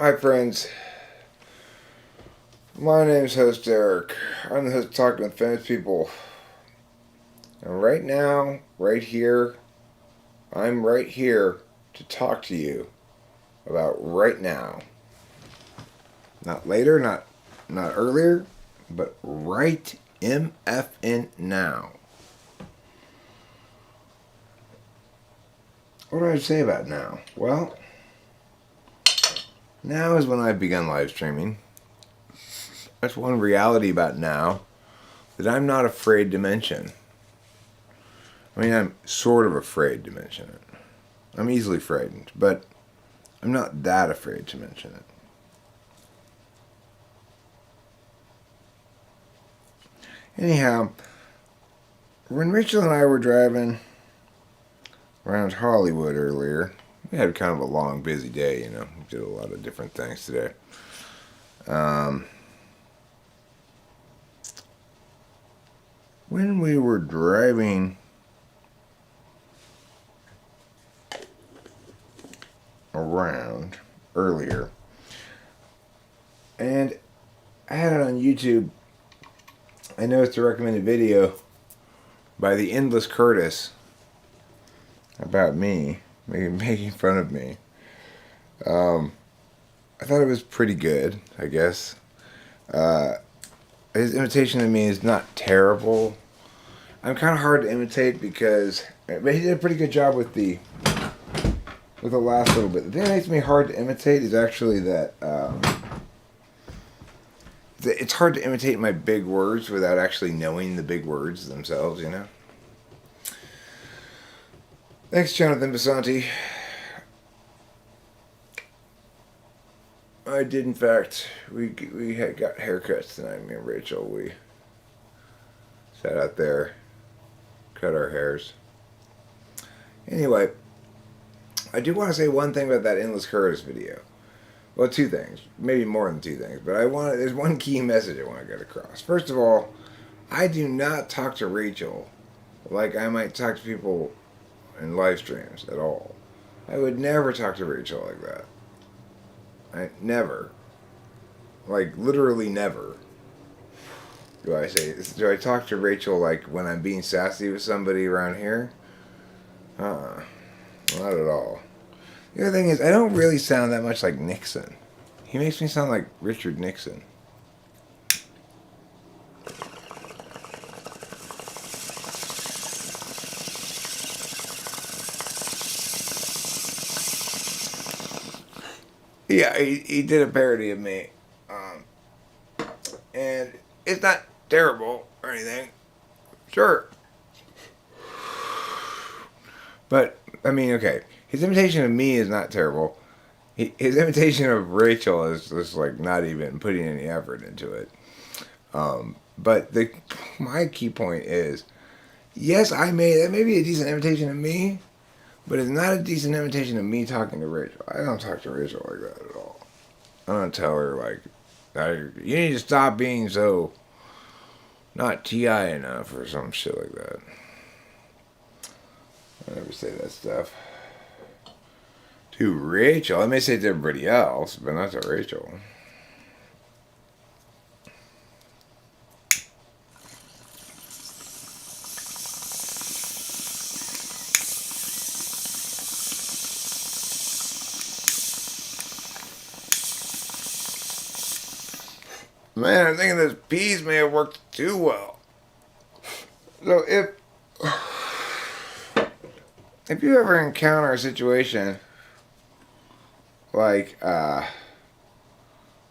Hi friends, my name's host Eric. I'm the host of Talking with Famous People. And right now, right here, I'm right here to talk to you about right now. Not later, not earlier, but right MFN now. What do I say about now? Well, now is when I've begun live streaming. That's one reality about now that I'm not afraid to mention. I mean, I'm sort of afraid to mention it. I'm easily frightened, but I'm not that afraid to mention it. Anyhow, when Rachel and I were driving around Hollywood earlier, we had kind of a long, busy day, We did a lot of different things today. When we were driving around earlier, and I had it on YouTube, I noticed a recommended video by the Endless Curtis about me, making fun of me. I thought it was pretty good, I guess. His imitation of me is not terrible. I'm kind of hard to imitate because, but he did a pretty good job with the last little bit. The thing that makes me hard to imitate is actually that it's hard to imitate my big words without actually knowing the big words themselves, Thanks, Jonathan Basanti. I did, in fact. We had got haircuts tonight, me and Rachel. We sat out there, cut our hairs. Anyway, I do want to say one thing about that Endless Curtis video. Well, two things. Maybe more than two things. But there's one key message I want to get across. First of all, I do not talk to Rachel like I might talk to people in live streams at all. I would never talk to Rachel like that. Never. Like, literally never. Do I talk to Rachel like when I'm being sassy with somebody around here? Not at all. The other thing is, I don't really sound that much like Nixon. He makes me sound like Richard Nixon. Yeah, he did a parody of me. And it's not terrible or anything. Sure. But, I mean, okay. His imitation of me is not terrible. His imitation of Rachel is just like not even putting any effort into it. But my key point is, yes, that may be a decent imitation of me, but it's not a decent imitation of me talking to Rachel. I don't talk to Rachel like that at all. I don't tell her, like, you need to stop being so not T.I. enough or some shit like that. I never say that stuff to Rachel. I may say it to everybody else, but not to Rachel. Man, I'm thinking those peas may have worked too well. So if you ever encounter a situation like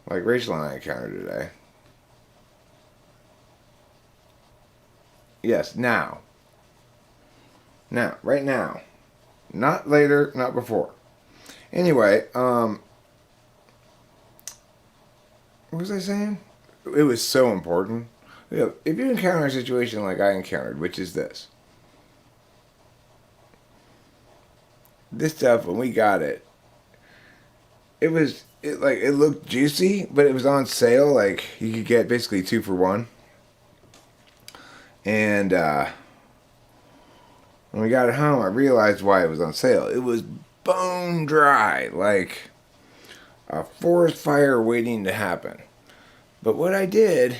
Rachel and I encountered today, yes, now, right now, not later, not before. Anyway, what was I saying? It was so important. If you encounter a situation like I encountered, which is this stuff, when we got it, it looked juicy, but it was on sale. Like, you could get basically 2 for 1. And when we got it home, I realized why it was on sale. It was bone dry. Like, a forest fire waiting to happen. But what I did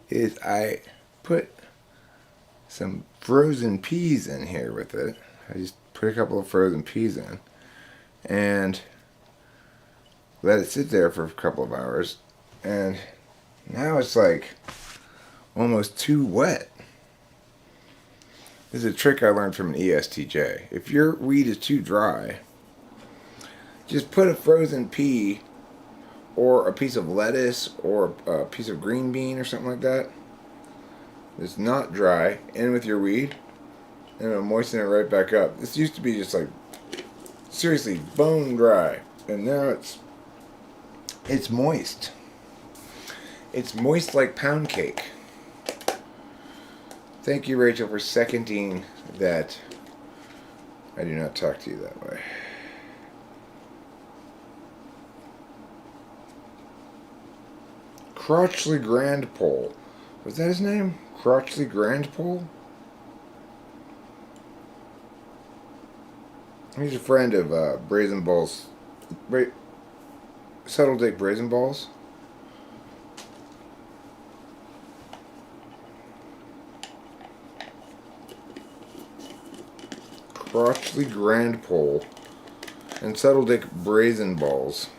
is I put some frozen peas in here with it. I just put a couple of frozen peas in and let it sit there for a couple of hours. And now it's like almost too wet. This is a trick I learned from an ESTJ. If your weed is too dry, just put a frozen pea or a piece of lettuce or a piece of green bean or something like that. It's not dry in with your weed, and it'll moisten it right back up. This used to be just like seriously bone dry, and now it's moist. It's moist like pound cake. Thank you, Rachel, for seconding that. I do not talk to you that way. Crotchley Grandpole. Was that his name? Crotchley Grandpole? He's a friend of Brazen Balls. Subtle Dick Brazen Balls. Crotchley Grandpole and Subtle Dick Brazen Balls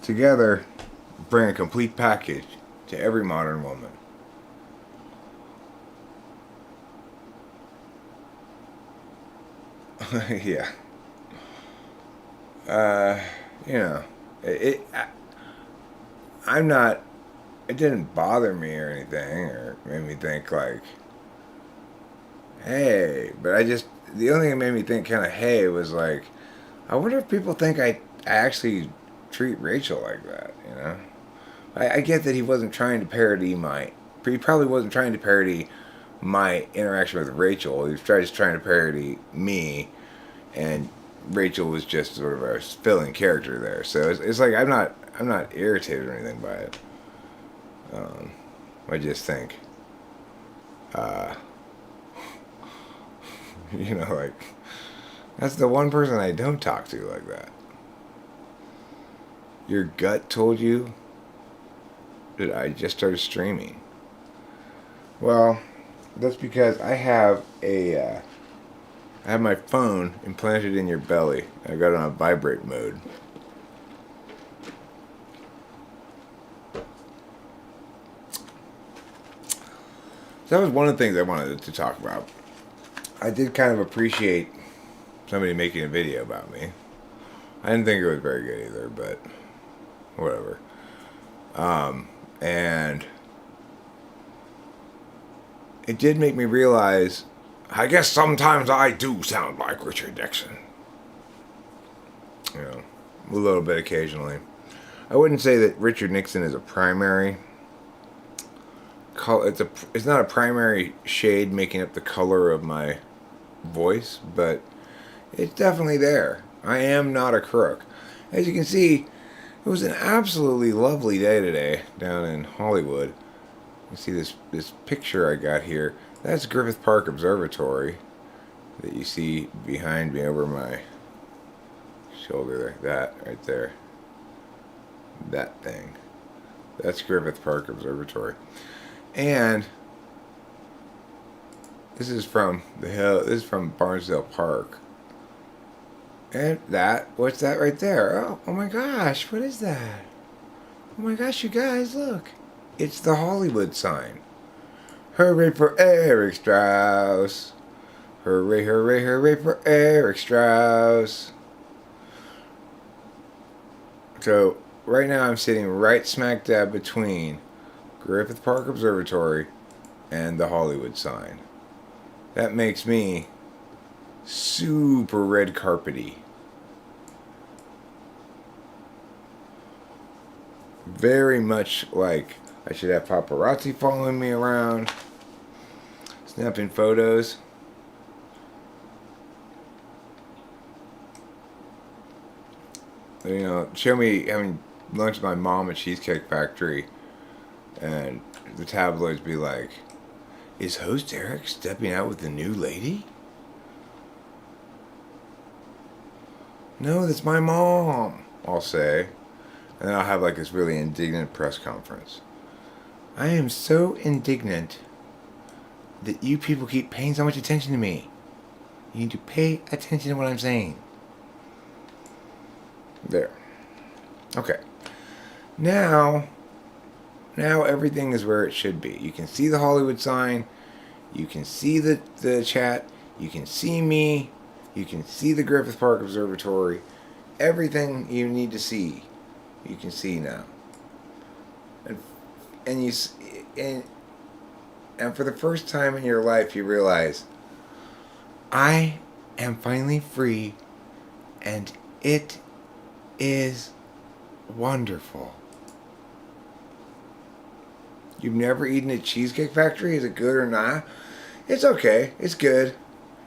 together bring a complete package to every modern woman. Yeah. I'm not. It didn't bother me or anything, or made me think like, hey. But the only thing that made me think kind of hey was like, I wonder if people think I actually treat Rachel like that, you know? I get that he wasn't trying to parody he probably wasn't trying to parody my interaction with Rachel. He was just trying to parody me, and Rachel was just sort of a filling character there. So it's like I'm not irritated or anything by it. I just think, like, that's the one person I don't talk to like that. Your gut told you that I just started streaming. Well, that's because I have my phone implanted in your belly. I got it on vibrate mode. That was one of the things I wanted to talk about. I did kind of appreciate somebody making a video about me. I didn't think it was very good either, but whatever. And it did make me realize, I guess sometimes I do sound like Richard Nixon. A little bit occasionally. I wouldn't say that Richard Nixon is a primary color. It's not a primary shade making up the color of my voice, but it's definitely there. I am not a crook. As you can see, it was an absolutely lovely day today down in Hollywood. You see this picture I got here. That's Griffith Park Observatory that you see behind me over my shoulder there. That right there. That thing. That's Griffith Park Observatory. And this is from the hill. This is from Barnesdale Park. And what's that right there? Oh my gosh, what is that? Oh my gosh, you guys, look. It's the Hollywood sign. Hooray for Eric Strauss. Hooray, hooray, hooray for Eric Strauss. So, right now I'm sitting right smack dab between Griffith Park Observatory and the Hollywood sign. That makes me super red carpety. Very much like I should have paparazzi following me around, snapping photos. Show me having lunch with my mom at Cheesecake Factory, and the tabloids be like, is host Eric stepping out with the new lady? No, that's my mom, I'll say. And then I'll have like this really indignant press conference. I am so indignant that you people keep paying so much attention to me. You need to pay attention to what I'm saying. There. Okay. Now everything is where it should be. You can see the Hollywood sign. You can see the chat. You can see me. You can see the Griffith Park Observatory. Everything you need to see, you can see now. And for the first time in your life, you realize, I am finally free, and it is wonderful. You've never eaten at Cheesecake Factory? Is it good or not? It's okay. It's good.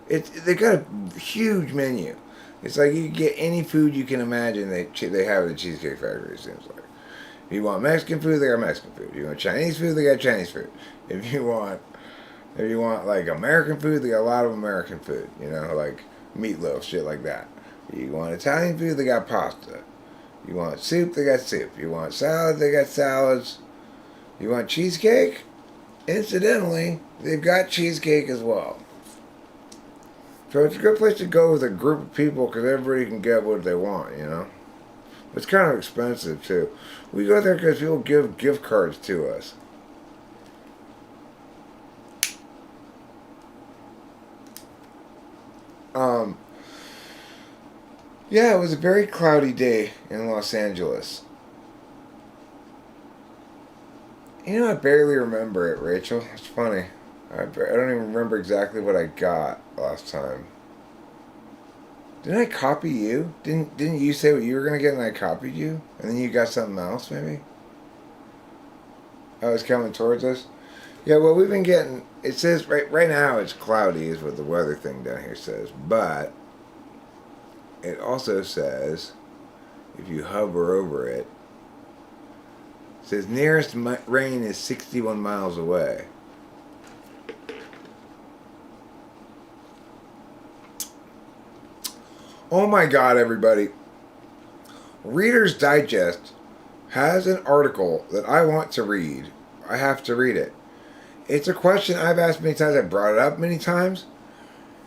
They got a huge menu. It's like you can get any food you can imagine they have at the Cheesecake Factory, it seems like. If you want Mexican food, they got Mexican food. If you want Chinese food, they got Chinese food. If you want like American food, they got a lot of American food. You know, like meatloaf, shit like that. If you want Italian food, they got pasta. You want soup, they got soup. You want salad, they got salads. You want cheesecake? Incidentally, they've got cheesecake as well. So it's a good place to go with a group of people because everybody can get what they want, you know? It's kind of expensive, too. We go there because people give gift cards to us. Yeah, it was a very cloudy day in Los Angeles. You know, I barely remember it, Rachel. It's funny. I don't even remember exactly what I got last time. Didn't I copy you? Didn't you say what you were gonna get and I copied you? And then you got something else, maybe? Oh, it's coming towards us? Yeah, well, we've been getting... It says right now it's cloudy is what the weather thing down here says. But it also says, if you hover over it, it says nearest rain is 61 miles away. Oh my God, everybody. Reader's Digest has an article that I want to read. I have to read it. It's a question I've asked many times. I've brought it up many times.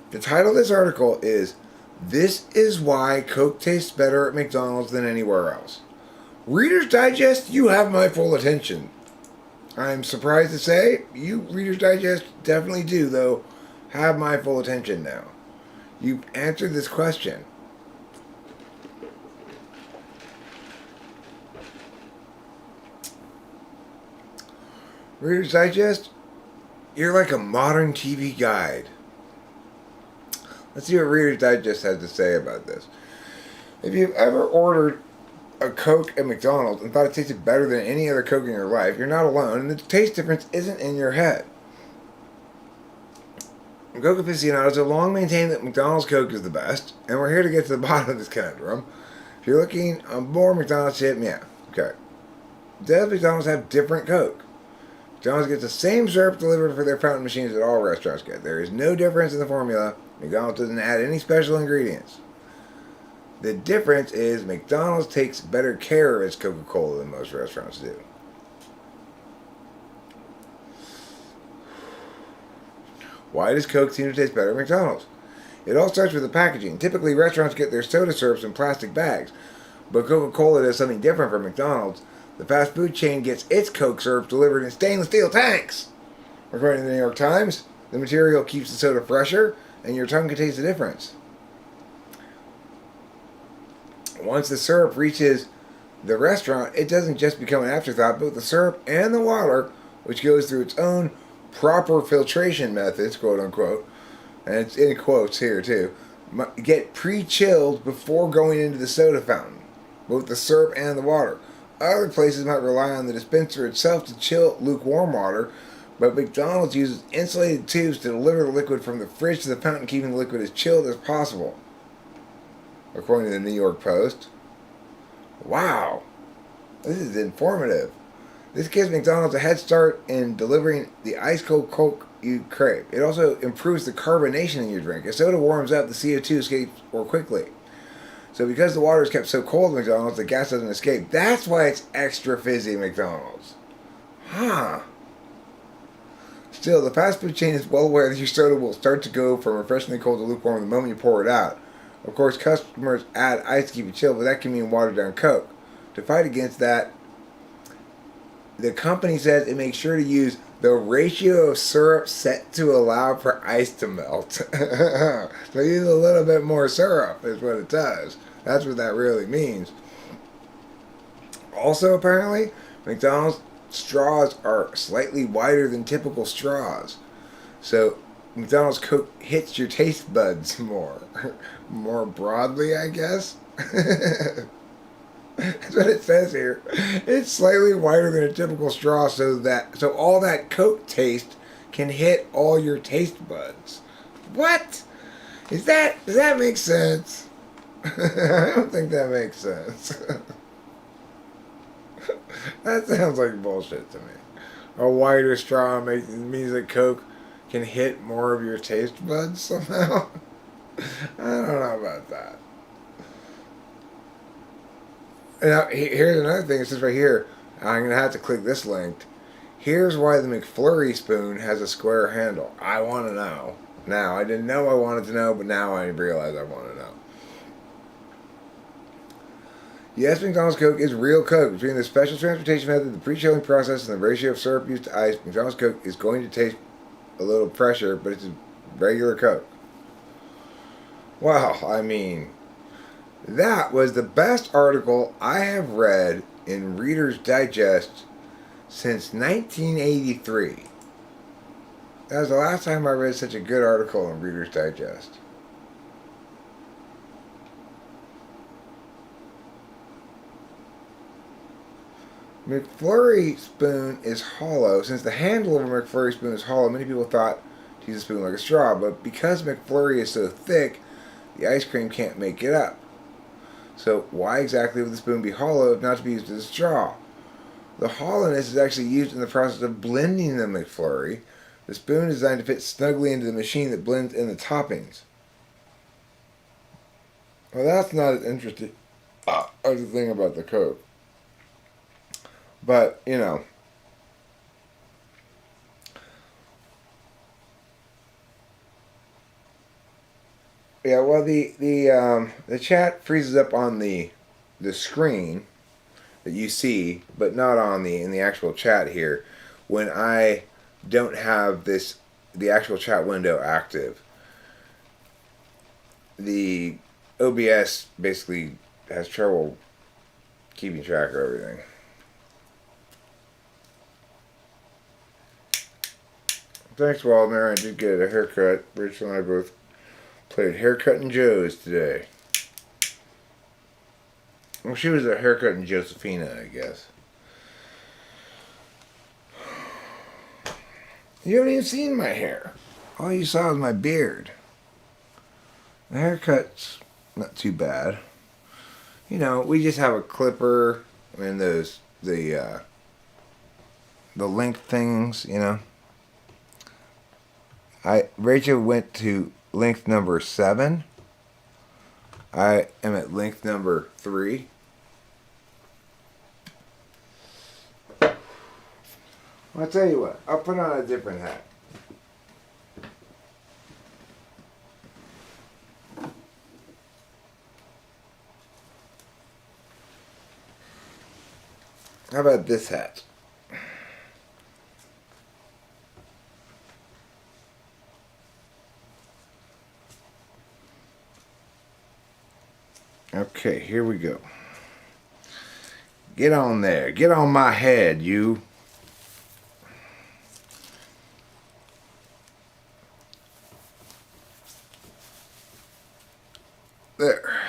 The title of this article is, "This is why Coke tastes better at McDonald's than anywhere else." Reader's Digest, you have my full attention. I'm surprised to say, you Reader's Digest definitely do, though, have my full attention now. You've answered this question. Reader's Digest, you're like a modern TV guide. Let's see what Reader's Digest has to say about this. If you've ever ordered a Coke at McDonald's and thought it tasted better than any other Coke in your life, you're not alone, and the taste difference isn't in your head. Coke aficionados have long maintained that McDonald's Coke is the best, and we're here to get to the bottom of this conundrum. If you're looking on more McDonald's shit, yeah, okay. Does McDonald's have different Coke? McDonald's gets the same syrup delivered for their fountain machines that all restaurants get. There is no difference in the formula. McDonald's doesn't add any special ingredients. The difference is McDonald's takes better care of its Coca-Cola than most restaurants do. Why does Coke seem to taste better at McDonald's? It all starts with the packaging. Typically, restaurants get their soda syrups in plastic bags, but Coca-Cola does something different from McDonald's. The fast food chain gets its Coke syrup delivered in stainless steel tanks. According to the New York Times, the material keeps the soda fresher, and your tongue can taste the difference. Once the syrup reaches the restaurant, it doesn't just become an afterthought, but the syrup and the water, which goes through its own proper filtration methods, quote unquote, and it's in quotes here too, get pre-chilled before going into the soda fountain, both the syrup and the water. Other places might rely on the dispenser itself to chill lukewarm water, but McDonald's uses insulated tubes to deliver the liquid from the fridge to the fountain, keeping the liquid as chilled as possible, according to the New York Post. Wow, this is informative. This gives McDonald's a head start in delivering the ice-cold Coke you crave. It also improves the carbonation in your drink. As soda warms up, the CO2 escapes more quickly. So because the water is kept so cold at McDonald's, the gas doesn't escape. That's why it's extra fizzy at McDonald's. Huh. Still, the fast food chain is well aware that your soda will start to go from refreshingly cold to lukewarm the moment you pour it out. Of course, customers add ice to keep it chilled, but that can mean watered down Coke. To fight against that, the company says it makes sure to use the ratio of syrup set to allow for ice to melt. So use a little bit more syrup is what it does. That's what that really means. Also, apparently, McDonald's straws are slightly wider than typical straws. So McDonald's Coke hits your taste buds more. More broadly, I guess. That's what it says here. It's slightly wider than a typical straw so all that Coke taste can hit all your taste buds. What? Does that make sense? I don't think that makes sense. That sounds like bullshit to me. A wider straw means that Coke can hit more of your taste buds somehow. I don't know about that. Now, here's another thing. It says right here, I'm going to have to click this link. Here's why the McFlurry spoon has a square handle. I want to know. Now, I didn't know I wanted to know, but now I realize I want to know. Yes, McDonald's Coke is real Coke. Between the special transportation method, the pre-chilling process, and the ratio of syrup used to ice, McDonald's Coke is going to taste a little fresher, but it's a regular Coke. Wow, I mean, that was the best article I have read in Reader's Digest since 1983. That was the last time I read such a good article in Reader's Digest. McFlurry spoon is hollow. Since the handle of a McFlurry spoon is hollow, many people thought to use a spoon like a straw, but because McFlurry is so thick, the ice cream can't make it up. So why exactly would the spoon be hollow if not to be used as a straw? The hollowness is actually used in the process of blending the McFlurry. The spoon is designed to fit snugly into the machine that blends in the toppings. Well, that's not as interesting as the thing about the Coke. But, you know. Yeah, well, the chat freezes up on the screen that you see, but not on in the actual chat here when I don't have the actual chat window active. The OBS basically has trouble keeping track of everything. Thanks, Waldner. I did get a haircut. Rachel and I both played Haircutting Joe's today. Well, she was a haircutting Josephina, I guess. You haven't even seen my hair. All you saw was my beard. The haircut's not too bad. You know, we just have a clipper and the length things, you know. Rachel went to length number 7. I am at length number 3. I'll tell you what, I'll put on a different hat. How about this hat? Okay, here we go. Get on there. Get on my head, you. There.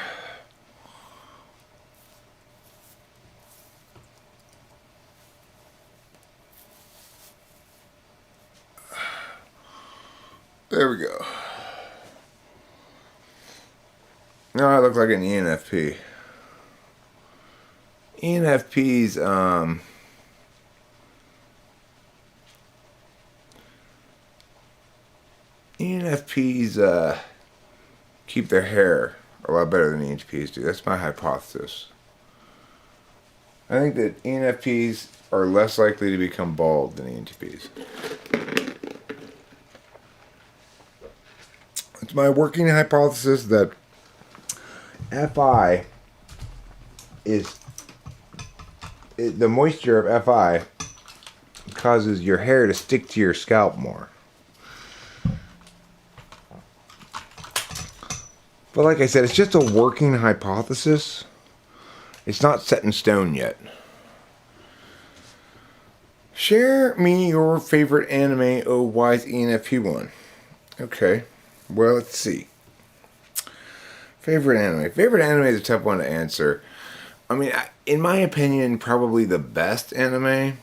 There we go. Now I look like an ENFP. ENFPs, keep their hair a lot better than ENFPs do. That's my hypothesis. I think that ENFPs are less likely to become bald than ENTPs. It's my working hypothesis that FI is... the moisture of FI causes your hair to stick to your scalp more. But like I said, it's just a working hypothesis. It's not set in stone yet. Share me your favorite anime. Oh, why is ENFP one? Okay. Well, let's see. Favorite anime. Favorite anime is a tough one to answer. I mean, in my opinion, probably the best anime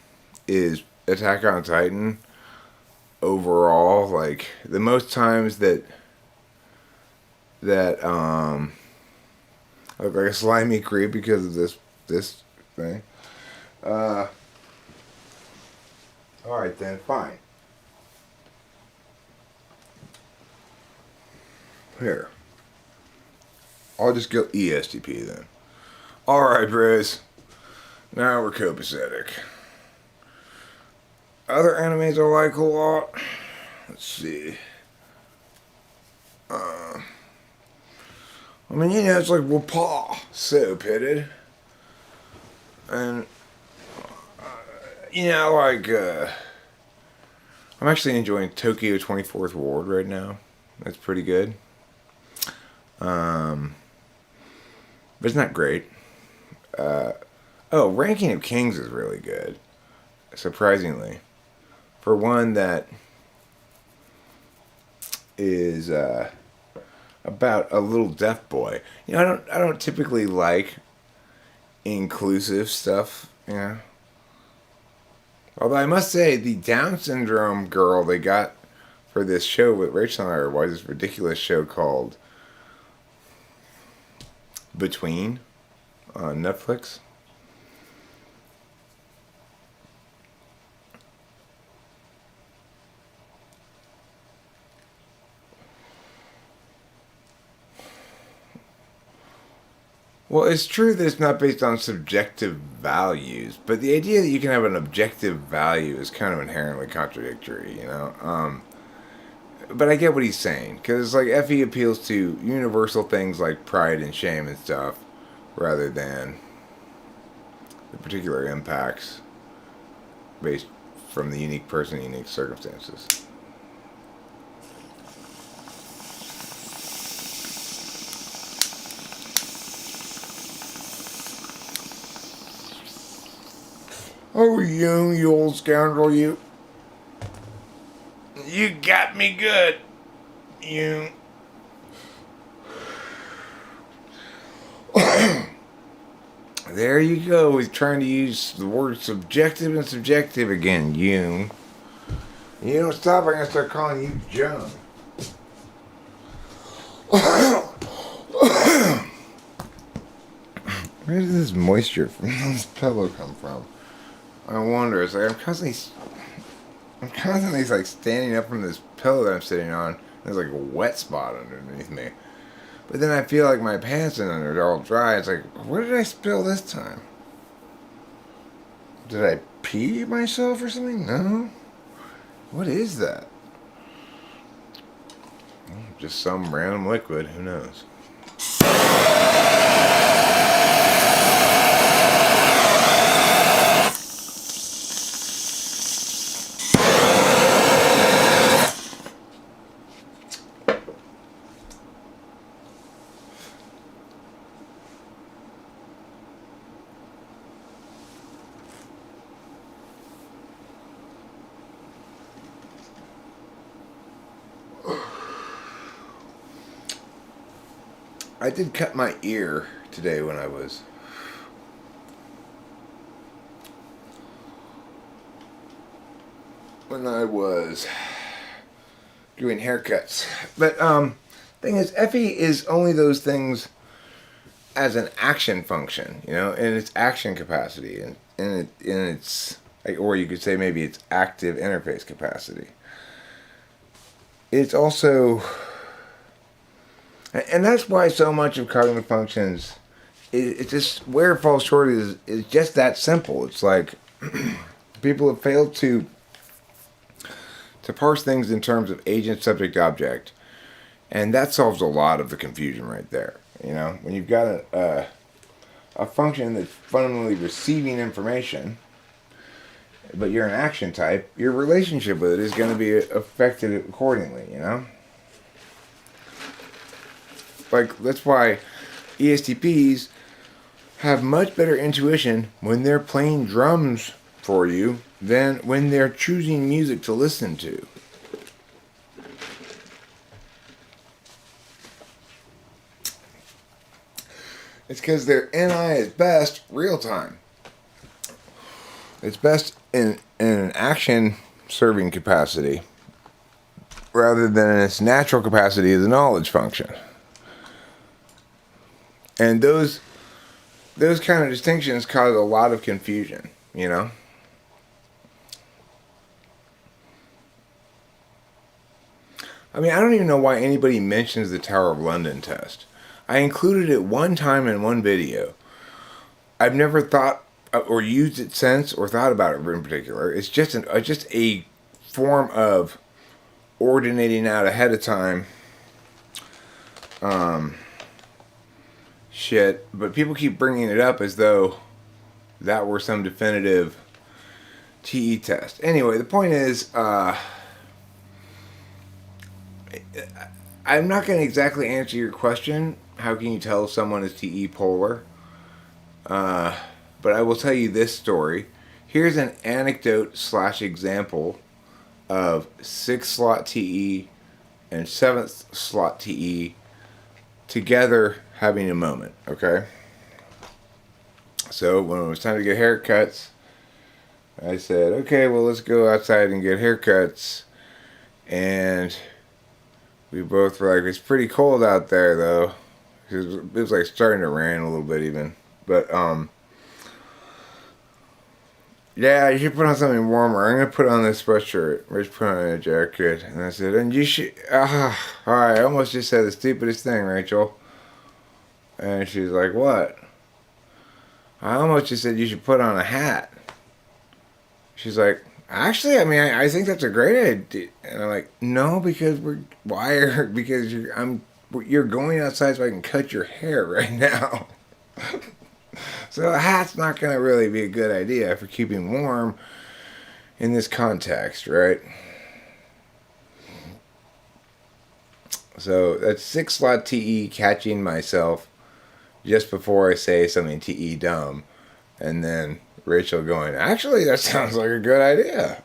is Attack on Titan. Overall, like, the most times that I look like a slimy creep because of this thing. Alright then, fine. Here. I'll just go ESTP then. Alright, Briz. Now we're copacetic. Other animes I like a lot. Let's see. I mean, you know, it's like, well, paw, so pitted. And, you know, like, I'm actually enjoying Tokyo 24th Ward right now. That's pretty good. But it's not great. Ranking of Kings is really good. Surprisingly. For one that is, about a little deaf boy. You know, I don't typically like inclusive stuff, you know. Although I must say, the Down syndrome girl they got for this show with Rachel and I was this ridiculous show called Between on Netflix. Well, it's true that it's not based on subjective values, but the idea that you can have an objective value is kind of inherently contradictory, you know? But I get what he's saying, because, like, FE appeals to universal things like pride and shame and stuff, rather than the particular impacts based from the unique person, unique circumstances. Oh, you old scoundrel, you. You got me good. You. There you go. He's trying to use the word subjective and subjective again, you. You don't stop, I'm going to start calling you Joan. Where did this moisture from this pillow come from? I wonder. It's like I'm constantly like standing up from this pillow that I'm sitting on. There's like a wet spot underneath me. But then I feel like my pants and under are all dry. It's like, what did I spill this time? Did I pee myself or something? No. What is that? Just some random liquid. Who knows? I did cut my ear today when I was doing haircuts. But thing is, FE is only those things as an action function, you know, in its action capacity, and in its, or you could say maybe its active interface capacity. It's also And that's why so much of cognitive functions, it's just where it falls short is just that simple. It's like people have failed to parse things in terms of agent, subject, object, and that solves a lot of the confusion right there. You know, when you've got a function that's fundamentally receiving information, but you're an action type, your relationship with it is going to be affected accordingly. You know, like that's why ESTPs have much better intuition when they're playing drums for you than when they're choosing music to listen to. It's because their NI is best real time. It's best in an action serving capacity rather than in its natural capacity as a knowledge function. And those kind of distinctions cause a lot of confusion, you know? I mean, I don't even know why anybody mentions the Tower of London test. I included it one time in one video. I've never thought or used it since or thought about it in particular. It's just a form of ordinating out ahead of time shit, but people keep bringing it up as though that were some definitive TE test. Anyway, the point is, I'm not going to exactly answer your question. How can you tell if someone is TE polar? But I will tell you this story. Here's an anecdote / example of 6th slot TE and 7th slot TE together having a moment, okay? So when it was time to get haircuts, I said, okay, well, let's go outside and get haircuts. And we both were like, it's pretty cold out there, though. It was like starting to rain a little bit even. But, yeah, you should put on something warmer. I'm going to put on this sweatshirt. Rich put on a jacket. And I said, and you should, alright, I almost just said the stupidest thing, Rachel. And she's like, what? I almost just said you should put on a hat. She's like, actually, I mean, I think that's a great idea. And I'm like, no, because because you're going outside so I can cut your hair right now. So a hat's not going to really be a good idea for keeping warm in this context, right? So that's 6 slot TE catching myself just before I say something TE dumb. And then Rachel going, actually, that sounds like a good idea.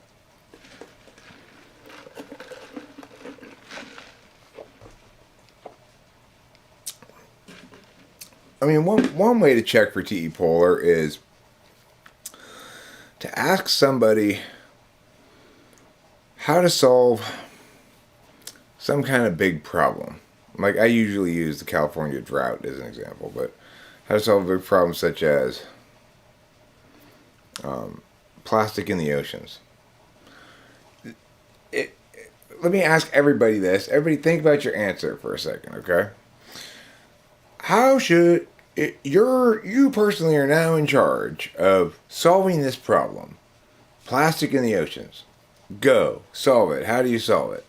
I mean, one way to check for TE polar is to ask somebody how to solve some kind of big problem. Like, I usually use the California drought as an example, but how to solve a big problem such as plastic in the oceans. Let me ask everybody this. Everybody think about your answer for a second, okay? How should you personally are now in charge of solving this problem? Plastic in the oceans. Go. Solve it. How do you solve it?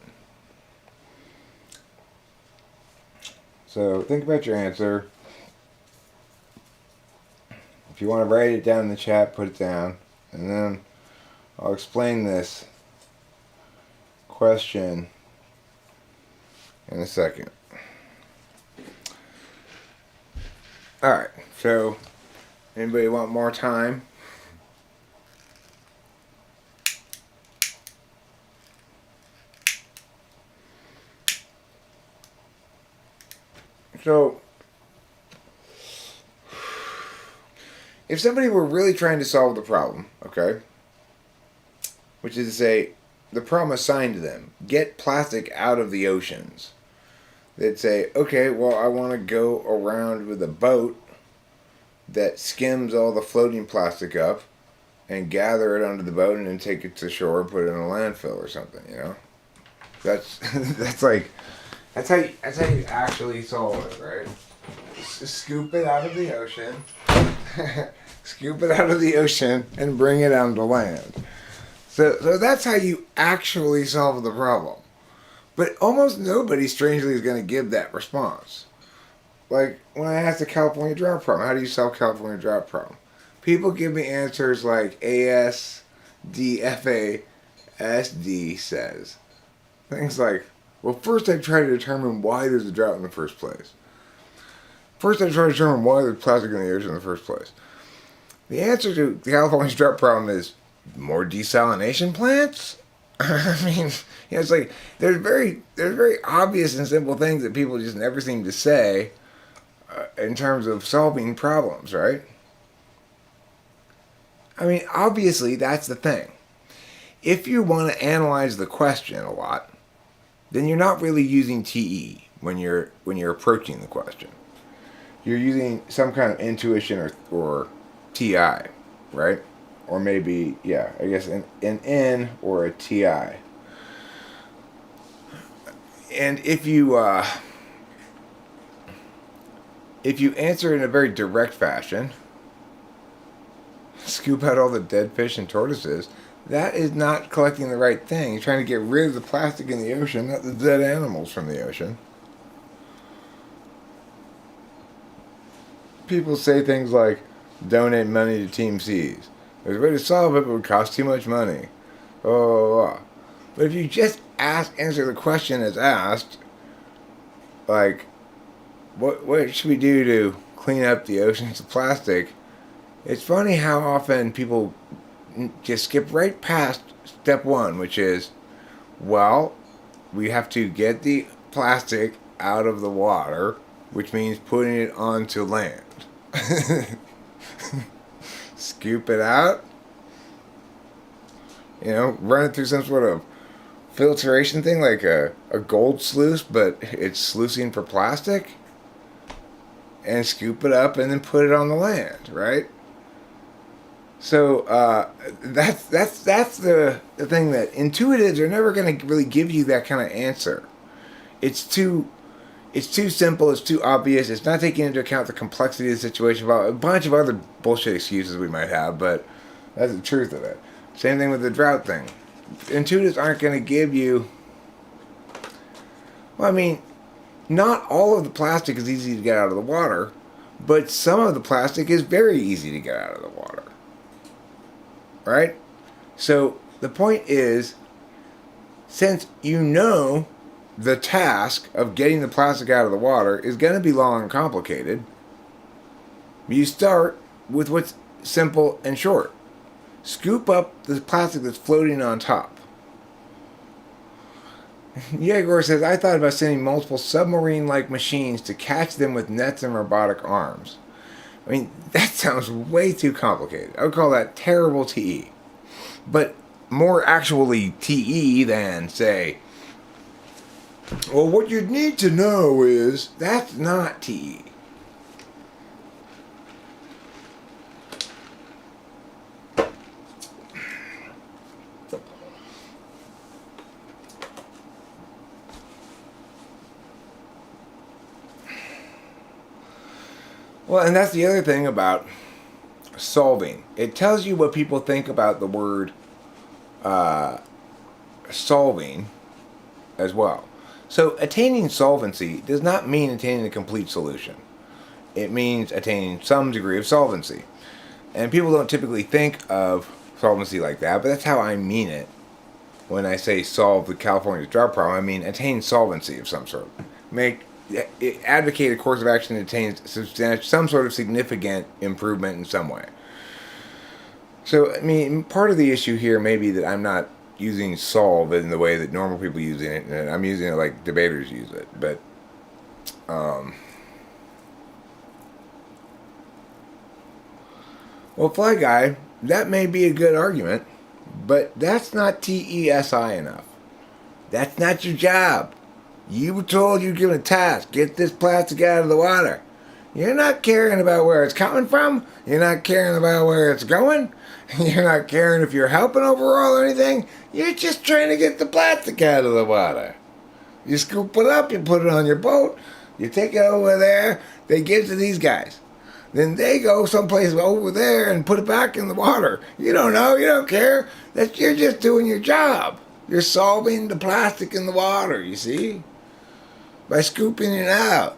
So think about your answer. If you want to write it down in the chat, put it down. And then I'll explain this question in a second. Alright, so anybody want more time? So, if somebody were really trying to solve the problem, okay, which is to say, the problem assigned to them, get plastic out of the oceans, they'd say, okay, well, I want to go around with a boat that skims all the floating plastic up and gather it under the boat and then take it to shore and put it in a landfill or something, you know? That's like, That's how you actually solve it, right? Scoop it out of the ocean. Scoop it out of the ocean and bring it onto land. So that's how you actually solve the problem. But almost nobody, strangely, is going to give that response. Like, when I asked the California drought problem, how do you solve California drought problem? People give me answers like ASDFASD says. Things like, well, first I try to determine why there's a drought in the first place. First I try to determine why there's plastic in the ocean in the first place. The answer to the California drought problem is more desalination plants? I mean, it's like there's very obvious and simple things that people just never seem to say in terms of solving problems, right? I mean, obviously that's the thing. If you want to analyze the question a lot, then you're not really using TE when you're approaching the question. You're using some kind of intuition or TI, right? Or maybe, yeah, I guess an N or a TI. And if you answer in a very direct fashion, scoop out all the dead fish and tortoises, that is not collecting the right thing. You're trying to get rid of the plastic in the ocean, not the dead animals from the ocean. People say things like, donate money to Team C's. There's a way to solve it, but it would cost too much money. Oh, but if you just answer the question as asked, like, what should we do to clean up the oceans of plastic? It's funny how often people just skip right past step one, which is, well, we have to get the plastic out of the water, which means putting it onto land. Scoop it out, run it through some sort of filtration thing like a gold sluice, but it's sluicing for plastic, and scoop it up and then put it on the land, right? So that's the thing, that intuitives are never going to really give you that kind of answer. It's too simple, it's too obvious, it's not taking into account the complexity of the situation, about a bunch of other bullshit excuses we might have, but that's the truth of it. Same thing with the drought thing. Intuitives aren't going to give you, well, I mean, not all of the plastic is easy to get out of the water, but some of the plastic is very easy to get out of the water. Right? So the point is, since you know the task of getting the plastic out of the water is going to be long and complicated, you start with what's simple and short. Scoop up the plastic that's floating on top. Yegor says, I thought about sending multiple submarine-like machines to catch them with nets and robotic arms. I mean, that sounds way too complicated. I would call that terrible TE. But more actually TE than, say, well, what you'd need to know is, that's not TE. Well, and that's the other thing about solving. It tells you what people think about the word solving as well. So attaining solvency does not mean attaining a complete solution. It means attaining some degree of solvency. And people don't typically think of solvency like that, but that's how I mean it. When I say solve the California drought problem, I mean attain solvency of some sort. Advocate a course of action that attains some sort of significant improvement in some way. So, I mean, part of the issue here may be that I'm not using solve in the way that normal people use it, and I'm using it like debaters use it. But, well, Fly Guy, that may be a good argument, but that's not TESI enough. That's not your job. You were told you're given a task. Get this plastic out of the water. You're not caring about where it's coming from. You're not caring about where it's going. You're not caring if you're helping overall or anything. You're just trying to get the plastic out of the water. You scoop it up, you put it on your boat, you take it over there, they give it to these guys. Then they go someplace over there and put it back in the water. You don't know, you don't care. You're just doing your job. You're solving the plastic in the water, you see? By scooping it out.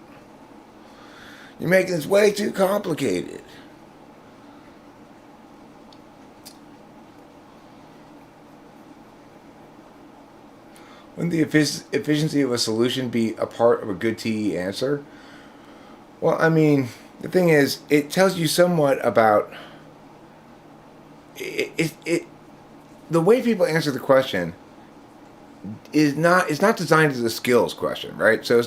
You're making this way too complicated. Wouldn't the efficiency of a solution be a part of a good TE answer? Well, I mean, the thing is, it tells you somewhat about the way people answer the question is not designed as a skills question, right? So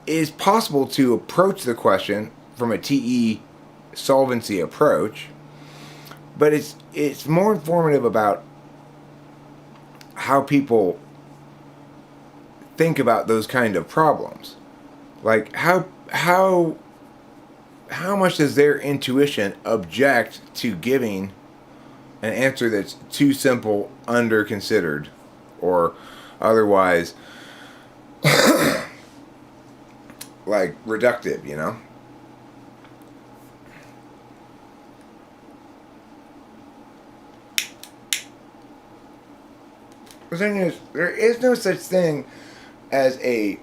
it's possible to approach the question from a TE solvency approach, but it's more informative about how people think about those kind of problems. Like how much does their intuition object to giving an answer that's too simple, under-considered, or otherwise like reductive, you know? The thing is, there is no such thing as an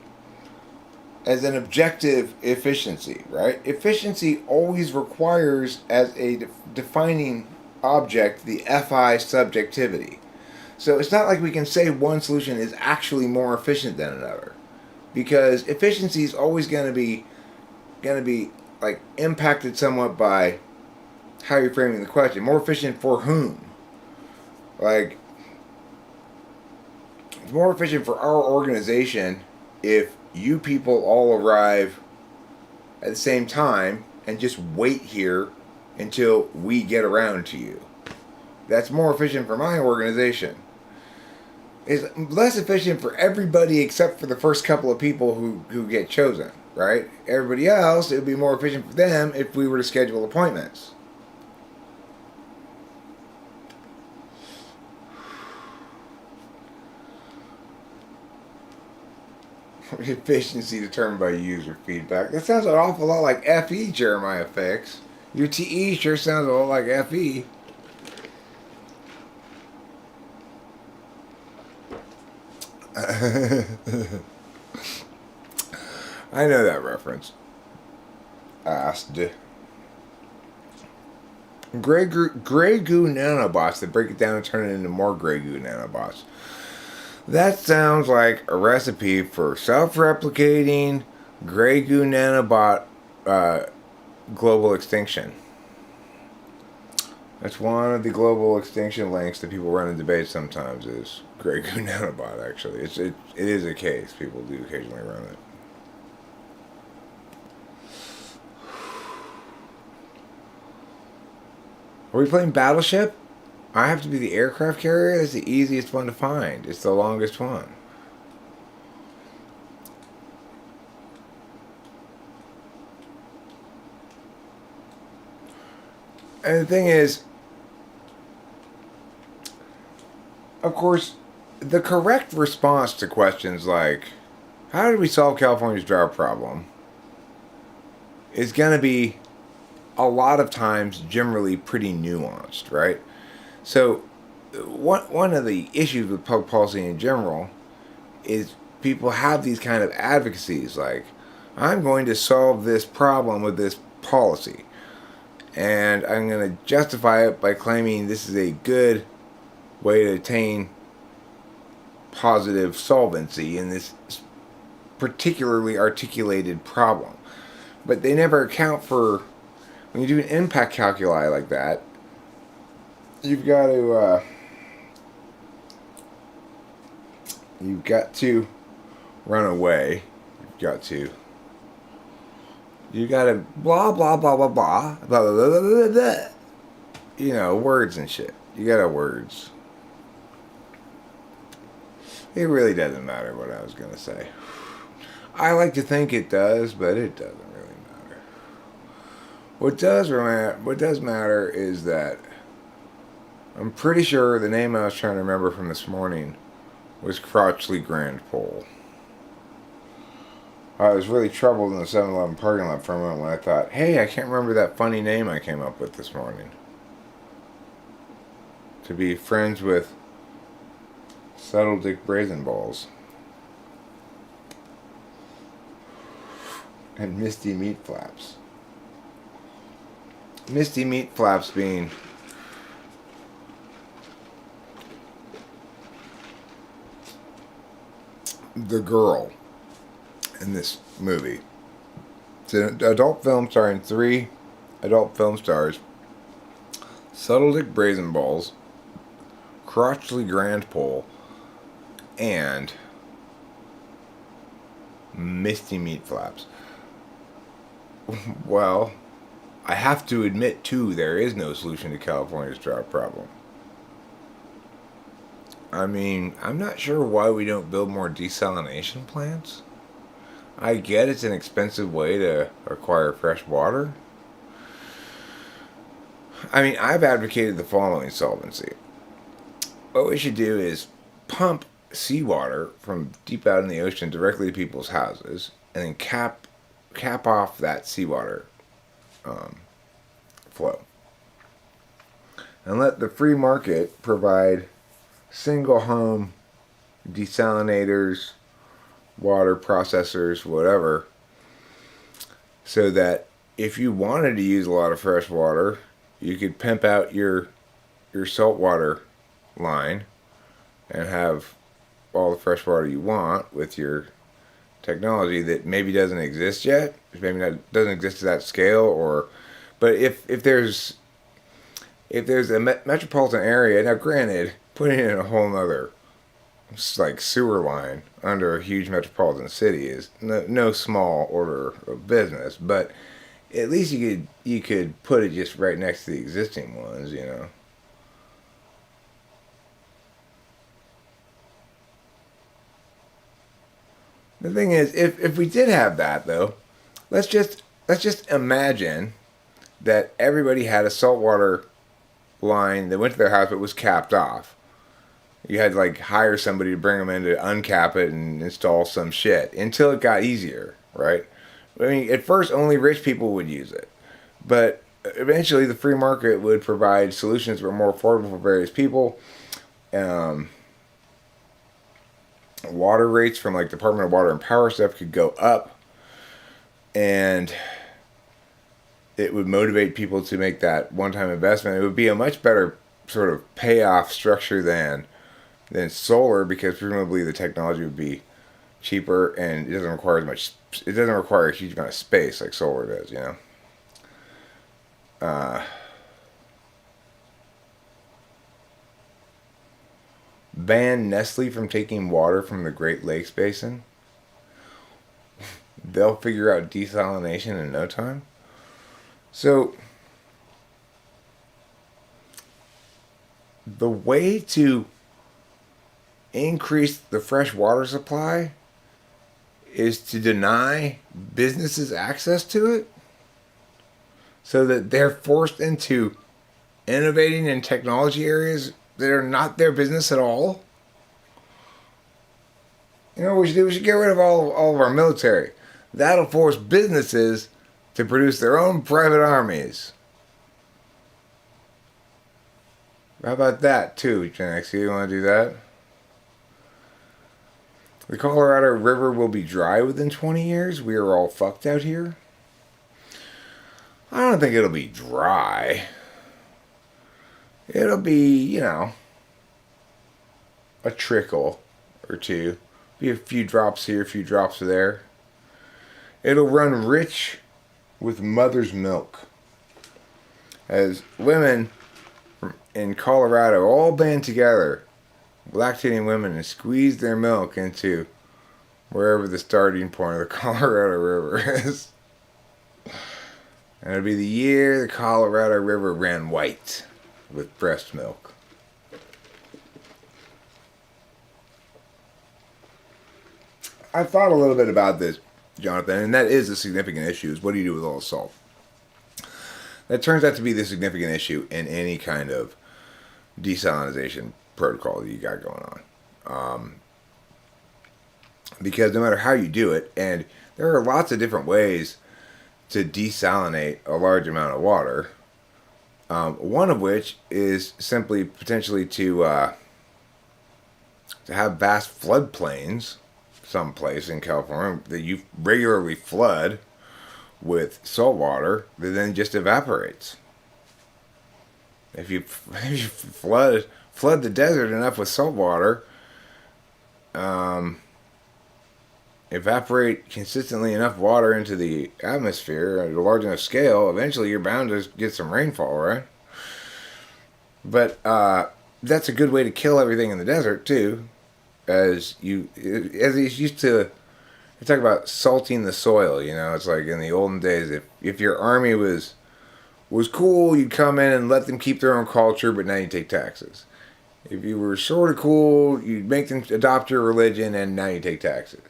objective efficiency, right? Efficiency always requires as a defining object the FI subjectivity. So it's not like we can say one solution is actually more efficient than another, because efficiency is always going to be like impacted somewhat by how you're framing the question. More efficient for whom? Like, it's more efficient for our organization if you people all arrive at the same time and just wait here until we get around to you. That's more efficient for my organization. It's less efficient for everybody except for the first couple of people who get chosen, right? Everybody else, it would be more efficient for them if we were to schedule appointments. Efficiency determined by user feedback. That sounds an awful lot like FE, Jeremiah Fix. Your TE sure sounds a lot like FE. I know that reference. Asked. Grey goo nanobots that break it down and turn it into more grey goo nanobots. That sounds like a recipe for self-replicating grey goo nanobot global extinction. That's one of the global extinction links that people run in debates sometimes, is grey goo nanobot, actually. It is a case. People do occasionally run it. Are we playing Battleship? I have to be the aircraft carrier? That's the easiest one to find. It's the longest one. And the thing is, of course, the correct response to questions like, how did we solve California's drought problem, is going to be a lot of times generally pretty nuanced, right? So one of the issues with public policy in general is people have these kind of advocacies like, I'm going to solve this problem with this policy, and I'm going to justify it by claiming this is a good way to attain positive solvency in this particularly articulated problem. But they never account for, when you do an impact calculi like that, you've got to run away. You got to blah blah blah blah blah blah blah blah blah blah. You know, words and shit. You got words. It really doesn't matter what I was gonna say. I like to think it does, but it doesn't really matter. What does matter is that I'm pretty sure the name I was trying to remember from this morning was Crotchley Grand Pole. I was really troubled in the 7-Eleven parking lot for a moment when I thought, hey, I can't remember that funny name I came up with this morning. To be friends with Subtle Dick Brazen Balls. And Misty Meat Flaps. Misty Meat Flaps being the girl in this movie. It's an adult film starring 3 adult film stars: Subtle Dick Brazen Balls, Crotchley Grandpole, and Misty Meat Flaps. Well, I have to admit, too, there is no solution to California's drought problem. I mean, I'm not sure why we don't build more desalination plants. I get it's an expensive way to acquire fresh water. I mean, I've advocated the following solvency. What we should do is pump seawater from deep out in the ocean directly to people's houses, and then cap off that seawater flow, and let the free market provide single home desalinators, water processors, whatever, so that if you wanted to use a lot of fresh water, you could pimp out your saltwater line and have all the fresh water you want with your technology that maybe doesn't exist yet, maybe doesn't exist to that scale, but if there's a metropolitan area, now granted, putting in a whole nother like sewer line under a huge metropolitan city is no small order of business, but at least you could put it just right next to the existing ones, you know. The thing is, if we did have that though, let's just imagine that everybody had a saltwater line that went to their house but was capped off. You had to like hire somebody to bring them in to uncap it and install some shit until it got easier, right? I mean, at first only rich people would use it, but eventually the free market would provide solutions that were more affordable for various people. Water rates from like Department of Water and Power stuff could go up, and it would motivate people to make that one-time investment. It would be a much better sort of payoff structure than solar, because presumably the technology would be cheaper and it doesn't require as much. It doesn't require a huge amount of space like solar does, you know. Ban Nestle from taking water from the Great Lakes Basin. They'll figure out desalination in no time. So, the way to increase the fresh water supply is to deny businesses access to it, so that they're forced into innovating in technology areas that are not their business at all. You know what we should do? We should get rid of all of our military. That'll force businesses to produce their own private armies. How about that too, Gen X? You want to do that? The Colorado River will be dry within 20 years. We are all fucked out here. I don't think it'll be dry. It'll be, you know, a trickle or two. Be a few drops here, a few drops there. It'll run rich with mother's milk, as women in Colorado all band together, lactating women, and squeeze their milk into wherever the starting point of the Colorado River is. And it'll be the year the Colorado River ran white with breast milk. I thought a little bit about this, Jonathan, and that is a significant issue, is what do you do with all the salt? That turns out to be the significant issue in any kind of desalinization protocol that you got going on. Because no matter how you do it, and There are lots of different ways to desalinate a large amount of water. One of which is simply potentially to have vast floodplains someplace in California that you regularly flood with salt water that then just evaporates. If you flood the desert enough with salt water, evaporate consistently enough water into the atmosphere at a large enough scale, eventually you're bound to get some rainfall, right? But that's a good way to kill everything in the desert too, as it's used to. You talk about salting the soil. You know, it's like in the olden days, if your army was cool, you'd come in and let them keep their own culture, but now you take taxes. If you were sort of cool, you'd make them adopt your religion, and now you take taxes.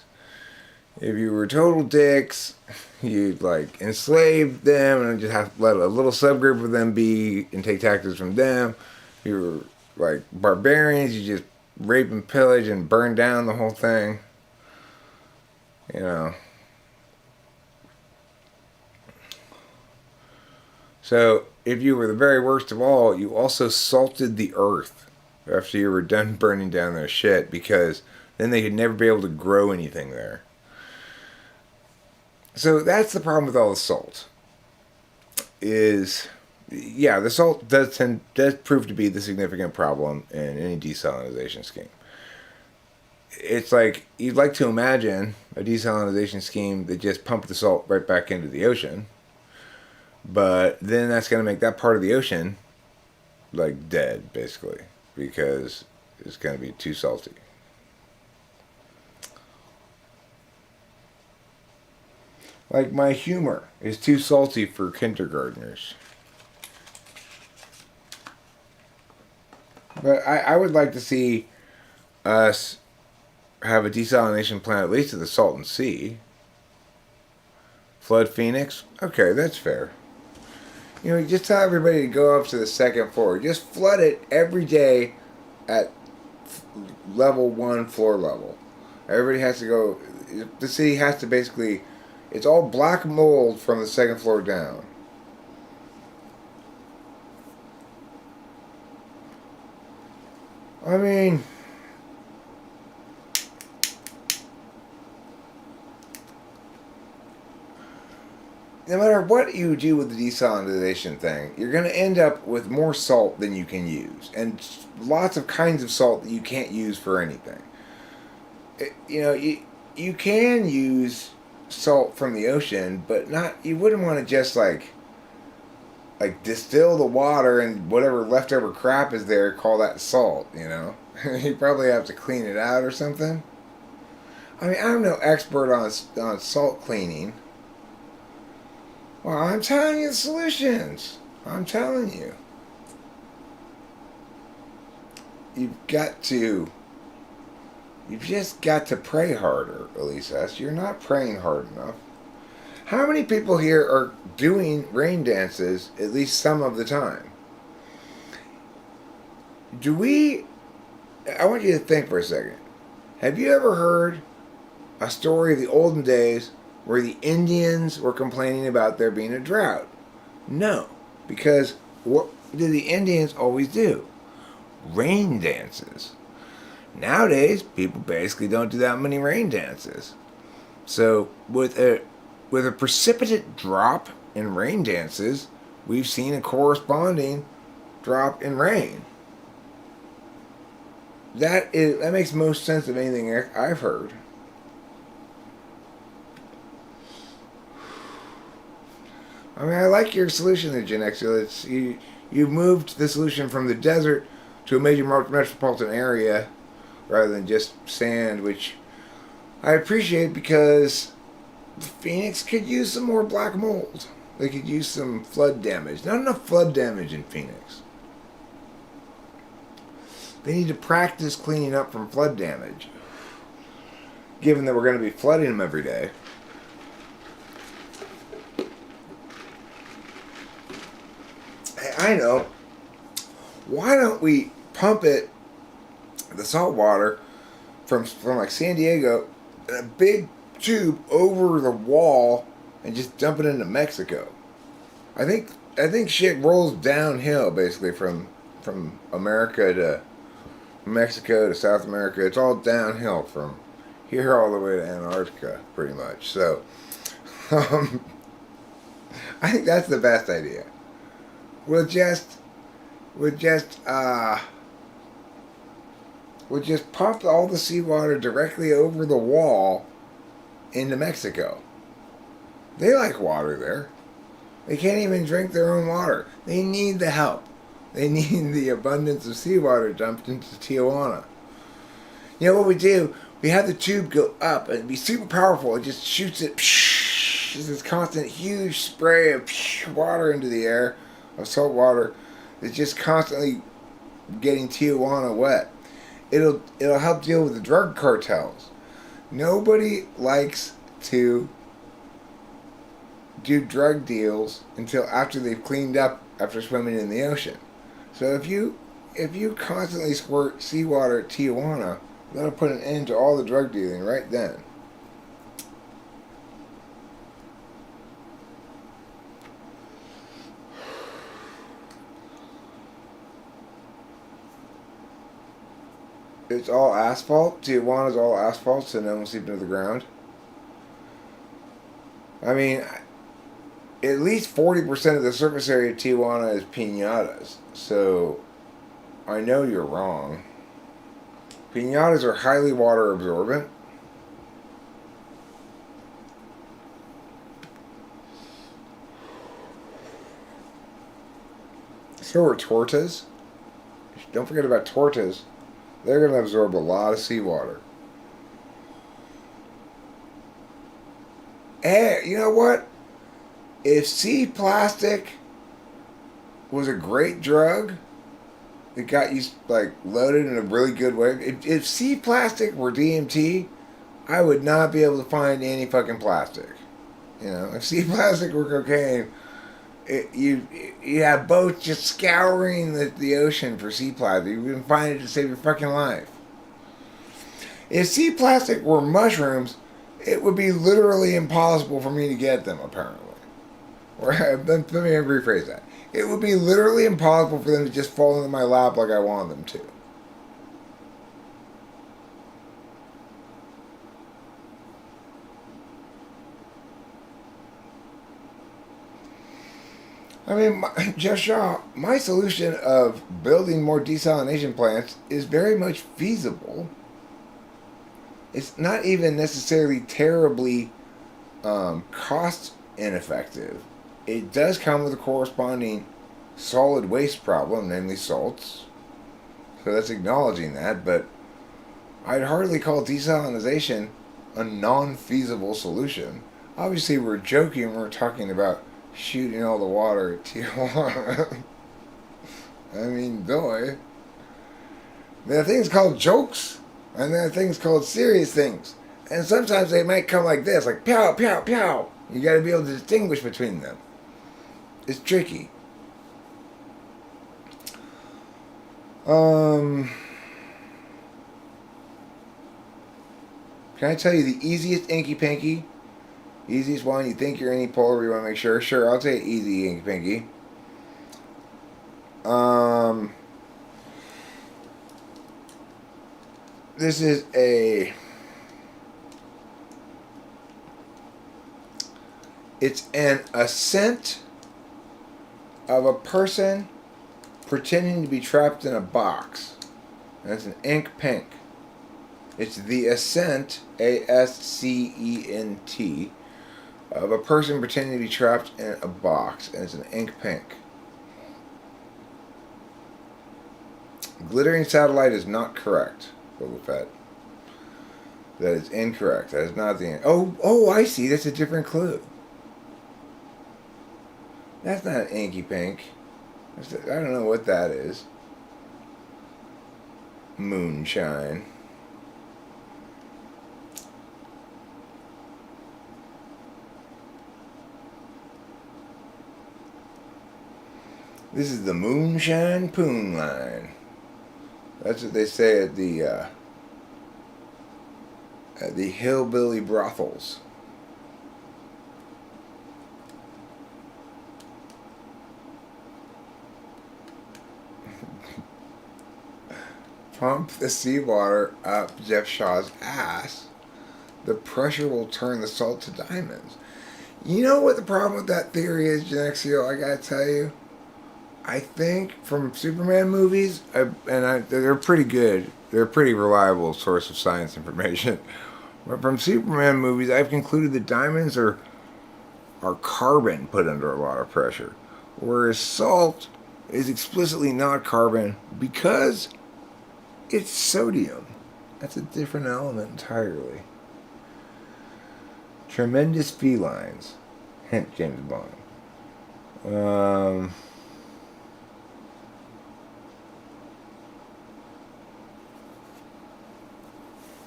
If you were total dicks, you'd like enslave them and just have to let a little subgroup of them be and take taxes from them. If you were like barbarians, you just rape and pillage and burn down the whole thing. You know. So, if you were the very worst of all, you also salted the earth after you were done burning down their shit, because then they could never be able to grow anything there. So that's the problem with all the salt. The salt does prove to be the significant problem in any desalinization scheme. It's like, you'd like to imagine a desalinization scheme that just pumped the salt right back into the ocean, but then that's going to make that part of the ocean like dead, basically, because it's going to be too salty. Like, my humor is too salty for kindergartners. But I would like to see us have a desalination plant at least to the Salton Sea. Flood Phoenix? Okay, that's fair. You know, just tell everybody to go up to the second floor. Just flood it every day at level 1, floor level. Everybody has to go. The city has to basically. It's all black mold from the second floor down. I mean, no matter what you do with the desalinization thing, you're going to end up with more salt than you can use. And lots of kinds of salt that you can't use for anything. You can use salt from the ocean, but you wouldn't want to just like distill the water and whatever leftover crap is there, call that salt, you know? You probably have to clean it out or something. I mean, I'm no expert on salt cleaning. Well, I'm telling you the solutions. I'm telling you. You've just got to pray harder, Elisa. You're not praying hard enough. How many people here are doing rain dances at least some of the time? I want you to think for a second. Have you ever heard a story of the olden days where the Indians were complaining about there being a drought? No. Because what do the Indians always do? Rain dances. Nowadays, people basically don't do that many rain dances. So, with a precipitate drop in rain dances, we've seen a corresponding drop in rain. That makes most sense of anything I've heard. I mean, I like your solution there, Genexia. You moved the solution from the desert to a major metropolitan area rather than just sand, which I appreciate, because Phoenix could use some more black mold. They could use some flood damage. Not enough flood damage in Phoenix. They need to practice cleaning up from flood damage, given that we're going to be flooding them every day. Hey, I know. Why don't we pump the salt water from like San Diego in a big tube over the wall and just dump it into Mexico. I think shit rolls downhill basically from America to Mexico to South America. It's all downhill from here all the way to Antarctica, pretty much. So, I think that's the best idea. We'll just pump all the seawater directly over the wall into Mexico. They like water there. They can't even drink their own water. They need the help. They need the abundance of seawater dumped into Tijuana. You know what we do? We have the tube go up and be super powerful. It just shoots it. Just this constant huge spray of water into the air, of salt water. It's just constantly getting Tijuana wet. It'll help deal with the drug cartels. Nobody likes to do drug deals until after they've cleaned up after swimming in the ocean. So if you constantly squirt seawater at Tijuana, that'll put an end to all the drug dealing right then. It's all asphalt. Tijuana's all asphalt, so no one seeps into the ground. I mean, at least 40% of the surface area of Tijuana is piñatas. So, I know you're wrong. Piñatas are highly water absorbent. So are tortas. Don't forget about tortas. They're going to absorb a lot of seawater. And you know what? If sea plastic was a great drug, it got you like loaded in a really good way. If sea plastic were DMT, I would not be able to find any fucking plastic. You know, if sea plastic were cocaine, you have boats just scouring the ocean for sea plastic. You wouldn't find it to save your fucking life. If sea plastic were mushrooms, it would be literally impossible for me to get them, apparently. Or let me rephrase that. It would be literally impossible for them to just fall into my lap like I wanted them to. I mean, Jeff Shaw, my solution of building more desalination plants is very much feasible. It's not even necessarily terribly cost ineffective. It does come with a corresponding solid waste problem, namely salts. So that's acknowledging that, but I'd hardly call desalination a non-feasible solution. Obviously, we're joking when we're talking about shooting all the water at Tijuana. I mean, boy. There are things called jokes, and there are things called serious things. And sometimes they might come like this, like pow, pow, pow. You gotta be able to distinguish between them. It's tricky. Can I tell you the easiest inky pinky? Easiest one, you think you're unipolar, you want to make sure? Sure, I'll take easy inky pinky. This is it's an ascent of a person pretending to be trapped in a box. That's an ink pink. It's the ascent, ASCENT, of a person pretending to be trapped in a box, and it's an ink pink. Glittering satellite is not correct, Boba Fett. That is incorrect. That is not the... Oh, I see. That's a different clue. That's not an inky pink. I don't know what that is. Moonshine. This is the Moonshine Poon line. That's what they say at the at the hillbilly brothels. Pump the seawater up Jeff Shaw's ass. The pressure will turn the salt to diamonds. You know what the problem with that theory is, Genexio? I gotta tell you. I think from Superman movies, they're pretty good. They're a pretty reliable source of science information. But from Superman movies, I've concluded that diamonds are carbon put under a lot of pressure, whereas salt is explicitly not carbon because it's sodium. That's a different element entirely. Tremendous felines. Hint, James Bond.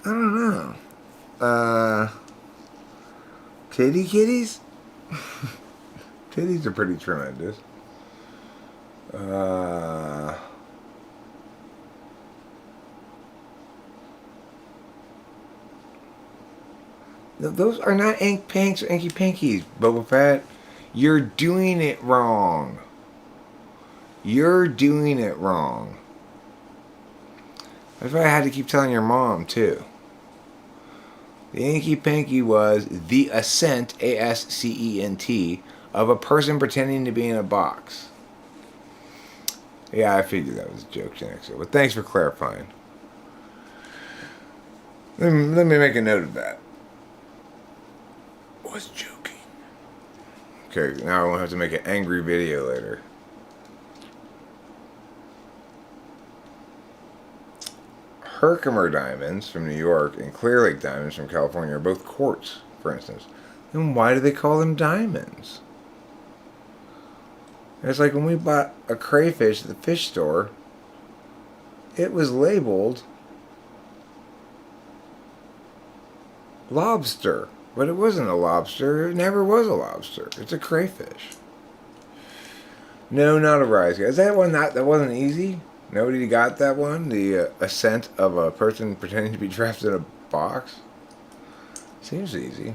I don't know. Kitties? Titties are pretty tremendous. Those are not Ink Pinks or Inky Pinkies, Boba Fett. You're doing it wrong. You're doing it wrong. That's why I had to keep telling your mom, too. The Inky Pinky was the ascent, A-S-C-E-N-T, of a person pretending to be in a box. Yeah, I figured that was a joke, Genexo, but thanks for clarifying. Let me make a note of that. Was joking. Okay, now I won't have to make an angry video later. Herkimer diamonds from New York and Clear Lake diamonds from California are both quartz, for instance. Then why do they call them diamonds? It's like when we bought a crayfish at the fish store, it was labeled lobster. But it wasn't a lobster. It never was a lobster. It's a crayfish. No, not a rise guy. Is that one that wasn't easy? Nobody got that one? The ascent of a person pretending to be trapped in a box? Seems easy.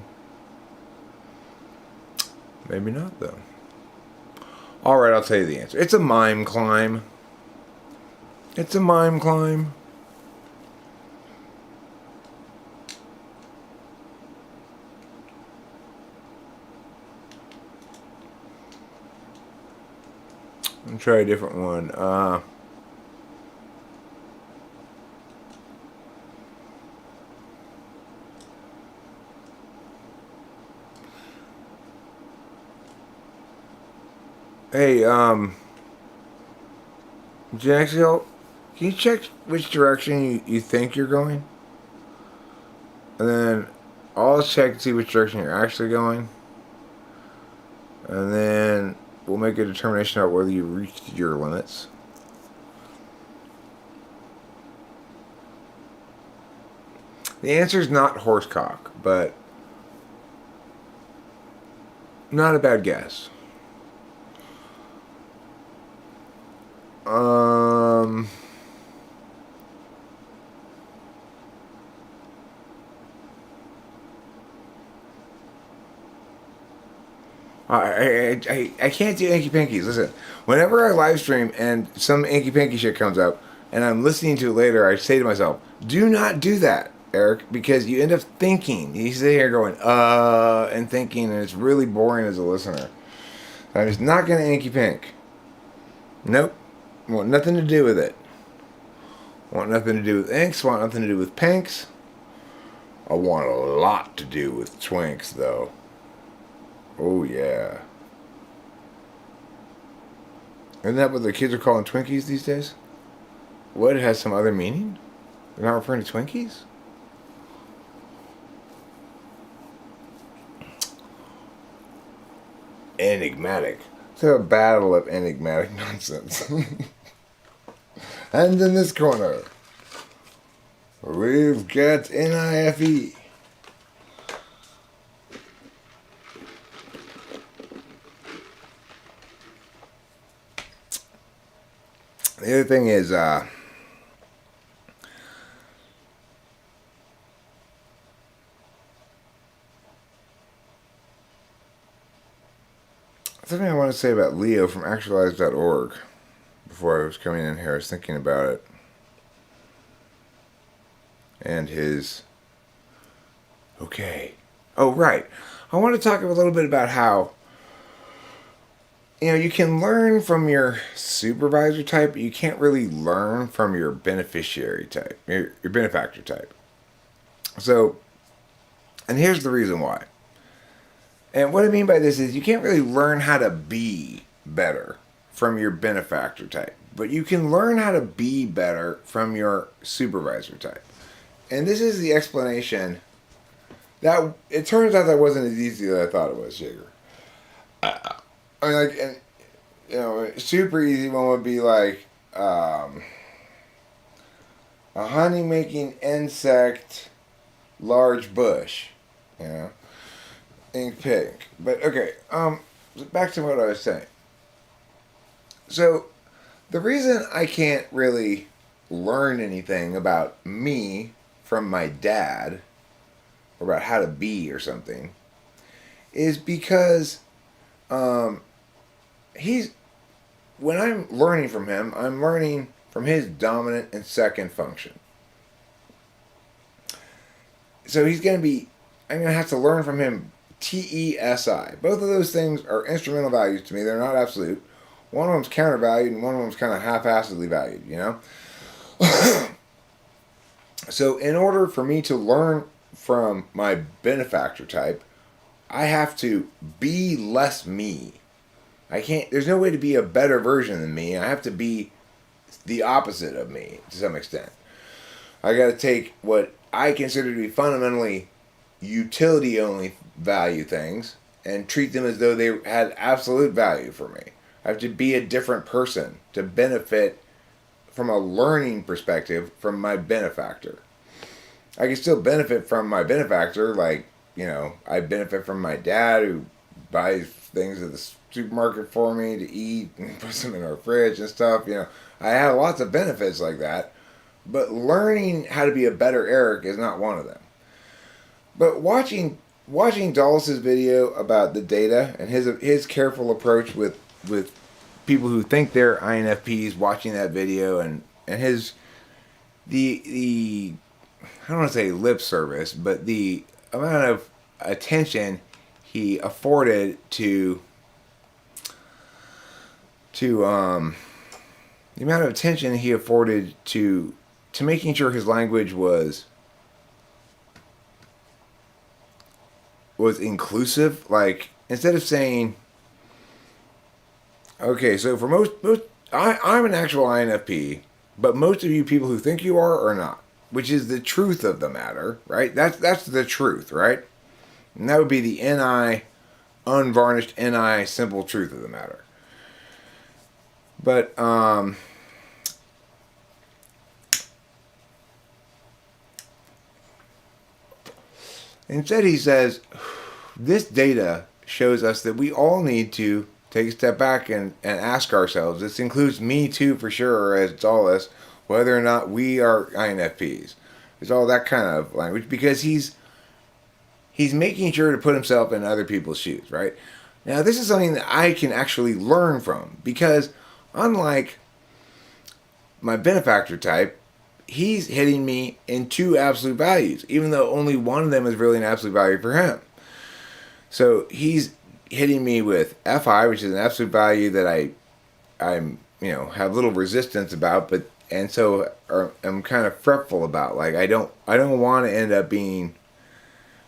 Maybe not, though. Alright, I'll tell you the answer. It's a mime climb. It's a mime climb. I'll try a different one. Hey, Jaxio, can you check which direction you think you're going? And then I'll check to see which direction you're actually going. And then we'll make a determination about whether you reached your limits. The answer is not horsecock, but not a bad guess. I can't do Inky Pinkies. Listen, whenever I live stream and some Inky Pinky shit comes up and I'm listening to it later, I say to myself, do not do that, Eric, because you end up thinking. You sit here going, and thinking, and it's really boring as a listener. I'm just not going to Inky Pink. Nope. Want nothing to do with it. Want nothing to do with inks. Want nothing to do with pinks. I want a lot to do with twinks, though. Oh, yeah. Isn't that what the kids are calling Twinkies these days? What? It has some other meaning? They're not referring to Twinkies? Enigmatic. It's a battle of enigmatic nonsense. And in this corner, we've got NIFE. The other thing is, something I want to say about Leo from actualize.org before I was coming in here. I was thinking about it. And his... Okay. Oh, right. I want to talk a little bit about how, you can learn from your supervisor type, but you can't really learn from your beneficiary type, your benefactor type. So, and here's the reason why. And what I mean by this is you can't really learn how to be better from your benefactor type, but you can learn how to be better from your supervisor type. And this is the explanation that it turns out that wasn't as easy as I thought it was, Jigger. I mean, like, and, super easy one would be like a honey-making insect, large bush, ink pink. But okay, back to what I was saying. So, the reason I can't really learn anything about me from my dad, or about how to be or something, is because when I'm learning from him, I'm learning from his dominant and second function. So I'm going to have to learn from him TESI. Both of those things are instrumental values to me. They're not absolute. One of them's countervalued and one of them's kind of half-assedly valued, So in order for me to learn from my benefactor type, I have to be less me. There's no way to be a better version than me. I have to be the opposite of me to some extent. I got to take what I consider to be fundamentally utility-only value things and treat them as though they had absolute value for me. I have to be a different person to benefit from a learning perspective from my benefactor. I can still benefit from my benefactor, like, I benefit from my dad who buys things at the supermarket for me to eat and puts them in our fridge and stuff. I have lots of benefits like that, but learning how to be a better Eric is not one of them. But watching Dulles' video about the data and his careful approach with people who think they're INFPs, watching that video and his the I don't want to say lip service, but the amount of attention he afforded to making sure his language was inclusive. Like, instead of saying, okay, so for most I'm an actual INFP, but most of you people who think you are not, which is the truth of the matter, right? That's the truth, right? And that would be the NI, unvarnished NI, simple truth of the matter. But, instead he says, this data shows us that we all need to take a step back and ask ourselves, this includes me too for sure, as Dulles, whether or not we are INFPs. It's all that kind of language, because he's making sure to put himself in other people's shoes, right? Now, this is something that I can actually learn from, because unlike my benefactor type, he's hitting me in two absolute values, even though only one of them is really an absolute value for him. So he's hitting me with FI, which is an absolute value that I'm have little resistance about, and so I'm kind of fretful about. Like, I don't want to end up being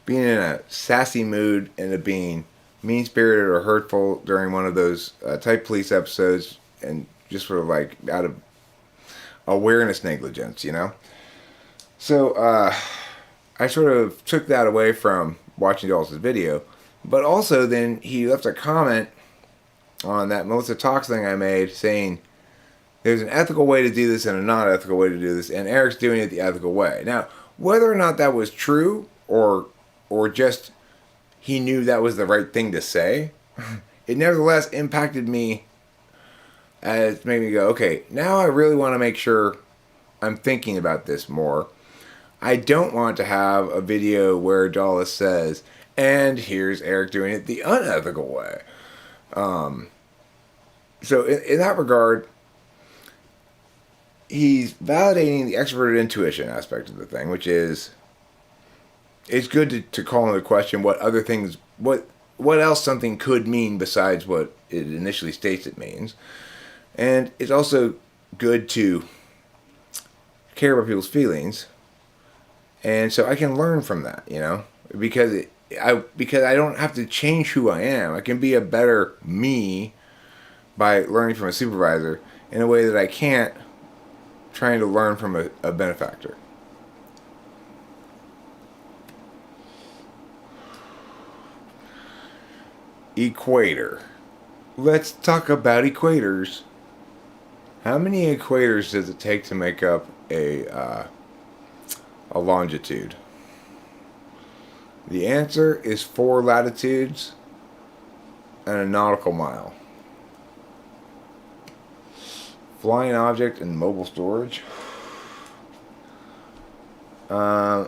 in a sassy mood, end up being mean-spirited or hurtful during one of those type police episodes, and just sort of like out of awareness negligence, So I sort of took that away from watching Dulles' video, but also then he left a comment on that Melissa Talks thing I made saying there's an ethical way to do this and a non-ethical way to do this, and Eric's doing it the ethical way. Now, whether or not that was true or just he knew that was the right thing to say, it nevertheless impacted me as made me go, okay, now I really want to make sure I'm thinking about this more. I don't want to have a video where Dulles says, and here's Eric doing it the unethical way. So in that regard, he's validating the extroverted intuition aspect of the thing, which is it's good to call into question what other things, what else something could mean besides what it initially states it means. And it's also good to care about people's feelings. And so I can learn from that, because I don't have to change who I am. I can be a better me by learning from a supervisor in a way that I can't trying to learn from a benefactor. Equator. Let's talk about equators. How many equators does it take to make up a longitude? The answer is 4 latitudes and a nautical mile. Flying object and mobile storage. I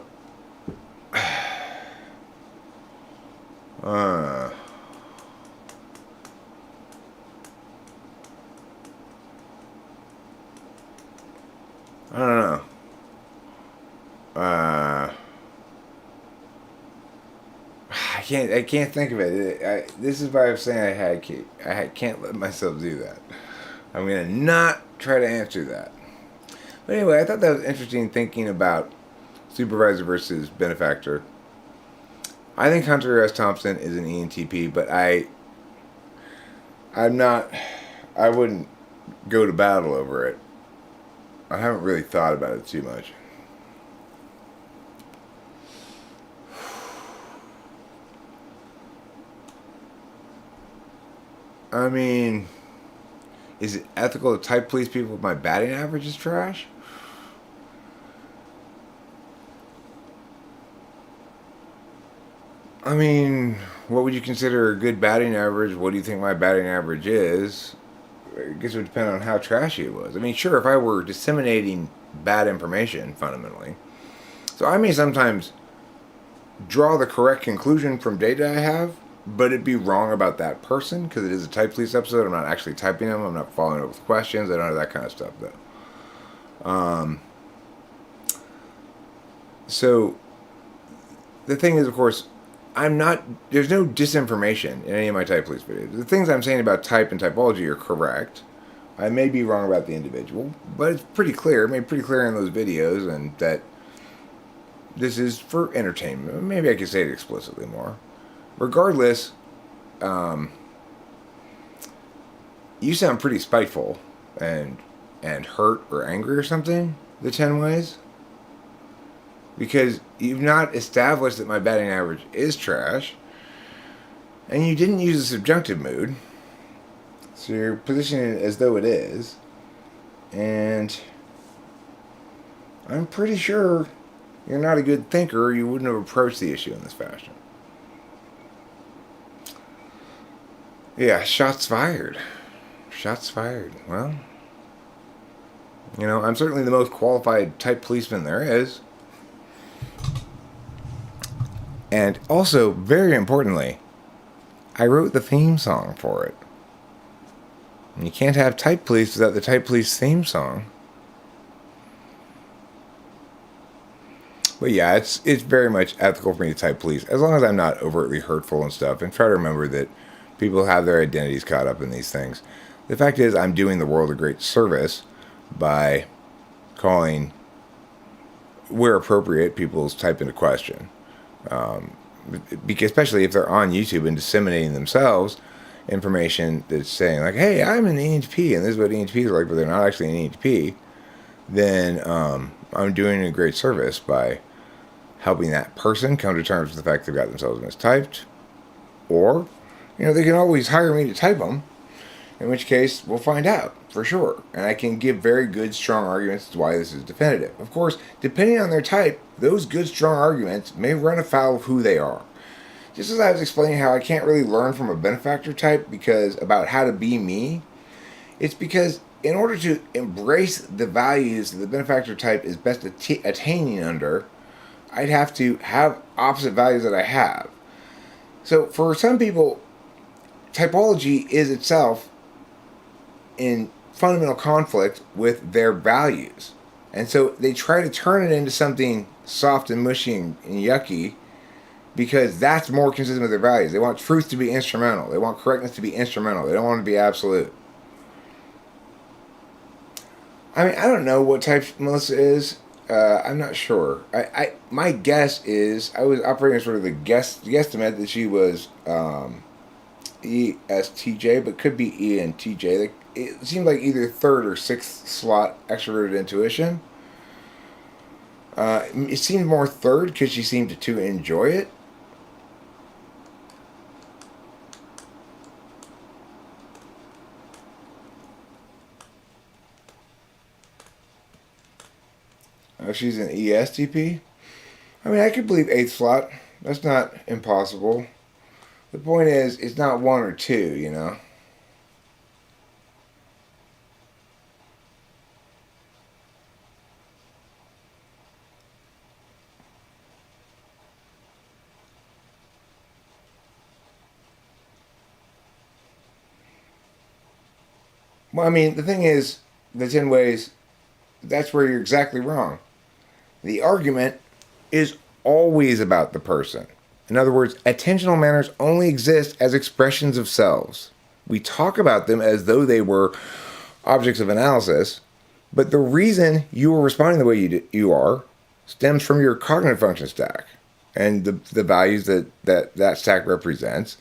don't know. I can't think of it. This is why I'm saying I can't let myself do that. I'm gonna not try to answer that. But anyway, I thought that was interesting thinking about supervisor versus benefactor. I think Hunter S. Thompson is an ENTP, but I'm not. I wouldn't go to battle over it. I haven't really thought about it too much. I mean, is it ethical to type please people if my batting average is trash? I mean, what would you consider a good batting average? What do you think my batting average is? I guess it would depend on how trashy it was. I mean, sure, if I were disseminating bad information, fundamentally. So I may sometimes draw the correct conclusion from data I have, but it'd be wrong about that person because it is a type police episode. I'm not actually typing them. I'm not following up with questions. I don't have that kind of stuff, though. So the thing is, of course, there's no disinformation in any of my type police videos. The things I'm saying about type and typology are correct. I may be wrong about the individual, but it's pretty clear, made pretty clear in those videos, and that this is for entertainment. Maybe I could say it explicitly more. Regardless, you sound pretty spiteful and hurt or angry or something, the 10 ways. Because you've not established that my batting average is trash, and you didn't use a subjunctive mood, so you're positioning it as though it is, and I'm pretty sure you're not a good thinker, or you wouldn't have approached the issue in this fashion. Yeah, shots fired. Shots fired. Well, I'm certainly the most qualified type policeman there is. And also, very importantly, I wrote the theme song for it. And you can't have Type Police without the Type Police theme song. But yeah, it's very much ethical for me to type police, as long as I'm not overtly hurtful and stuff, and try to remember that people have their identities caught up in these things. The fact is, I'm doing the world a great service by calling, where appropriate, people's type into question. Because especially if they're on YouTube and disseminating themselves information that's saying like, hey, I'm an ENTP and this is what ENTPs are like, but they're not actually an ENTP, then I'm doing a great service by helping that person come to terms with the fact they've got themselves mistyped. Or, they can always hire me to type them, in which case we'll find out for sure. And I can give very good, strong arguments as to why this is definitive. Of course, depending on their type, those good, strong arguments may run afoul of who they are. Just as I was explaining how I can't really learn from a benefactor type about how to be me, it's because in order to embrace the values that the benefactor type is best attaining under, I'd have to have opposite values that I have. So for some people, typology is itself in fundamental conflict with their values. And so they try to turn it into something soft and mushy and yucky because that's more consistent with their values. They want truth to be instrumental. They want correctness to be instrumental. They don't want it to be absolute. I mean, I don't know what type Melissa is. I'm not sure. My guess is I was operating sort of the guesstimate that she was ESTJ, but could be ENTJ. It seemed like either third or sixth slot extroverted intuition. It seemed more third because she seemed to enjoy it. She's an ESTP. I mean, I could believe eighth slot. That's not impossible. The point is, it's not one or two, you know. Well, I mean, the thing is, the 10 ways, that's where you're exactly wrong. The argument is always about the person. In other words, attentional manners only exist as expressions of selves. We talk about them as though they were objects of analysis, but the reason you are responding the way you are stems from your cognitive function stack and the values that stack represents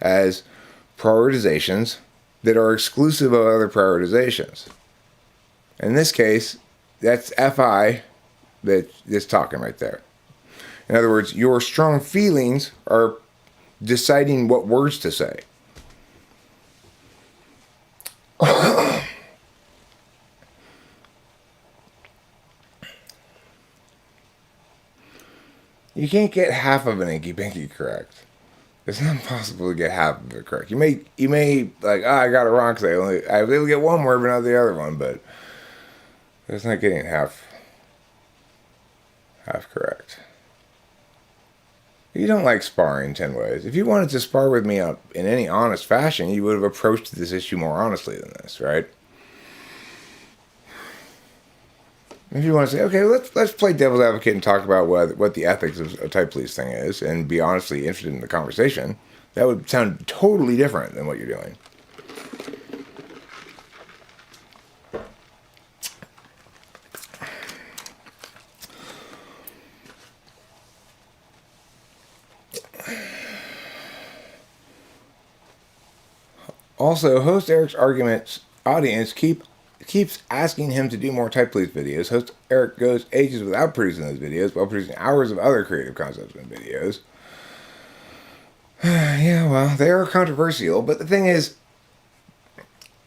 as prioritizations that are exclusive of other prioritizations. In this case, that's FI that's talking right there. In other words, your strong feelings are deciding what words to say. You can't get half of an inky pinky correct. It's not possible to get half of it correct. You may like, I got it wrong because I was able to get one word but not the other one, but it's not getting half correct. You don't like sparring 10 ways. If you wanted to spar with me in any honest fashion, you would have approached this issue more honestly than this, right? If you want to say, okay, let's play devil's advocate and talk about what the ethics of a type police thing is and be honestly interested in the conversation, that would sound totally different than what you're doing. Also, host Eric's arguments audience keeps asking him to do more type police videos. Host Eric goes ages without producing those videos while producing hours of other creative concepts and videos. Yeah, well, they are controversial, but the thing is,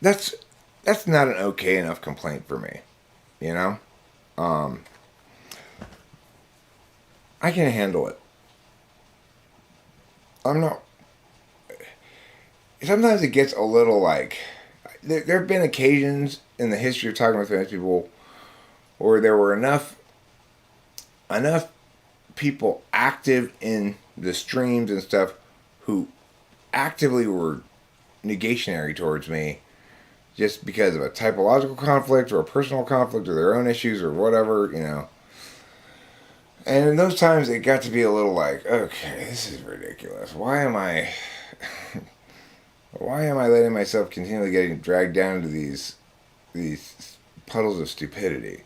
that's not an okay enough complaint for me, you know? I can handle it. I'm not... Sometimes it gets a little like... There have been occasions in the history of talking with famous people where there were enough people active in the streams and stuff who actively were negationary towards me just because of a typological conflict or a personal conflict or their own issues or whatever, you know. And in those times it got to be a little like, okay, this is ridiculous. Why am I letting myself continually getting dragged down into these puddles of stupidity?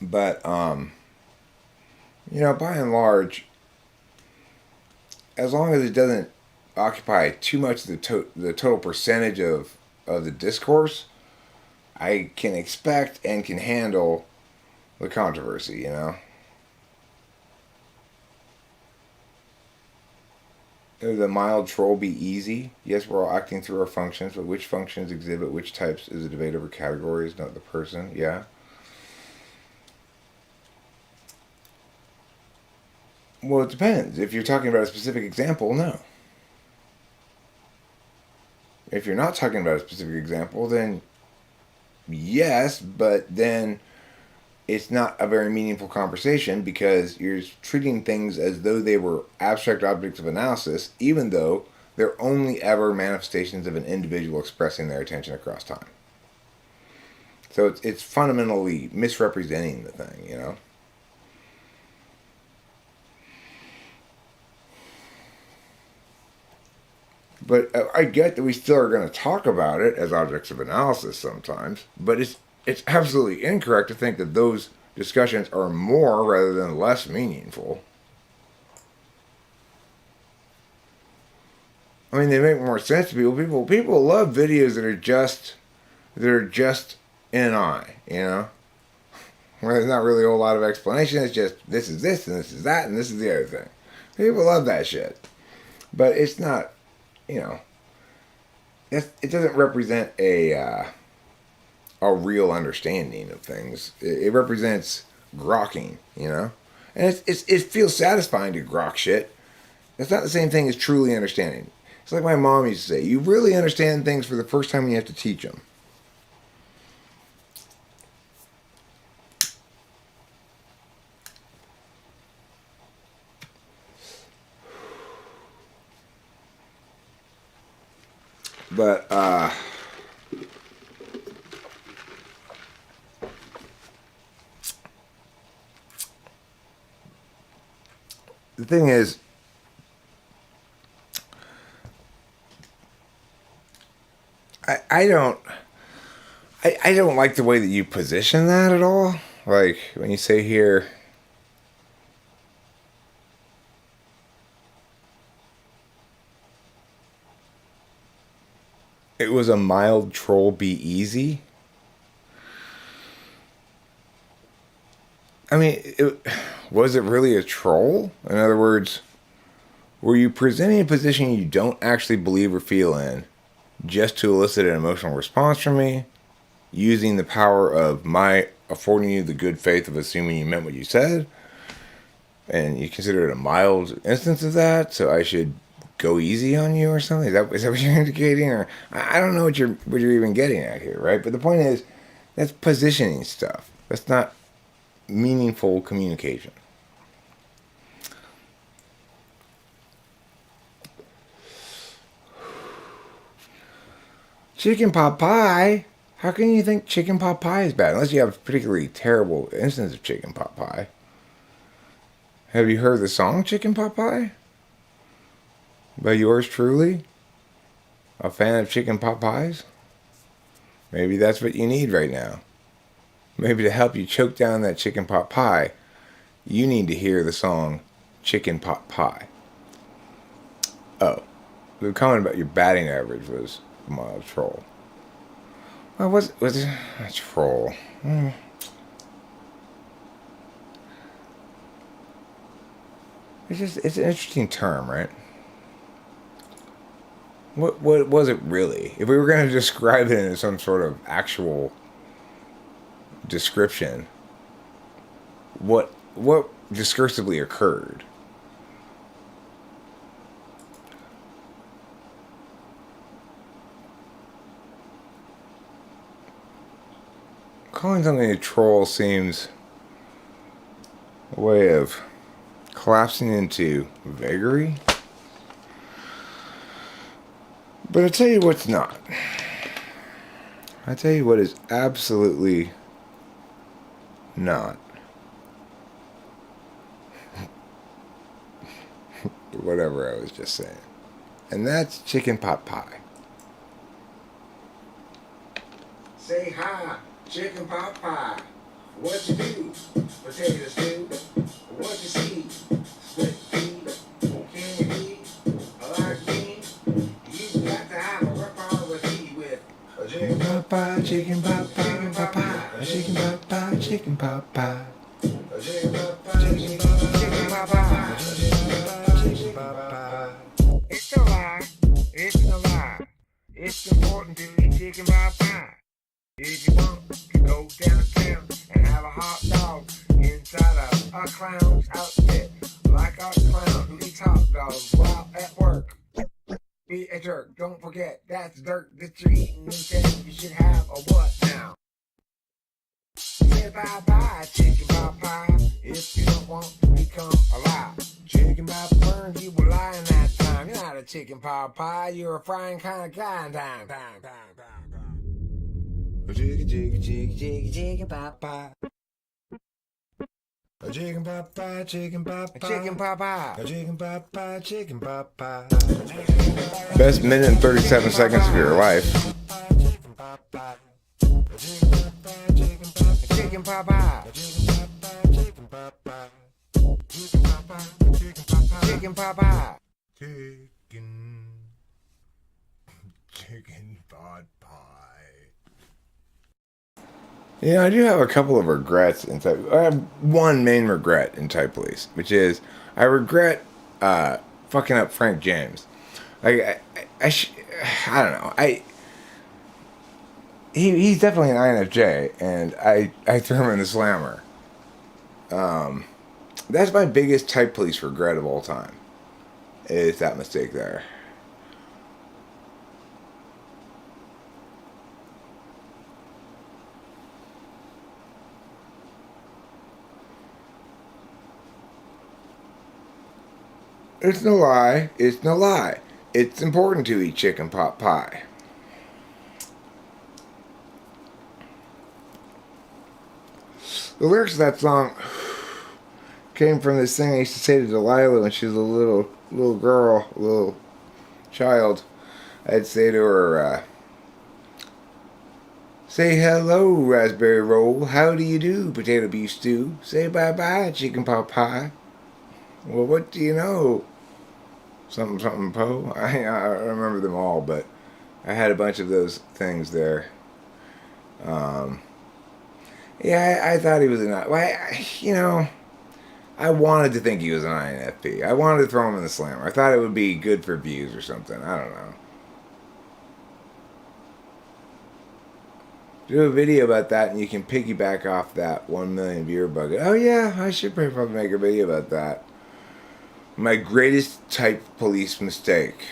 But you know, by and large, as long as it doesn't occupy too much of the total percentage of the discourse, I can expect and can handle the controversy, you know. Would the mild troll be easy? Yes, we're all acting through our functions, but which functions exhibit which types is a debate over categories, not the person. Yeah. Well, it depends. If you're talking about a specific example, no. If you're not talking about a specific example, then yes, but then it's not a very meaningful conversation because you're treating things as though they were abstract objects of analysis, even though They're only ever manifestations of an individual expressing their attention across time. So it's fundamentally misrepresenting the thing, you know? But I get that we still are going to talk about it as objects of analysis sometimes, but it's absolutely incorrect to think that those discussions are more rather than less meaningful. I mean, they make more sense to people. People love videos that are just in eye, you know, where there's not really a whole lot of explanation. It's just this is this and this is that and this is the other thing. People love that shit, but it's not, you know, it doesn't represent a real understanding of things. It represents grokking, you know, and it feels satisfying to grok shit. It's not the same thing as truly understanding. It's like my mom used to say, you really understand things for the first time when you have to teach them. But, the thing is, I don't like the way that you position that at all. Like, when you say here, it was a mild troll, be easy. I mean, was it really a troll? In other words, were you presenting a position you don't actually believe or feel in just to elicit an emotional response from me, using the power of my affording you the good faith of assuming you meant what you said, and you consider it a mild instance of that, so I should go easy on you or something? Is that what you're indicating? Or I don't know what you're even getting at here, right? But the point is, that's positioning stuff. That's not meaningful communication. Chicken pot pie? How can you think chicken pot pie is bad? Unless you have a particularly terrible instance of chicken pot pie. Have you heard the song Chicken Pot Pie? By yours truly? A fan of chicken pot pies? Maybe that's what you need right now. Maybe to help you choke down that chicken pot pie, you need to hear the song Chicken Pot Pie. Oh, the comment about your batting average was a mild troll. Well, was it a troll? It's an interesting term, right? What was it really? If we were going to describe it in some sort of actual description, what discursively occurred? Calling something a troll seems a way of collapsing into vagary. But I tell you what's not. I tell you what is absolutely not. Whatever I was just saying. And that's chicken pot pie. Say hi, chicken pot pie. What you do? Potato stew. What you see? Split feet. Can you eat? Like me? You got to have a rapport with me with a chicken pot pie, chicken pot pie, chicken pot pie, a chicken pot pie, chicken pot pie, a chicken pot pie, chicken pot pie, chicken pot pie. It's a lie. It's a lie. It's important to eat chicken pot pie. If you want to go downtown and have a hot dog inside of a clown's outfit, like a clown who eats hot dogs while at work. Be a jerk. Don't forget that's dirt that you're eating. Instead, you should have a what now? Say bye-bye, chicken pot pie, if you don't want to become alive. Chicken pot burns, you will lie in that time. You're not a chicken pot pie, you're a frying kind of guy. Chicken, chicken, chicken, chicken, chicken pot pie. A chicken pot pie, chicken pot pie. Chicken pot pie. A chicken pot pie, chicken pot pie. Best minute and 37 seconds of your life. Chicken pot pie. Chicken pot pie. Chicken pot pie. Chicken pot pie. Yeah, I do have a couple of regrets in type. I have one main regret in Type Police, which is I regret fucking up Frank James. Like I don't know. He's definitely an INFJ, and I threw him in the slammer. That's my biggest Type Police regret of all time. Is that mistake there? It's no lie. It's no lie. It's important to eat chicken pot pie. The lyrics of that song came from this thing I used to say to Delilah when she was a little girl, a little child. I'd say to her, say hello, raspberry roll. How do you do, potato beef stew? Say bye-bye, chicken pot pie. Well, what do you know? Something, something, po. I remember them all, but I had a bunch of those things there. Yeah, I thought he was I wanted to think he was an INFP. I wanted to throw him in the slammer. I thought it would be good for views or something. I don't know. Do a video about that, and you can piggyback off that 1 million viewer bucket. Oh yeah, I should probably make a video about that. My greatest Type Police mistake.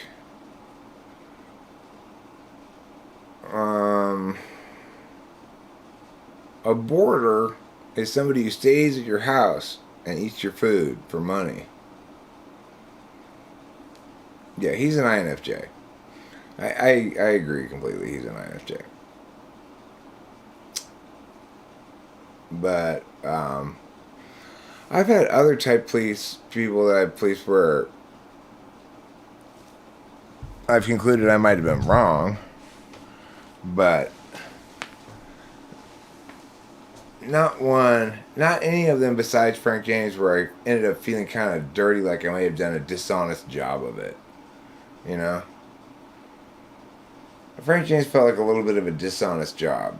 A boarder is somebody who stays at your house and eats your food for money. Yeah, he's an INFJ. I agree completely. He's an INFJ. But I've had other Type Police people that I've policed where I've concluded I might have been wrong, but not any of them besides Frank James where I ended up feeling kind of dirty, like I may have done a dishonest job of it, you know? Frank James felt like a little bit of a dishonest job,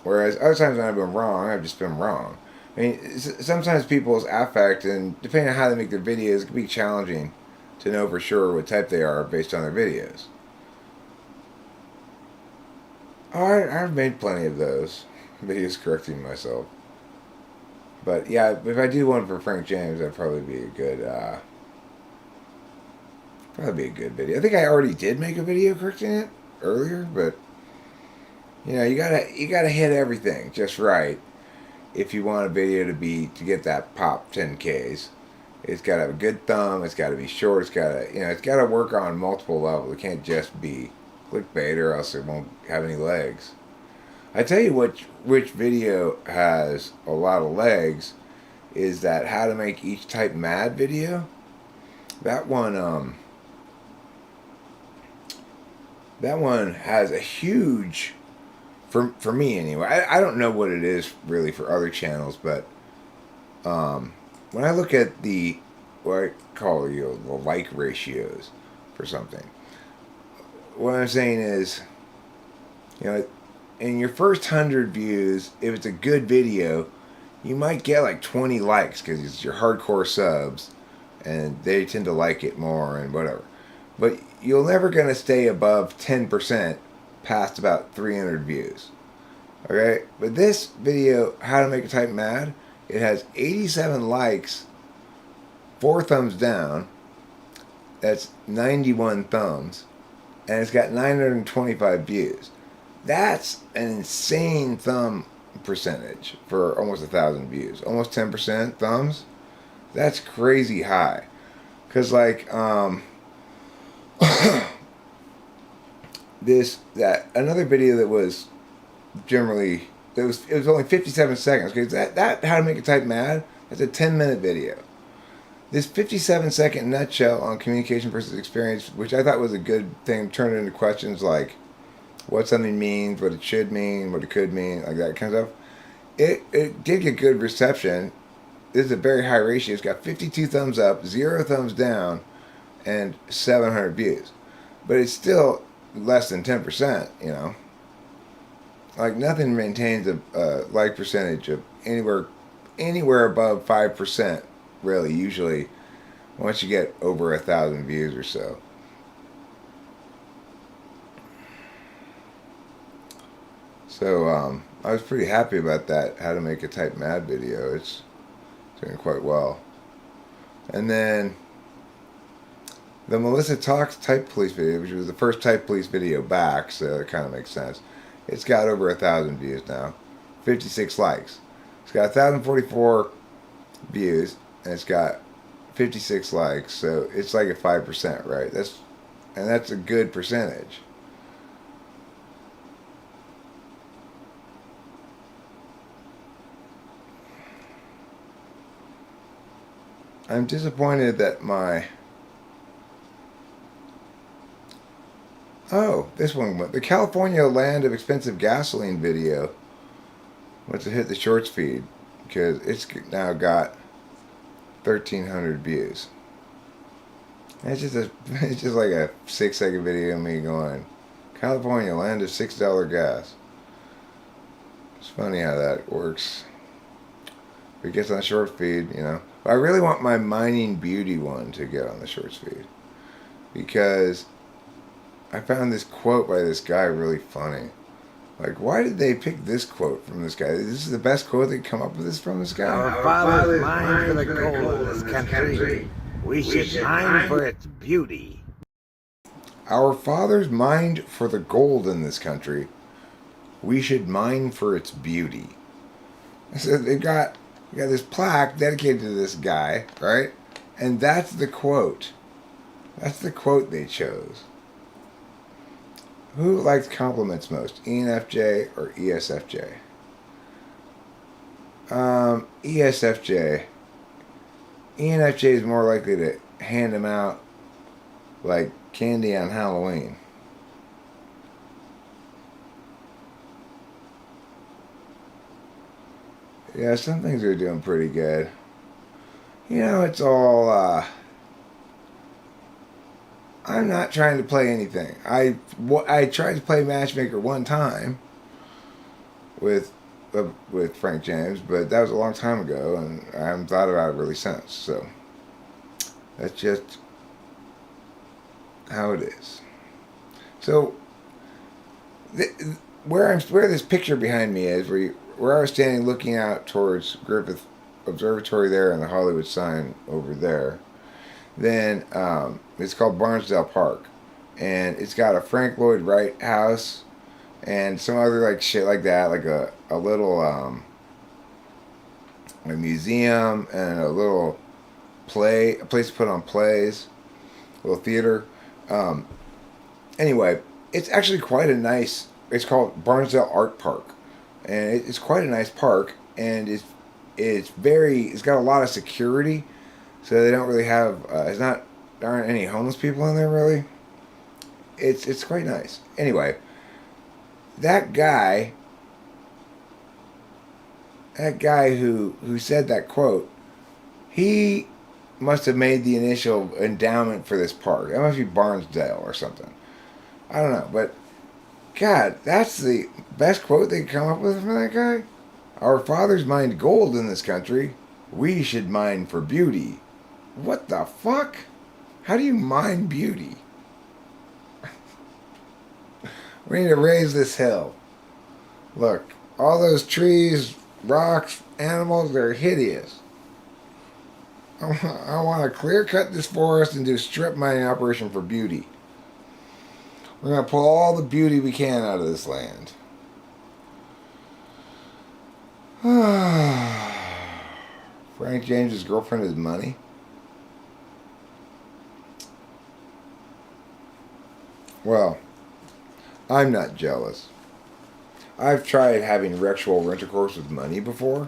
whereas other times when I've been wrong, I've just been wrong. I mean, sometimes people's affect, and depending on how they make their videos, it can be challenging to know for sure what type they are based on their videos. I've made plenty of those videos correcting myself. But yeah, if I do one for Frank James, that'd probably be a good video. I think I already did make a video correcting it earlier, but you know, you gotta hit everything just right if you want a video to get that pop 10Ks. It's gotta have a good thumb, it's gotta be short, it's gotta work on multiple levels. It can't just be clickbait or else it won't have any legs. I tell you which video has a lot of legs is that how to make each type mad video. That one has a huge, for me anyway. I don't know what it is really for other channels, but when I look at what I call the like ratios for something, what I'm saying is, in your first 100 views, if it's a good video, you might get like 20 likes because it's your hardcore subs and they tend to like it more and whatever. But you're never going to stay above 10% past about 300 views. Okay? But this video, how to make a type mad, it has 87 likes, 4 thumbs down. That's 91 thumbs. And it's got 925 views. That's an insane thumb percentage for almost 1,000 views. Almost 10% thumbs. That's crazy high. Because, like, another video that was generally, it was only 57 seconds. Because that How to Make a Type Mad, that's a 10-minute video. This 57-second nutshell on communication versus experience, which I thought was a good thing, turned into questions like what something means, what it should mean, what it could mean, like that kind of stuff. It did get good reception. This is a very high ratio. It's got 52 thumbs up, 0 thumbs down, and 700 views. But it's still less than 10%, you know. Like, nothing maintains a like percentage of anywhere above 5%, really, usually, once you get over 1,000 views or so. So, I was pretty happy about that How to Make a Type Mad video. It's doing quite well. And then the Melissa Talks Type Police video, which was the first Type Police video back, so it kind of makes sense. It's got over 1,000 views now, 56 likes. It's got 1,044 views, and it's got 56 likes, so it's like a 5%, right? That's a good percentage. I'm disappointed that this one went. The California Land of Expensive Gasoline video went to hit the shorts feed because it's now got 1,300 views. And it's just like a 6-second video of me going, California Land of $6 gas. It's funny how that works. If it gets on the short feed, you know. But I really want my mining beauty one to get on the shorts feed because I found this quote by this guy really funny. Like, why did they pick this quote from this guy? This is the best quote they come up with this from this guy. Our fathers mined for the gold in this country. We should mine for its beauty. Our fathers mined for the gold in this country. We should mine for its beauty. So they've got this plaque dedicated to this guy, right? And that's the quote. That's the quote they chose. Who likes compliments most, ENFJ or ESFJ? ESFJ. ENFJ is more likely to hand them out like candy on Halloween. Yeah, some things are doing pretty good. You know, it's all, I'm not trying to play anything. I tried to play Matchmaker one time with Frank James, but that was a long time ago, and I haven't thought about it really since. So that's just how it is. So where this picture behind me is, where I was standing looking out towards Griffith Observatory there and the Hollywood sign over there. Then it's called Barnesdale Park, and it's got a Frank Lloyd Wright house and some other like shit like that, like a little a museum and a little a place to put on plays, a little theater. Anyway, it's actually quite a nice. It's called Barnesdale Art Park, and it's quite a nice park, and it's got a lot of security. So they don't really have, there aren't any homeless people in there really. It's quite nice. Anyway, that guy who said that quote, he must have made the initial endowment for this park. That must be Barnesdale or something. I don't know, but God, that's the best quote they could come up with from that guy. Our fathers mined gold in this country. We should mine for beauty. What the fuck? How do you mine beauty? We need to raise this hill. Look, all those trees, rocks, animals, they're hideous. I want to clear cut this forest and do a strip mining operation for beauty. We're going to pull all the beauty we can out of this land. Frank James's girlfriend is money. Well, I'm not jealous. I've tried having sexual intercourse with money before.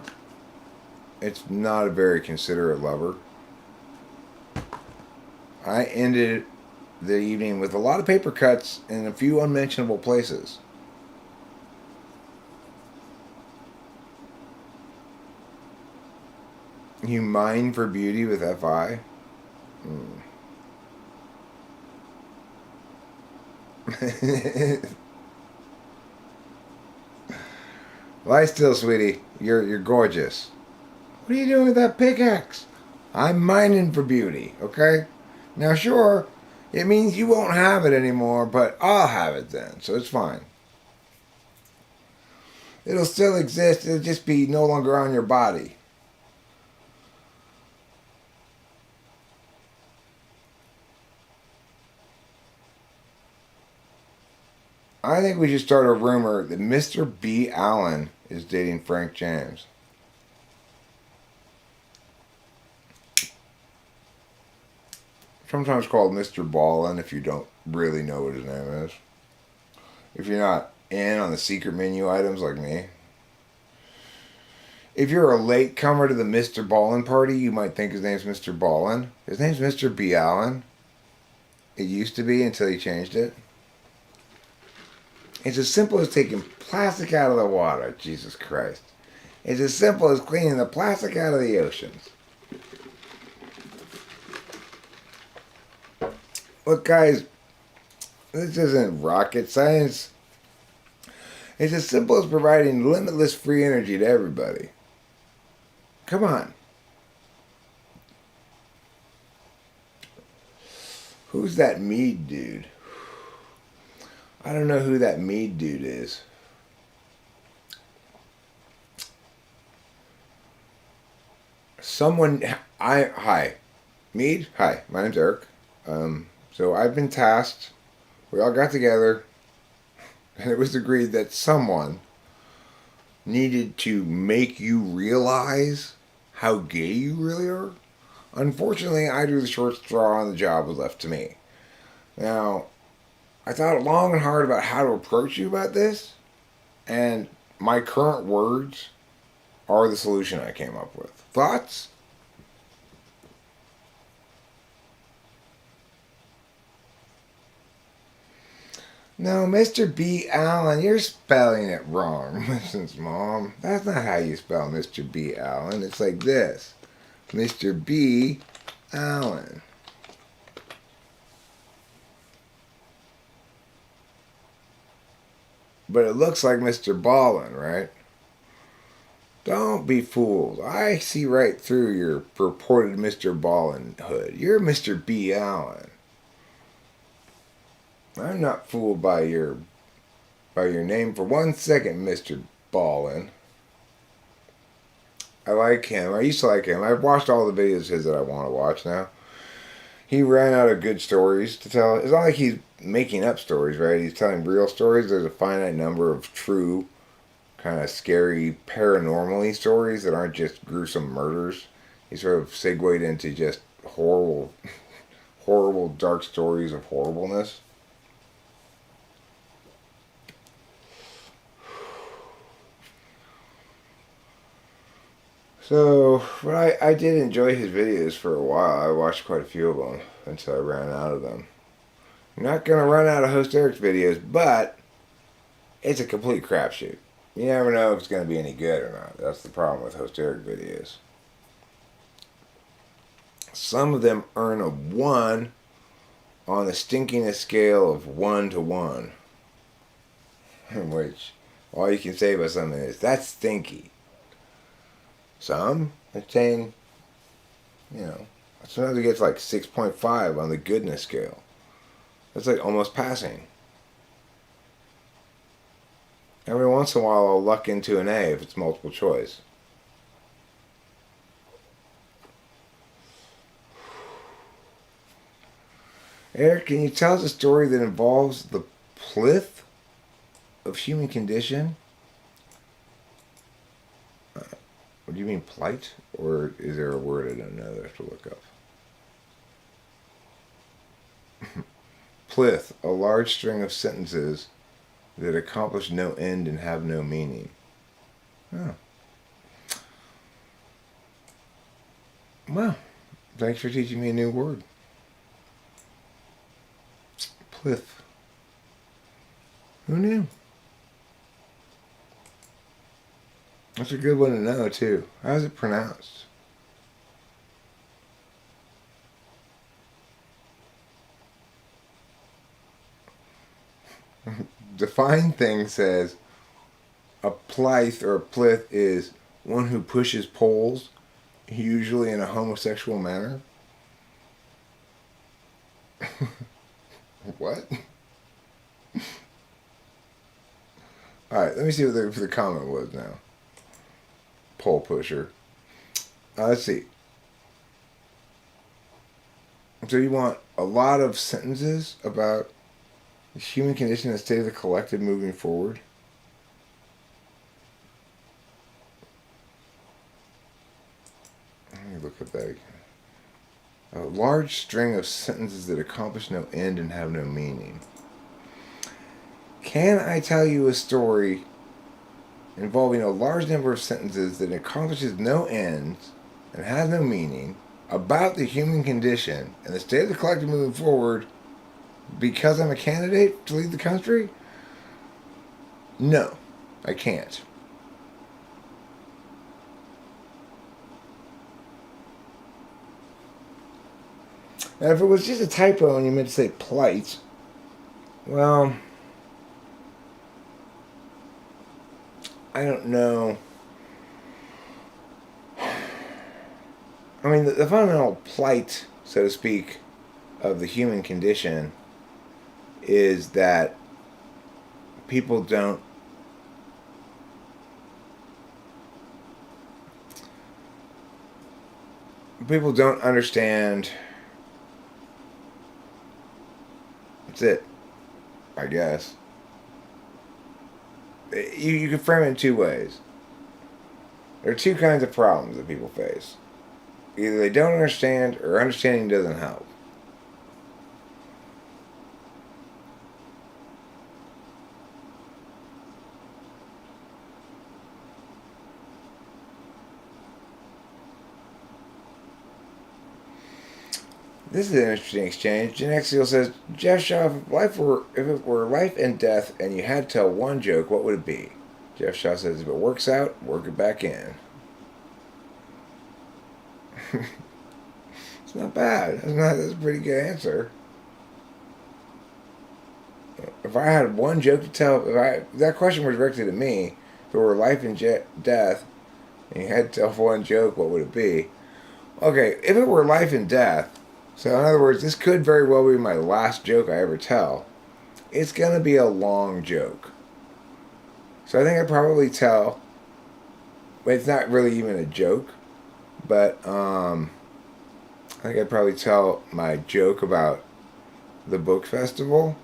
It's not a very considerate lover. I ended the evening with a lot of paper cuts in a few unmentionable places. You mine for beauty with FI? Lie still, sweetie. You're gorgeous. What are you doing with that pickaxe? I'm mining for beauty, okay? Now, sure, it means you won't have it anymore, but I'll have it then, so it's fine. It'll still exist, it'll just be no longer on your body. I think we should start a rumor that Mr. B. Allen is dating Frank James. Sometimes called Mr. Ballin if you don't really know what his name is. If you're not in on the secret menu items like me. If you're a late comer to the Mr. Ballin party, you might think his name's Mr. Ballin. His name's Mr. B. Allen. It used to be until he changed it. It's as simple as taking plastic out of the water, Jesus Christ. It's as simple as cleaning the plastic out of the oceans. Look, guys, this isn't rocket science. It's as simple as providing limitless free energy to everybody. Come on. Who's that Mead dude? I don't know who that Mead dude is. Hi. Mead? Hi, my name's Eric. So I've been tasked, we all got together, and it was agreed that someone needed to make you realize how gay you really are. Unfortunately, I drew the short straw and the job was left to me. Now, I thought long and hard about how to approach you about this, and my current words are the solution I came up with. Thoughts? No, Mr. B. Allen, you're spelling it wrong. Listen, Mom, that's not how you spell Mr. B. Allen. It's like this. Mr. B. Allen. But it looks like Mr. Ballin, right? Don't be fooled. I see right through your purported Mr. Ballin hood. You're Mr. B. Allen. I'm not fooled by your name for 1 second, Mr. Ballin. I like him. I used to like him. I've watched all the videos of his that I want to watch now. He ran out of good stories to tell. It's not like he's making up stories, right? He's telling real stories. There's a finite number of true, kind of scary, paranormal-y stories that aren't just gruesome murders. He sort of segued into just horrible, horrible, dark stories of horribleness. So, but I did enjoy his videos for a while. I watched quite a few of them until I ran out of them. I'm not going to run out of Host Eric's videos, but it's a complete crapshoot. You never know if it's going to be any good or not. That's the problem with Host Eric videos. Some of them earn a 1 on the stinkiness scale of 1 to 1. Which, all you can say about something is, that's stinky. Some attain, sometimes it gets like 6.5 on the goodness scale. That's like almost passing. Every once in a while I'll luck into an A if it's multiple choice. Eric, can you tell us a story that involves the plinth of human condition? Do you mean plight? Or is there a word I don't know that I have to look up? Plith, a large string of sentences that accomplish no end and have no meaning. Oh. Well, thanks for teaching me a new word. Plith. Who knew? That's a good one to know, too. How's it pronounced? Define thing says a plyth or a plith is one who pushes poles, usually in a homosexual manner. What? Alright, let me see what the comment was now. Pole pusher. Let's see. So you want a lot of sentences about the human condition and the state of the collective moving forward? Let me look at that again. A large string of sentences that accomplish no end and have no meaning. Can I tell you a story involving a large number of sentences that accomplishes no ends and has no meaning about the human condition and the state of the collective moving forward because I'm a candidate to lead the country? No, I can't. Now, if it was just a typo and you meant to say plight, well, I don't know. I mean, the fundamental plight, so to speak, of the human condition is that people don't understand. That's it, I guess. You can frame it in two ways. There are two kinds of problems that people face. Either they don't understand or understanding doesn't help. This is an interesting exchange. Genexial says, Jeff Shaw, if it were life and death and you had to tell one joke, what would it be? Jeff Shaw says, if it works out, work it back in. It's not bad. That's a pretty good answer. If I had one joke to tell, if that question was directed at me, if it were life and death and you had to tell one joke, what would it be? Okay, if it were life and death, so in other words, this could very well be my last joke I ever tell. It's going to be a long joke. So I think I'd probably tell, well, it's not really even a joke, but I think I'd probably tell my joke about the book festival.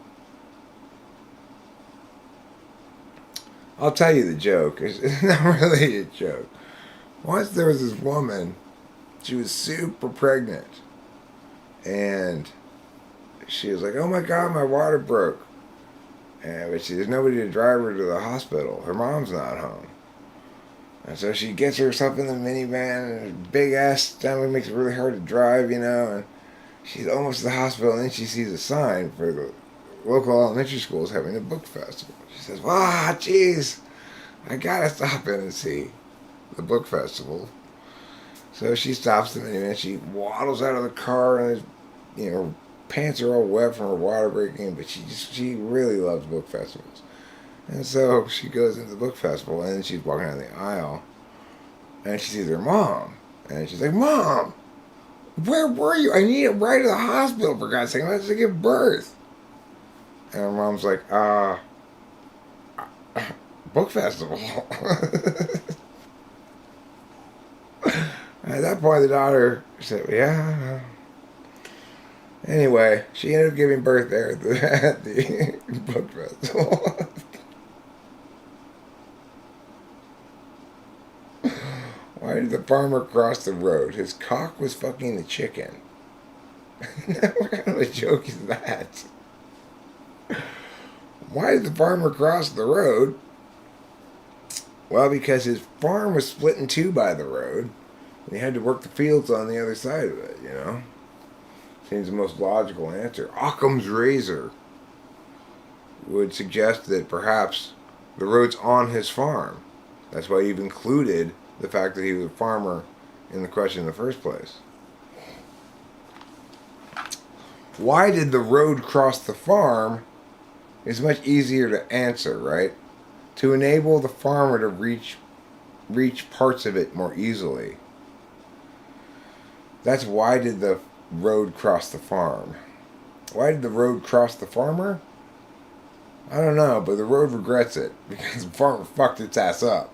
I'll tell you the joke. It's not really a joke. Once there was this woman, she was super pregnant. And she was like, oh my God, my water broke. But there's nobody to drive her to the hospital. Her mom's not home. And so she gets herself in the minivan, and a big ass stomach makes it really hard to drive, and she's almost to the hospital, and then she sees a sign for the local elementary schools having a book festival. She says, wow, jeez, I gotta stop in and see the book festival. So she stops the minivan, she waddles out of the car, and her pants are all wet from her water breaking, but she really loves book festivals. And so she goes into the book festival, and then she's walking down the aisle, and she sees her mom. And she's like, Mom, where were you? I need a ride to the hospital, for God's sake. I'm about to give birth. And her mom's like, book festival. At that point, the daughter said, yeah. Anyway, she ended up giving birth there at the book festival. Why did the farmer cross the road? His cock was fucking the chicken. What kind of a joke is that? Why did the farmer cross the road? Well, because his farm was split in two by the road. And he had to work the fields on the other side of it, you know? Seems the most logical answer. Occam's razor would suggest that perhaps the road's on his farm. That's why you've included the fact that he was a farmer in the question in the first place. Why did the road cross the farm is much easier to answer, right? To enable the farmer to reach parts of it more easily. That's why did the road cross the farm. Why did the road cross the farmer? I don't know, but the road regrets it because the farmer fucked its ass up.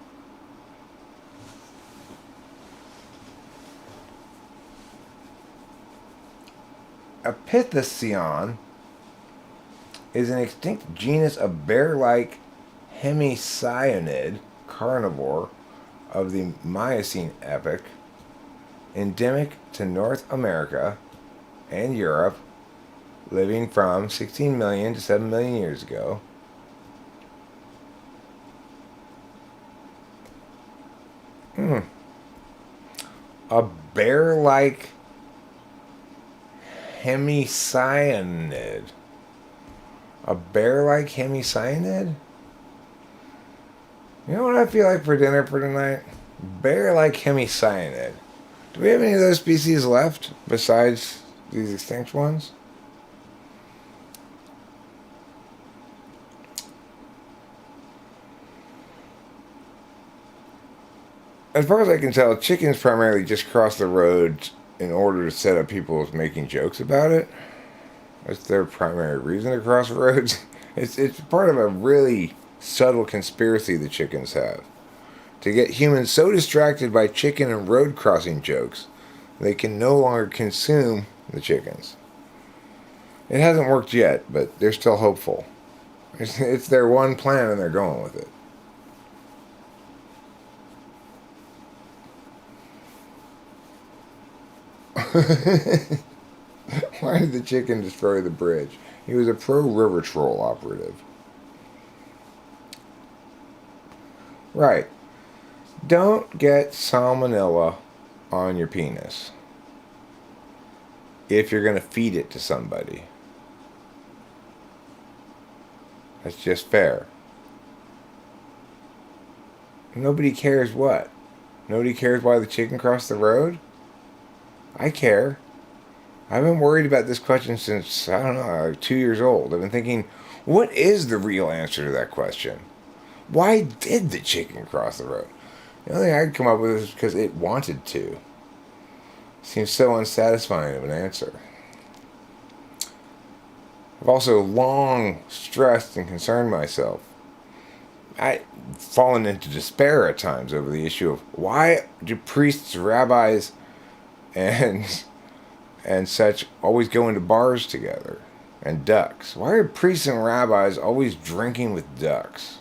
Epithelion is an extinct genus of bear-like hemicyanid carnivore of the Miocene epoch, endemic to North America and Europe, living from 16 million to 7 million years ago. A bear-like hemicyanid. A bear-like hemicyanid? You know what I feel like for dinner for tonight? Bear-like hemicyanid. Do we have any of those species left besides these extinct ones? As far as I can tell, chickens primarily just cross the road in order to set up people making jokes about it. That's their primary reason to cross roads. It's part of a really subtle conspiracy the chickens have to get humans so distracted by chicken and road crossing jokes they can no longer consume the chickens. It hasn't worked yet, but they're still hopeful. It's their one plan and they're going with it. Why did the chicken destroy the bridge? He was a pro-river troll operative. Right. Don't get salmonella on your penis if you're going to feed it to somebody. That's just fair. Nobody cares what? Nobody cares why the chicken crossed the road? I care. I've been worried about this question since, I don't know, like 2 years old. I've been thinking, what is the real answer to that question? Why did the chicken cross the road? The only thing I could come up with is because it wanted to. Seems so unsatisfying of an answer. I've also long stressed and concerned myself. I've fallen into despair at times over the issue of why do priests, rabbis, and such always go into bars together, and ducks. Why are priests and rabbis always drinking with ducks?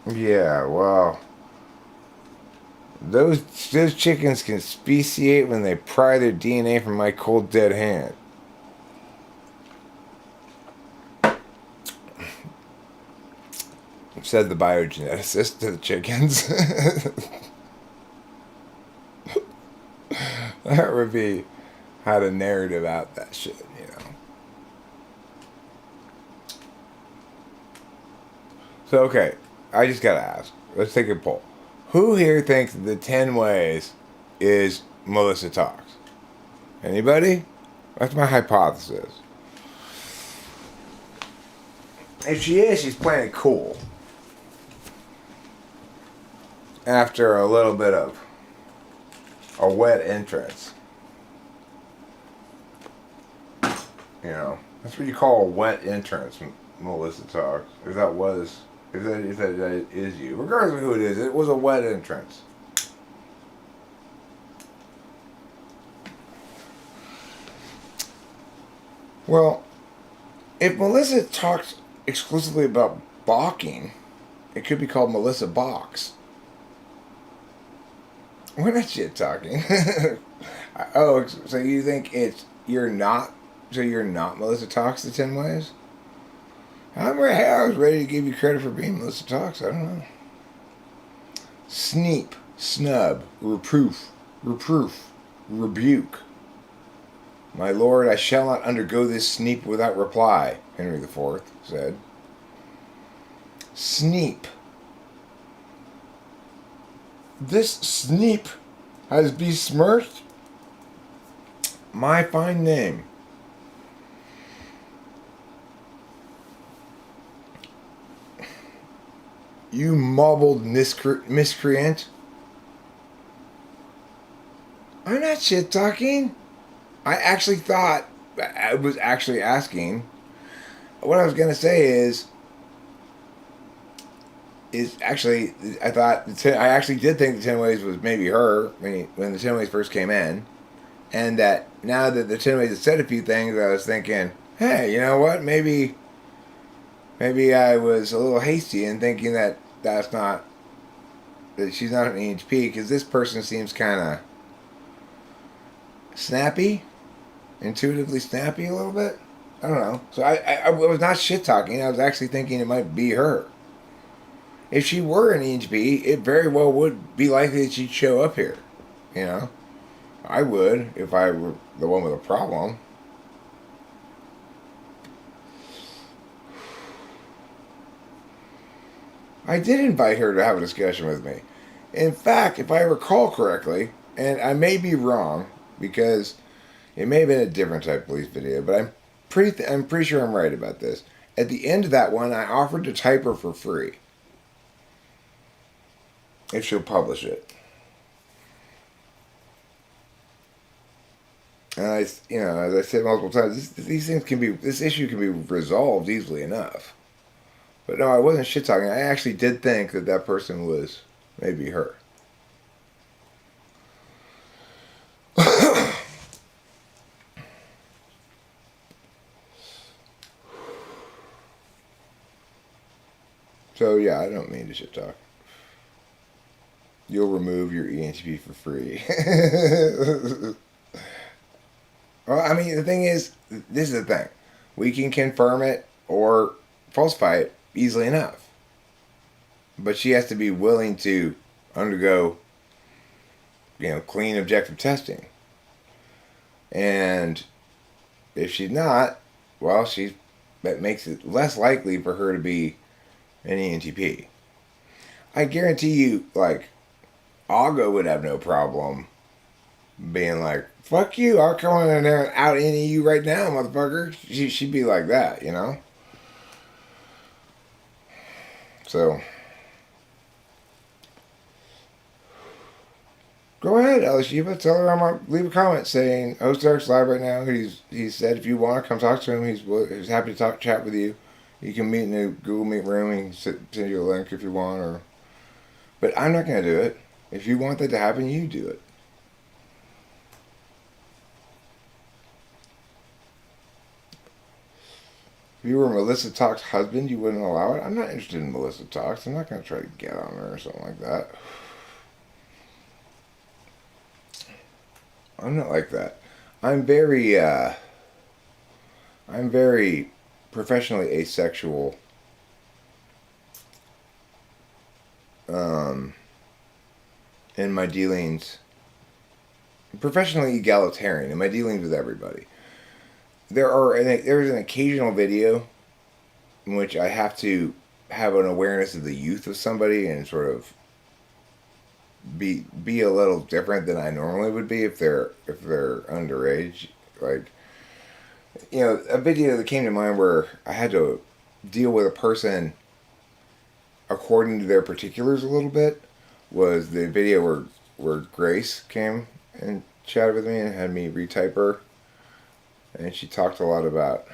Yeah, well, those chickens can speciate when they pry their DNA from my cold dead hand. Said the biogeneticist to the chickens. That would be how to narrative out that shit, you know. So, okay, I just gotta ask. Let's take a poll. Who here thinks the 10 ways is Melissa Talks? Anybody? That's my hypothesis. If she is, she's playing it cool. After a little bit of a wet entrance. You know, that's what you call a wet entrance, Melissa Talks. If that is you. Regardless of who it is, it was a wet entrance. Well, if Melissa talks exclusively about balking, it could be called Melissa Box. We're not shit talking. Oh, so you think it's you're not. So you're not Melissa Talks the 10 Ways? I was ready to give you credit for being Melissa Talks. I don't know. Sneep, snub, reproof, rebuke. My lord, I shall not undergo this sneep without reply, Henry IV said. Sneep. This sneep has besmirched my fine name. You mobbled miscreant. I'm not shit talking. I actually thought, I was actually asking, what I was going to say is actually, I thought, I actually did think the 10 Ways was maybe her when the 10 Ways first came in. And that now that the 10 Ways had said a few things, I was thinking, hey, you know what? Maybe I was a little hasty in thinking that she's not an EHP, because this person seems kind of snappy, intuitively snappy a little bit. I don't know. So I was not shit talking. I was actually thinking it might be her. If she were an EHP, it very well would be likely that she'd show up here. You know? I would if I were the one with a problem. I did invite her to have a discussion with me. In fact, if I recall correctly, and I may be wrong, because it may have been a different type of police video, but I'm pretty sure I'm right about this. At the end of that one, I offered to type her for free if she'll publish it. And as I said multiple times, this issue can be resolved easily enough. But no, I wasn't shit talking. I actually did think that person was maybe her. So yeah, I don't mean to shit talk. You'll remove your ENTP for free. Well, I mean, the thing is, this is the thing. We can confirm it or falsify it easily enough. But she has to be willing to undergo, clean objective testing. And if she's not, well, that makes it less likely for her to be an ENTP. I guarantee you, Augo would have no problem being like, fuck you, I'll come in there and out any you right now, motherfucker. She'd be like that, So, go ahead, Elishiva. Tell her leave a comment saying, host Dark's live right now. He said if you want to come talk to him, he's happy to chat with you. You can meet in a Google Meet room and send you a link if you want. But I'm not going to do it. If you want that to happen, you do it. If you were Melissa Talks' husband, you wouldn't allow it? I'm not interested in Melissa Talks. I'm not going to try to get on her or something like that. I'm not like that. I'm very professionally asexual. In my dealings, professionally egalitarian in my dealings with everybody. There's an occasional video in which I have to have an awareness of the youth of somebody and sort of be a little different than I normally would be if they're underage. A video that came to mind where I had to deal with a person according to their particulars a little bit was the video where Grace came and chatted with me and had me retype her. And she talked a lot about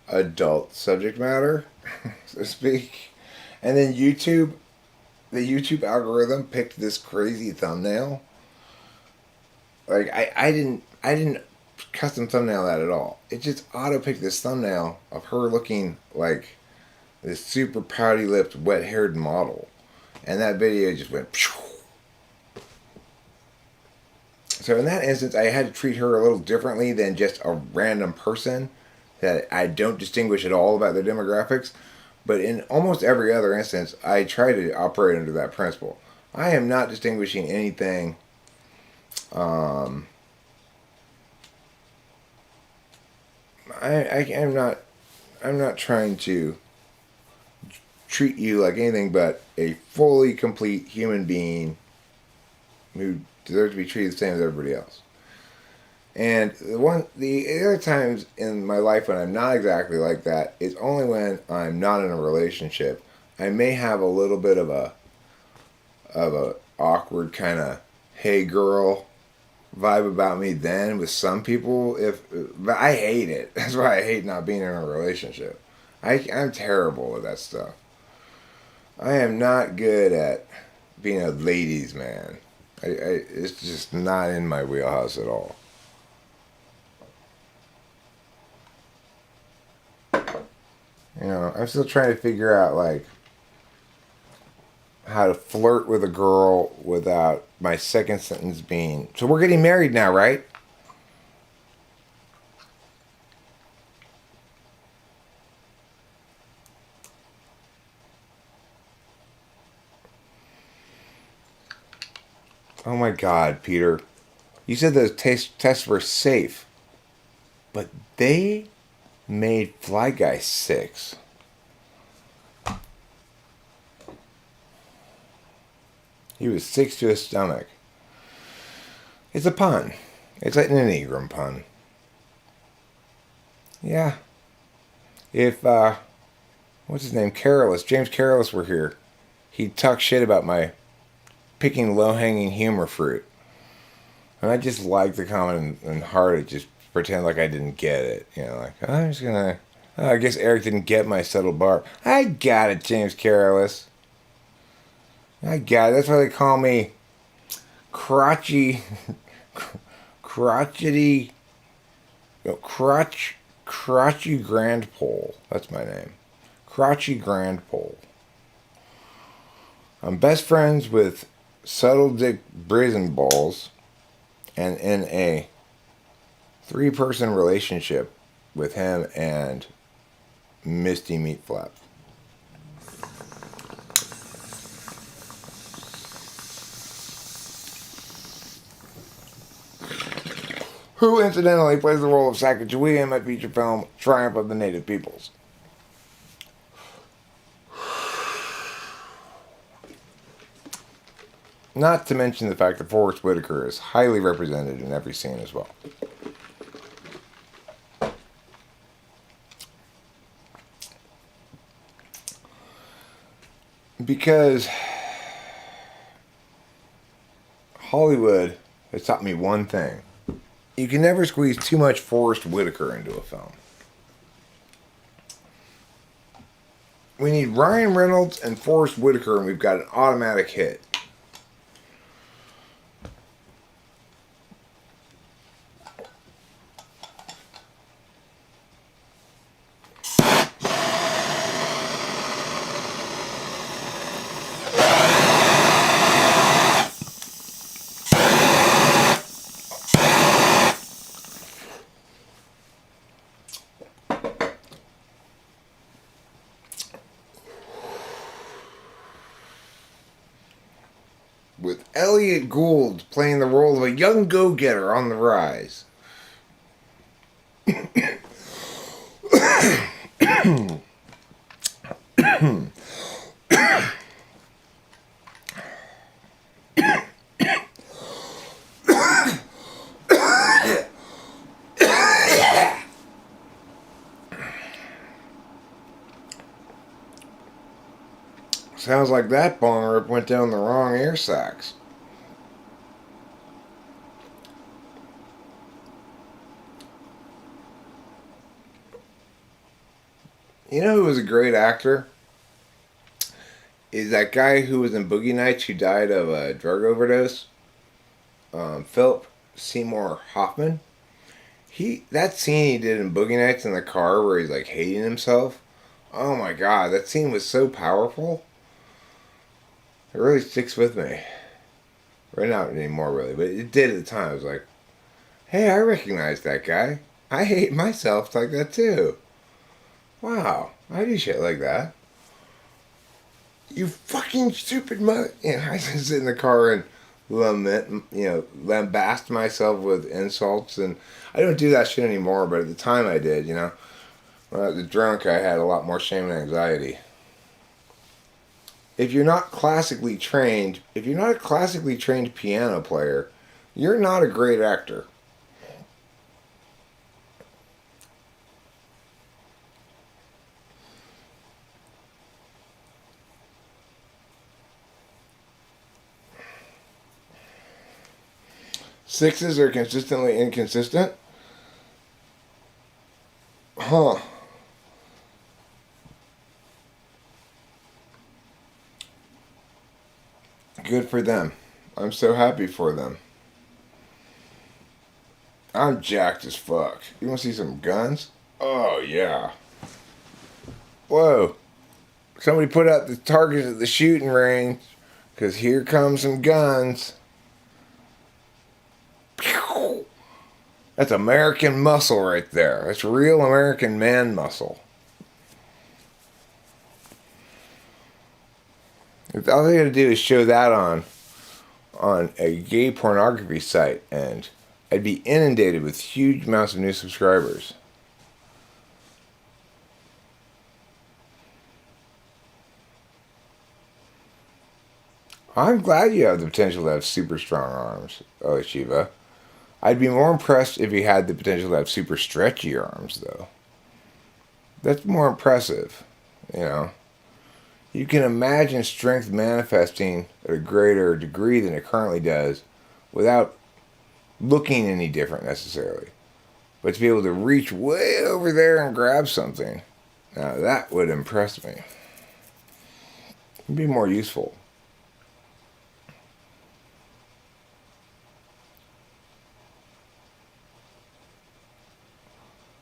adult subject matter, so to speak. And then the YouTube algorithm picked this crazy thumbnail. I didn't custom thumbnail that at all. It just auto-picked this thumbnail of her looking like this super pouty-lipped, wet-haired model. And that video just went... Phew. So in that instance, I had to treat her a little differently than just a random person that I don't distinguish at all about their demographics. But in almost every other instance, I try to operate under that principle. I am not distinguishing anything. I'm not. I'm not trying to treat you like anything but a fully complete human being who deserves to be treated the same as everybody else. And the other times in my life when I'm not exactly like that is only when I'm not in a relationship. I may have a little bit of a awkward kind of hey girl vibe about me then with some people. But I hate it. That's why I hate not being in a relationship. I'm terrible at that stuff. I am not good at being a ladies' man. It's just not in my wheelhouse at all. You know, I'm still trying to figure out, like, how to flirt with a girl without my second sentence being, so we're getting married now, right? Oh my God, Peter. You said those tests were safe. But they made Fly Guy 6. He was 6 to his stomach. It's a pun. It's like an Enneagram pun. Yeah. If, what's his name? James Careless were here, he'd talk shit about my picking low-hanging humor fruit. And I just like the comment and heart it just pretend like I didn't get it. You know, like, I'm just gonna... Oh, I guess Eric didn't get my subtle bar. I got it, James Careless. I got it. That's why they call me crotchety... crotchety... No, crotchy Grand Pole. That's my name. Crotchy Grand Pole. I'm best friends with Subtle Dick Brazen Balls and in a 3-person relationship with him and Misty Meat Flap. Who incidentally plays the role of Sacagawea in my feature film Triumph of the Native Peoples. Not to mention the fact that Forrest Whitaker is highly represented in every scene as well. Because Hollywood has taught me one thing. You can never squeeze too much Forrest Whitaker into a film. We need Ryan Reynolds and Forrest Whitaker and we've got an automatic hit. With Elliot Gould playing the role of a young go-getter on the rise. Sounds like that bong rip went down the wrong air sacs. You know who was a great actor? Is that guy who was in Boogie Nights who died of a drug overdose? Philip Seymour Hoffman. That scene he did in Boogie Nights in the car where he's like hating himself. Oh my God, that scene was so powerful. It really sticks with me. Right now anymore, really, but it did at the time. I was like, hey, I recognize that guy. I hate myself like that too. Wow, I do shit like that. You fucking stupid mother. You know, I just sit in the car and lambast myself with insults, and I don't do that shit anymore. But at the time, I did. You know, when I was drunk, I had a lot more shame and anxiety. If you're not classically trained, if you're not a classically trained piano player, you're not a great actor. Sixes are consistently inconsistent? Huh. Good for them. I'm so happy for them. I'm jacked as fuck. You want to see some guns? Oh, yeah. Whoa. Somebody put out the targets at the shooting range, because here comes some guns. That's American muscle right there. That's real American man muscle. All they gotta do is show that on a gay pornography site, and I'd be inundated with huge amounts of new subscribers. I'm glad you have the potential to have super strong arms, oh Shiva. I'd be more impressed if you had the potential to have super stretchy arms, though. That's more impressive, you know. You can imagine strength manifesting at a greater degree than it currently does without looking any different necessarily. But to be able to reach way over there and grab something, now that would impress me. It'd be more useful.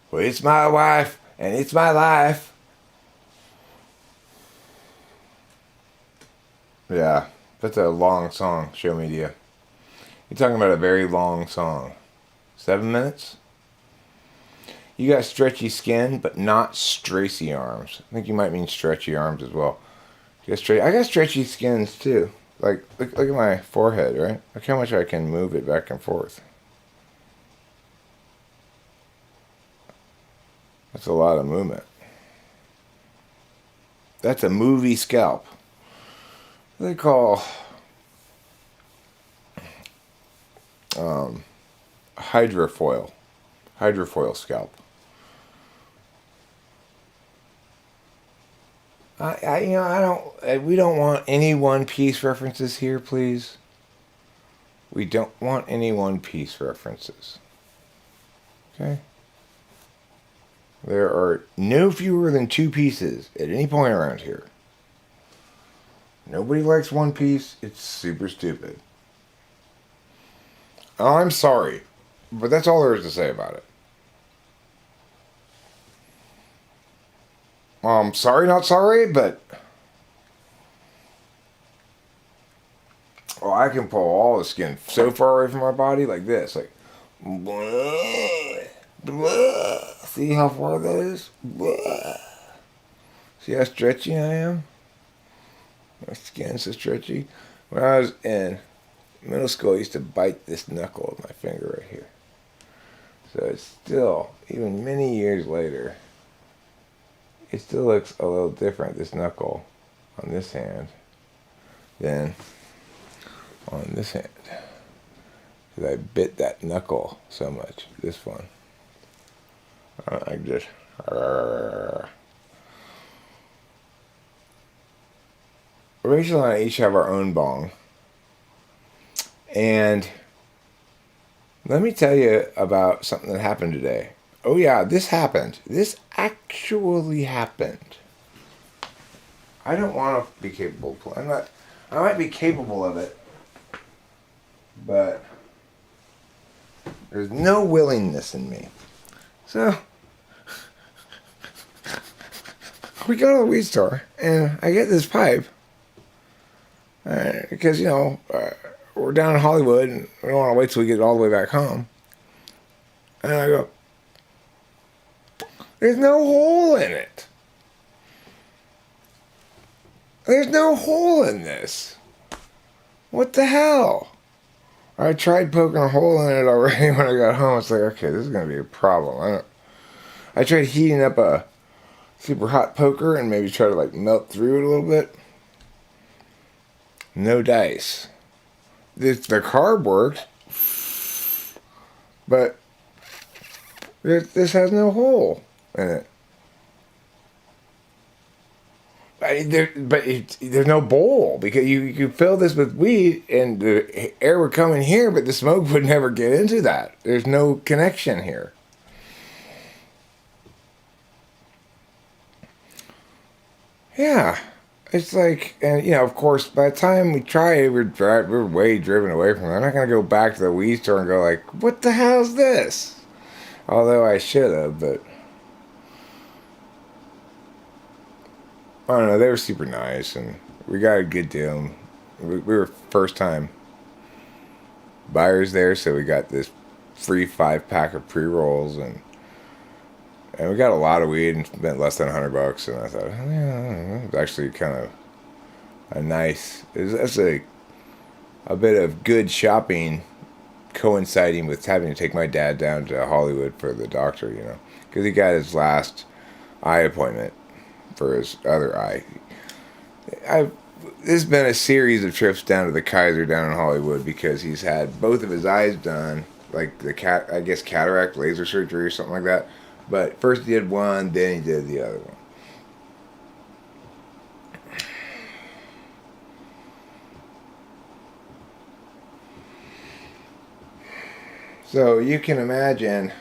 Well, it's my wife and it's my life. Yeah, that's a long song, Show Media. You're talking about a very long song. 7 minutes? You got stretchy skin, but not stracy arms. I think you might mean stretchy arms as well. I got stretchy skins too. Like, look at my forehead, right? Look how much I can move it back and forth. That's a lot of movement. That's a movie scalp. What do they call hydrofoil scalp. We don't want any One Piece references here, please. We don't want any One Piece references. Okay? There are no fewer than 2 pieces at any point around here. Nobody likes One Piece. It's super stupid. Oh, I'm sorry, but that's all there is to say about it. Sorry, not sorry, but I can pull all the skin so far away from my body like this, like. See how far that is? See how stretchy I am? My skin's so stretchy. When I was in middle school, I used to bite this knuckle of my finger right here. So it's still, even many years later, it still looks a little different, this knuckle on this hand, than on this hand. Because I bit that knuckle so much, this one. I just... Rachel and I each have our own bong. And let me tell you about something that happened today. Oh yeah, this happened. This actually happened. I don't want to be capable of I might be capable of it, but there's no willingness in me. So we go to the weed store, and I get this pipe. Because, we're down in Hollywood, and we don't want to wait till we get all the way back home. And I go, there's no hole in it. There's no hole in this. What the hell? I tried poking a hole in it already when I got home. It's like, okay, this is going to be a problem. I tried heating up a super hot poker and maybe try to like melt through it a little bit. No dice. The carb worked, but this has no hole in it. There's no bowl because you fill this with weed and the air would come in here, but the smoke would never get into that. There's no connection here. Yeah, it's like, and of course, by the time we try it, we're way driven away from it. I'm not gonna go back to the weed store and go like, "What the hell's this?" Although I should have, but. I don't know, they were super nice, and we got a good deal. We were first-time buyers there, so we got this free 5-pack of pre-rolls, and we got a lot of weed and spent less than $100, and I thought, yeah, it was actually kind of a nice, that's a bit of good shopping coinciding with having to take my dad down to Hollywood for the doctor, because he got his last eye appointment for his other eye. This has been a series of trips down to the Kaiser down in Hollywood because he's had both of his eyes done, like cataract laser surgery or something like that. But first he did one, then he did the other one. So you can imagine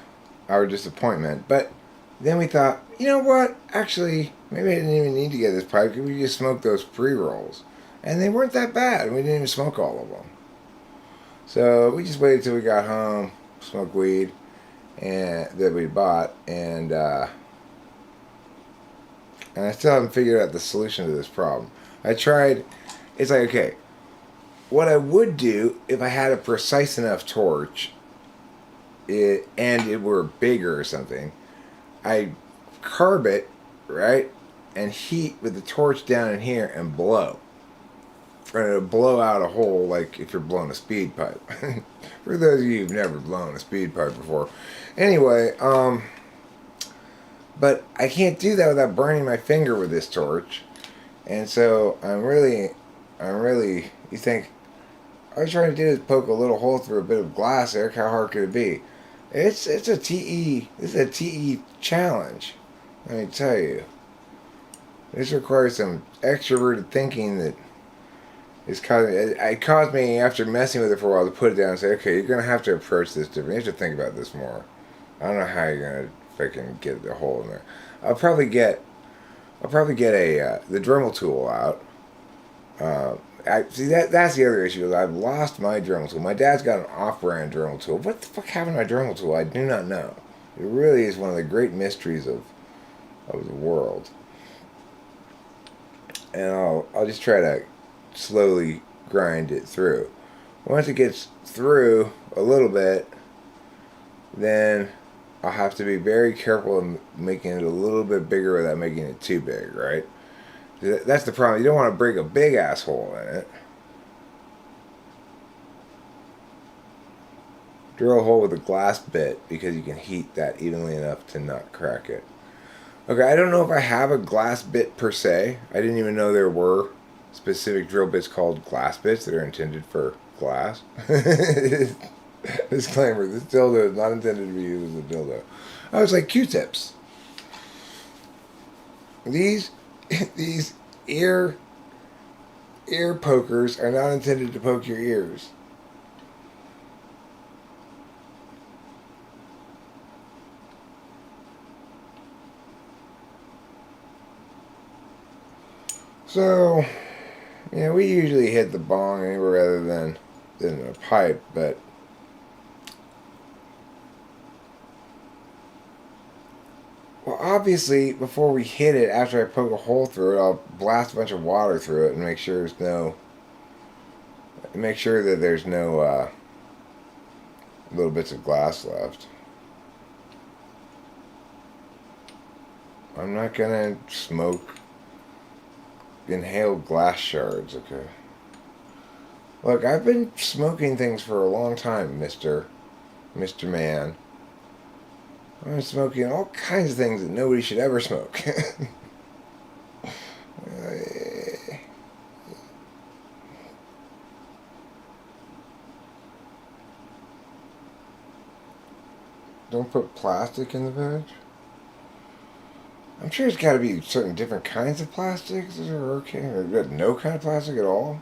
our disappointment. But then we thought, you know what? Actually, maybe I didn't even need to get this pipe. We just smoked those pre-rolls. And they weren't that bad. We didn't even smoke all of them. So we just waited till we got home, smoked weed and that we bought, and I still haven't figured out the solution to this problem. I tried. It's like, okay, what I would do if I had a precise enough torch, and it were bigger or something, I carb it, right, and heat with the torch down in here and blow. And it'll blow out a hole like if you're blowing a speed pipe. For those of you who've never blown a speed pipe before. Anyway, but I can't do that without burning my finger with this torch. And so I'm really, you think, all you're trying to do is poke a little hole through a bit of glass there. How hard could it be? It's a TE, this is a TE challenge. Let me tell you. This requires some extroverted thinking that it caused me, after messing with it for a while, to put it down and say, okay, you're going to have to approach this different. You have to think about this more. I don't know how you're going to freaking get the hole in there. I'll probably get the Dremel tool out. That's the other issue. Is I've lost my Dremel tool. My dad's got an off-brand Dremel tool. What the fuck happened to my Dremel tool? I do not know. It really is one of the great mysteries of the world. And I'll just try to slowly grind it through. Once it gets through a little bit, then I'll have to be very careful in making it a little bit bigger without making it too big, right? That's the problem. You don't want to break a big ass hole in it. Drill a hole with a glass bit because you can heat that evenly enough to not crack it. Okay, I don't know if I have a glass bit per se. I didn't even know there were specific drill bits called glass bits that are intended for glass. Disclaimer, this dildo is not intended to be used as a dildo. I was like Q-tips. These ear pokers are not intended to poke your ears. So, we usually hit the bong anywhere rather than a pipe, but obviously, before we hit it, after I poke a hole through it, I'll blast a bunch of water through it and make sure there's no Make sure that there's no little bits of glass left. I'm not gonna inhale glass shards, okay? Look, I've been smoking things for a long time, Mr. Man. I've been smoking all kinds of things that nobody should ever smoke. Don't put plastic in the veg. I'm sure there's got to be certain different kinds of plastics that are okay. Or no kind of plastic at all.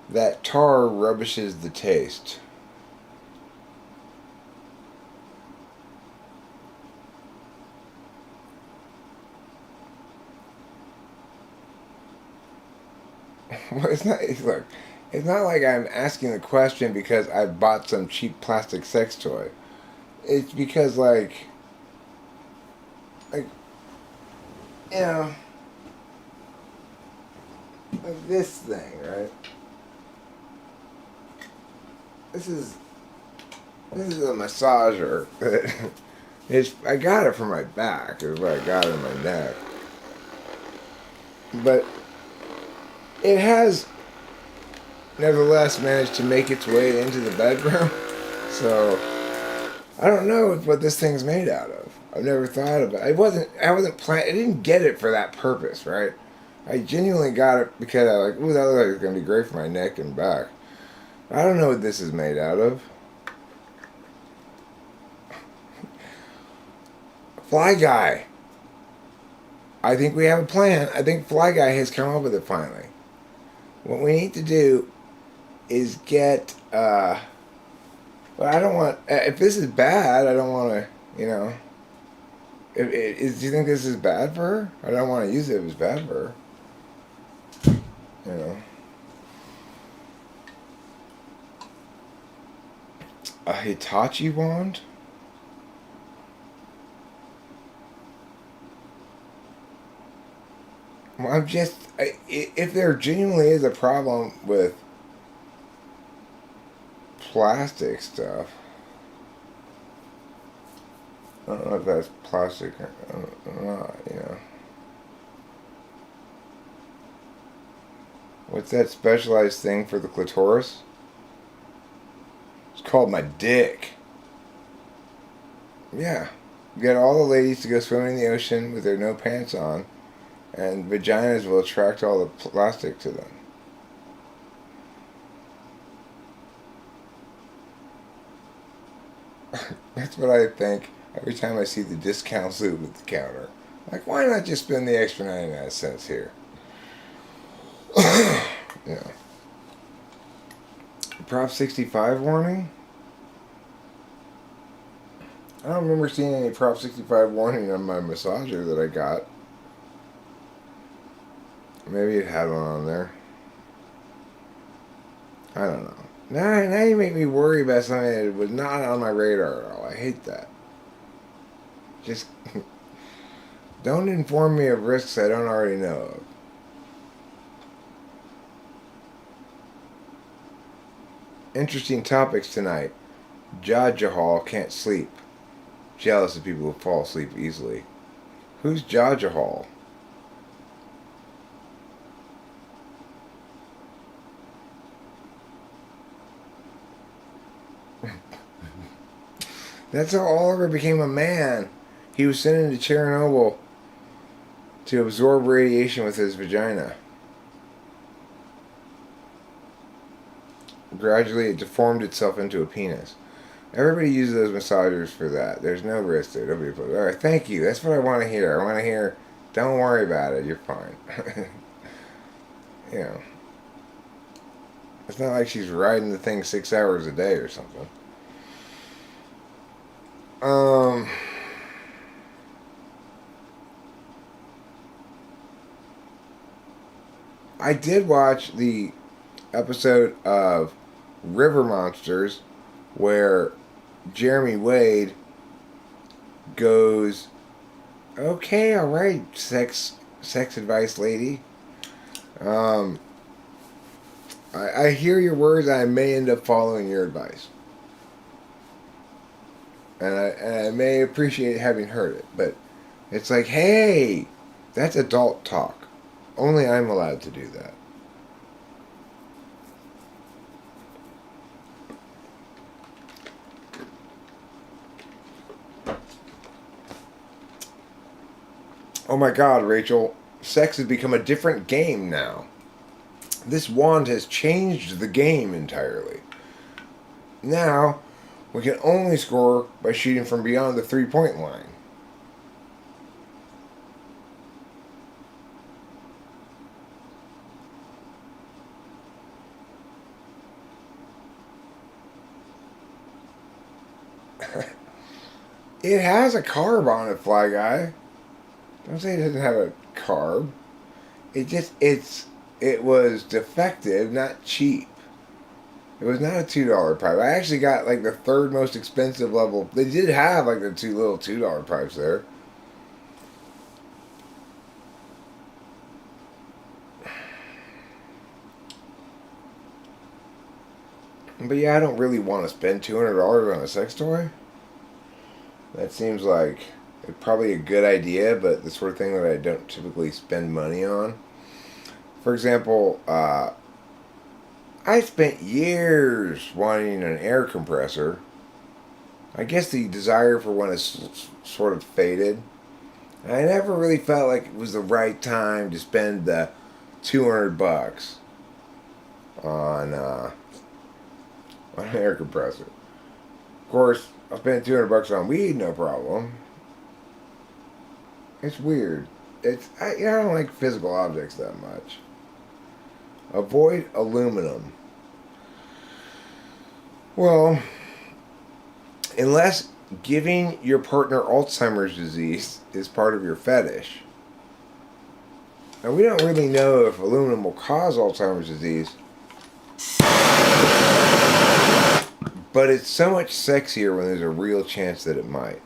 That tar rubbishes the taste. Well, look, it's not like I'm asking the question because I bought some cheap plastic sex toy. It's because, like, you know, like this thing, right? This is a massager. I got it for my back. Is what I got it in my neck. But it has, nevertheless, managed to make its way into the bedroom. So I don't know what this thing's made out of. I've never thought of it. I wasn't I didn't get it for that purpose, right? I genuinely got it because I was like, ooh, that looks like it's gonna be great for my neck and back. I don't know what this is made out of. Fly Guy. I think we have a plan. I think Fly Guy has come up with it finally. What we need to do is get, but I don't want, if this is bad, I don't want to, you know, do you think this is bad for her? I don't want to use it if it's bad for her. You know. A Hitachi wand? Well, if there genuinely is a problem with plastic stuff, I don't know if that's plastic or not, you know. What's that specialized thing for the clitoris? It's called my dick. Yeah. Get all the ladies to go swimming in the ocean with their no pants on, and vaginas will attract all the plastic to them. That's what I think every time I see the discount lube at the counter. Like, why not just spend the extra 99 cents here? Yeah. Prop 65 warning? I don't remember seeing any Prop 65 warning on my massager that I got. Maybe it had one on there. I don't know. Now you make me worry about something that was not on my radar at all. I hate that. Just don't inform me of risks I don't already know of. Interesting topics tonight. Jajahal can't sleep. Jealous of people who fall asleep easily. Who's Jajahal? That's how Oliver became a man. He was sent into Chernobyl to absorb radiation with his vagina. Gradually, it deformed itself into a penis. Everybody uses those massagers for that. There's no risk there. Nobody put. All right, thank you. That's what I want to hear. I want to hear. Don't worry about it. You're fine. You know, it's not like she's riding the thing 6 hours a day or something. I did watch the episode of River Monsters where Jeremy Wade goes, okay, all right, sex advice lady. I hear your words. I may end up following your advice, and I may appreciate having heard it. But it's like, hey, that's adult talk. Only I'm allowed to do that. Oh my God, Rachel, sex has become a different game now. This wand has changed the game entirely. Now, we can only score by shooting from beyond the 3-point line. It has a carb on it, Fly Guy. Don't say it doesn't have a carb. It was defective, not cheap. It was not a $2 pipe. I actually got like the third most expensive level. They did have like the two little $2 pipes there. But yeah, I don't really want to spend $200 on a sex toy. That seems like probably a good idea, but the sort of thing that I don't typically spend money on. For example, I spent years wanting an air compressor. I guess the desire for one is sort of faded. I never really felt like it was the right time to spend the $200 on an air compressor. Of course, I'll spend $200 on weed, no problem. It's weird. I don't like physical objects that much. Avoid aluminum. Well, unless giving your partner Alzheimer's disease is part of your fetish. Now, we don't really know if aluminum will cause Alzheimer's disease, but it's so much sexier when there's a real chance that it might.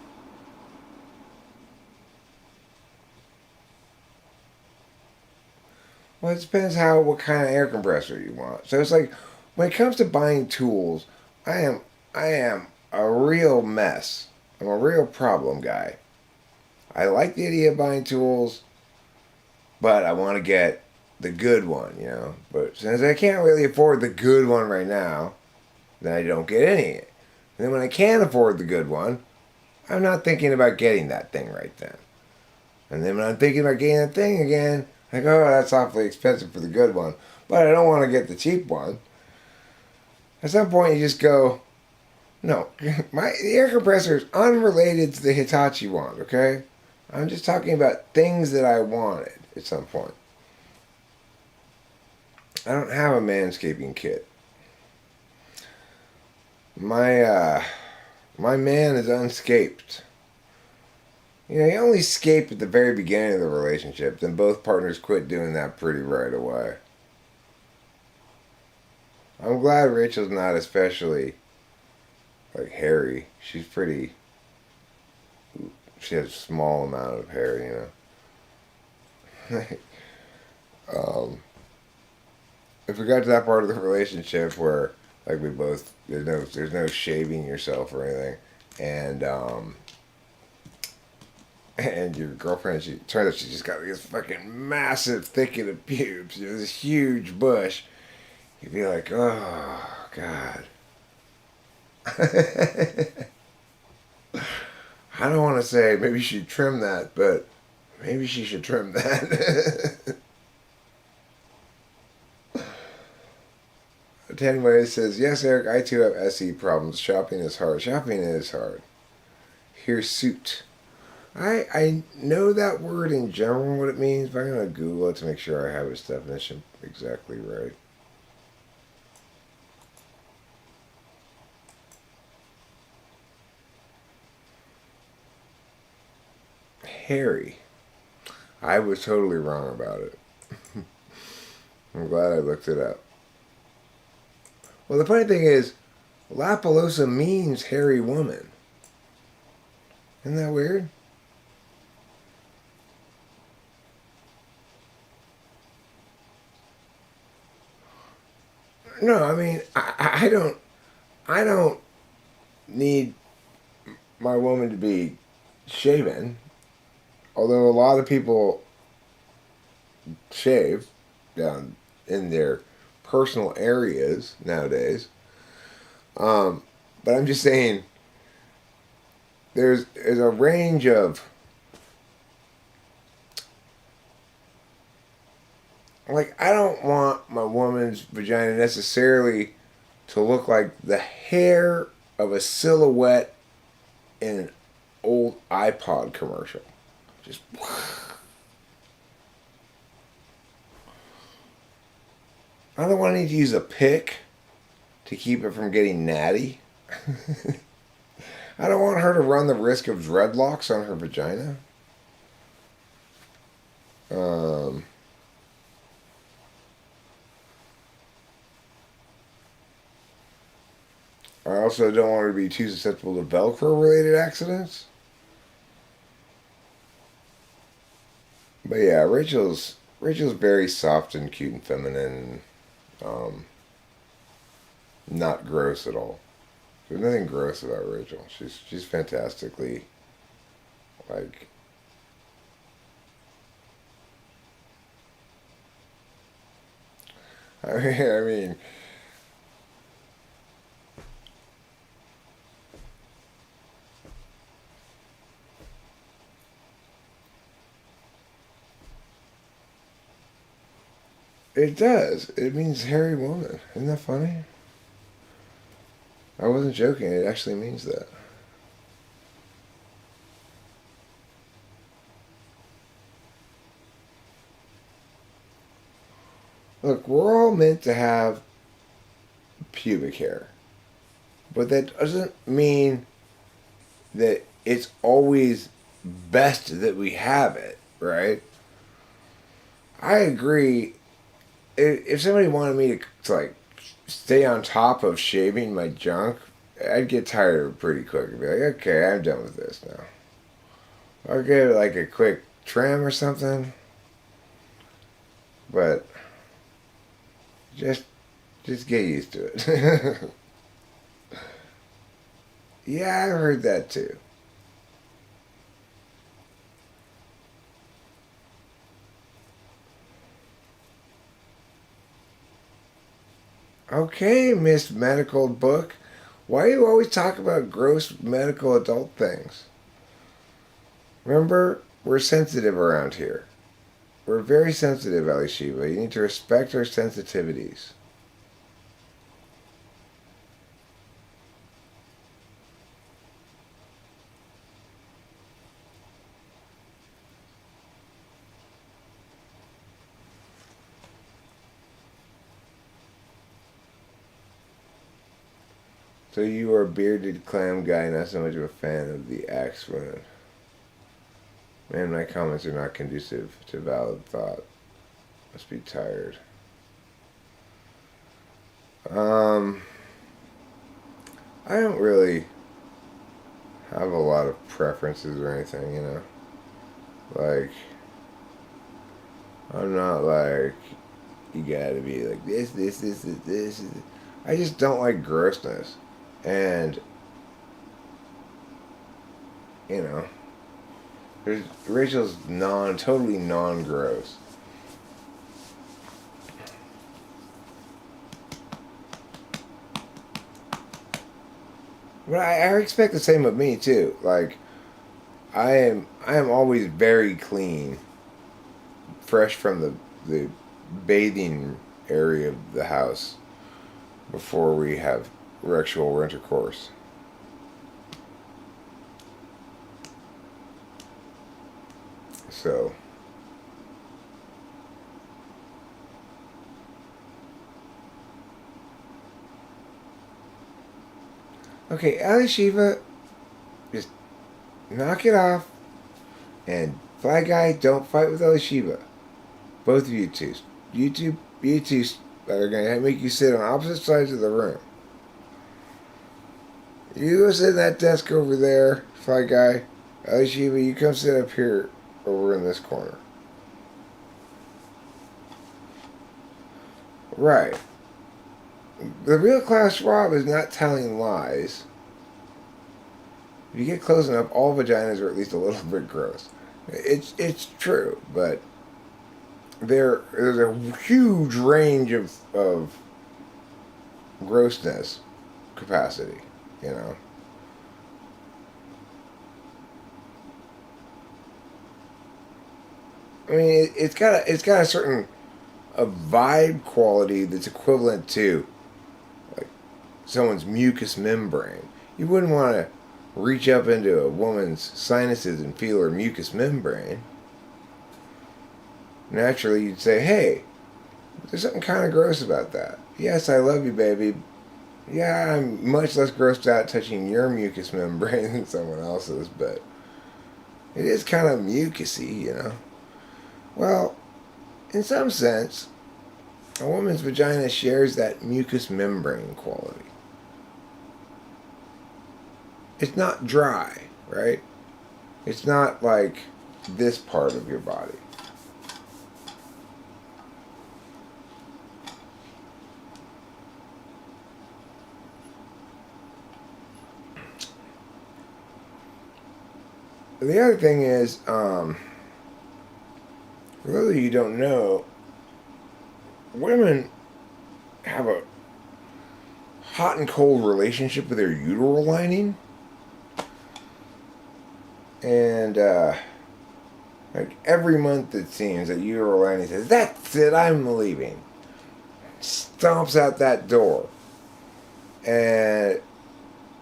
Well, it depends what kind of air compressor you want. So it's like, when it comes to buying tools, I am a real mess. I'm a real problem guy. I like the idea of buying tools, but I want to get the good one, you know. But since I can't really afford the good one right now, then I don't get any. And then when I can afford the good one, I'm not thinking about getting that thing right then. And then when I'm thinking about getting that thing again, I go, oh, that's awfully expensive for the good one. But I don't want to get the cheap one. At some point you just go, no, the air compressor is unrelated to the Hitachi wand, okay? I'm just talking about things that I wanted at some point. I don't have a manscaping kit. My man is unscaped. You know, you only scape at the very beginning of the relationship, then both partners quit doing that pretty right away. I'm glad Rachel's not especially, like, hairy. She has a small amount of hair, you know. If we got to that part of the relationship where, like, there's no shaving yourself or anything, and your girlfriend, turns out she just got this fucking massive thicket of pubes, you know, this huge bush. You'd be like, oh, God. I don't want to say maybe she should trim that, but maybe she should trim that. Anyway, it says, yes, Eric, I too have SE problems. Shopping is hard. Shopping is hard. Hirsute. I know that word in general, what it means, but I'm going to Google it to make sure I have its definition exactly right. Hairy. I was totally wrong about it. I'm glad I looked it up. Well, the funny thing is, Lapalosa means hairy woman. Isn't that weird? No, I mean, I don't need my woman to be shaven. Although a lot of people shave down in their personal areas nowadays. But I'm just saying, there's a range of, like, I don't want my woman's vagina necessarily to look like the hair of a silhouette in an old iPod commercial. Just I don't want to need to use a pick to keep it from getting natty. I don't want her to run the risk of dreadlocks on her vagina. I also don't want her to be too susceptible to Velcro related accidents. But yeah, Rachel's very soft and cute and feminine. Not gross at all. There's nothing gross about Rachel. She's fantastically, like, I mean, it does. It means hairy woman. Isn't that funny? I wasn't joking. It actually means that. Look, we're all meant to have pubic hair. But that doesn't mean that it's always best that we have it, right? I agree. If somebody wanted me to like stay on top of shaving my junk, I'd get tired of it pretty quick and be like, okay, I'm done with this now. I'll give it like a quick trim or something. But just get used to it. Yeah, I've heard that too. Okay, Miss Medical Book. Why do you always talk about gross medical adult things? Remember, we're sensitive around here. We're very sensitive, Alishiva. You need to respect our sensitivities. So you are a bearded clam guy, not so much of a fan of the axe women. Man, my comments are not conducive to valid thought. Must be tired. I don't really have a lot of preferences or anything, you know. Like, I'm not like, you gotta be like this. I just don't like grossness. And, you know, Rachel's totally non-gross. But I expect the same of me too. Like, I am always very clean, fresh from the bathing area of the house before we have sexual intercourse. So, okay, Ali Shiva, just knock it off. And Fly Guy, don't fight with Ali Shiva. Both of you two. You two are going to make you sit on opposite sides of the room. You go sit at that desk over there, Fly Guy. Shiva, you come sit up here, over in this corner. Right. The real Klaus Schwab is not telling lies. If you get close enough, all vaginas are at least a little bit gross. It's true, but there's a huge range of grossness capacity, you know. I mean, it's got a certain vibe quality that's equivalent to like someone's mucous membrane. You wouldn't want to reach up into a woman's sinuses and feel her mucous membrane. Naturally, you'd say, "Hey, there's something kind of gross about that." Yes, I love you, baby. Yeah, I'm much less grossed out touching your mucous membrane than someone else's, but it is kind of mucusy, you know. Well, in some sense, a woman's vagina shares that mucous membrane quality. It's not dry, right? It's not like this part of your body. The other thing is, for those of you who don't know, women have a hot and cold relationship with their uteral lining. And, like every month it seems that uteral lining says, "That's it, I'm leaving." Stomps out that door. And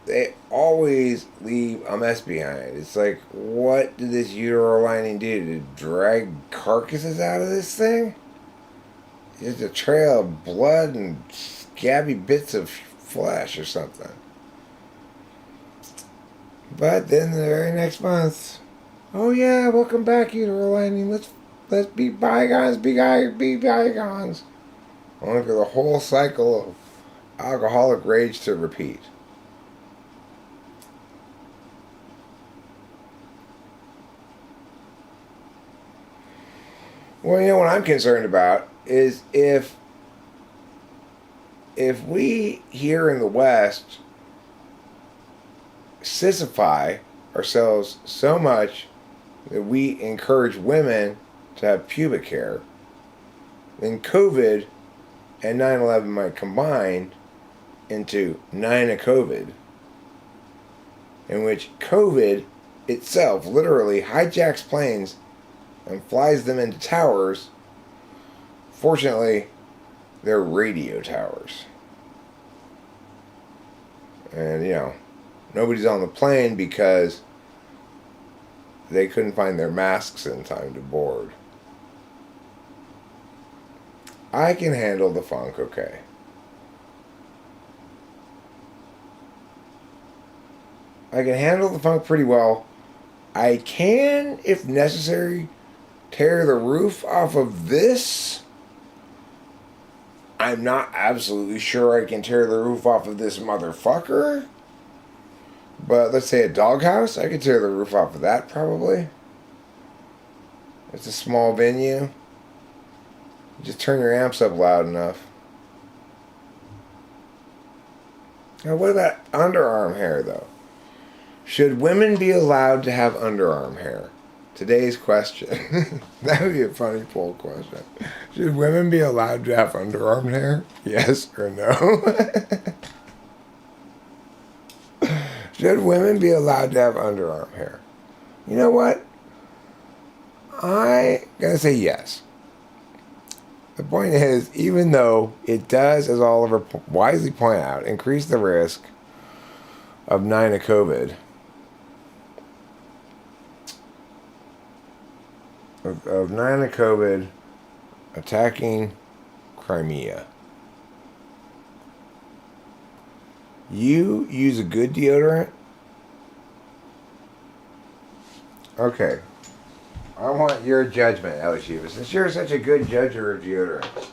they always leave a mess behind. It's like, what did this uteral lining do? To drag carcasses out of this thing? Just a trail of blood and scabby bits of flesh or something. But then the very next month, "Oh yeah, welcome back, uteral lining. Let's be bygones, be bygones." Only for the whole cycle of alcoholic rage to repeat. Well, you know what I'm concerned about is if we here in the West sissify ourselves so much that we encourage women to have pubic hair, then COVID and 9/11 might combine into 9/COVID, in which COVID itself literally hijacks planes and flies them into towers. Fortunately, they're radio towers. And, you know, nobody's on the plane because they couldn't find their masks in time to board. I can handle the funk okay. I can handle the funk pretty well. I can, if necessary, tear the roof off of this. I'm not absolutely sure I can tear the roof off of this motherfucker. But let's say a doghouse, I could tear the roof off of that probably. It's a small venue. Just turn your amps up loud enough. Now what about underarm hair though? Should women be allowed to have underarm hair? Today's question. That would be a funny poll question. Should women be allowed to have underarm hair? Yes or no? Should women be allowed to have underarm hair? You know what? I'm going to say yes. The point is, even though it does, as Oliver wisely pointed out, increase the risk of 9/COVID, of 9/COVID attacking Crimea. You use a good deodorant? Okay. I want your judgment, Elishiva, since you're such a good judger of deodorant.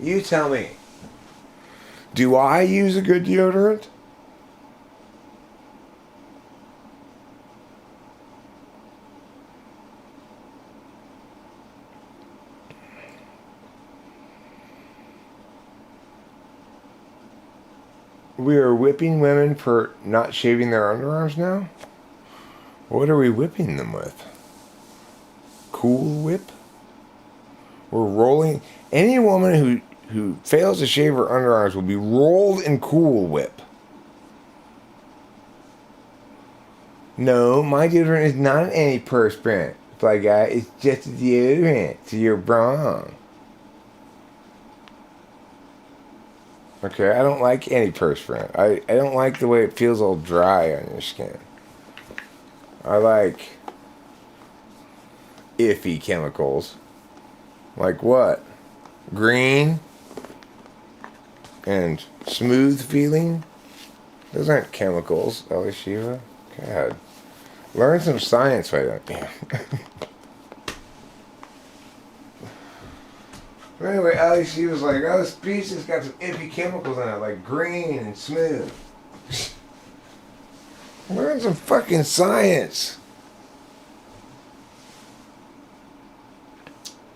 You tell me. Do I use a good deodorant? We are whipping women for not shaving their underarms now? What are we whipping them with? Cool Whip? We're rolling. Any woman who fails to shave her underarms will be rolled in Cool Whip. No, my deodorant is not an antiperspirant, Fly Guy. It's just a deodorant, so you're wrong. Okay, I don't like antiperspirant. I don't like the way it feels all dry on your skin. I like iffy chemicals. Like what? Green and smooth feeling? Those aren't chemicals, Elishiva. God. Learn some science, why don't you? Anyway, Elishiva's like, oh, this piece has got some iffy chemicals in it, like green and smooth. Learn some fucking science.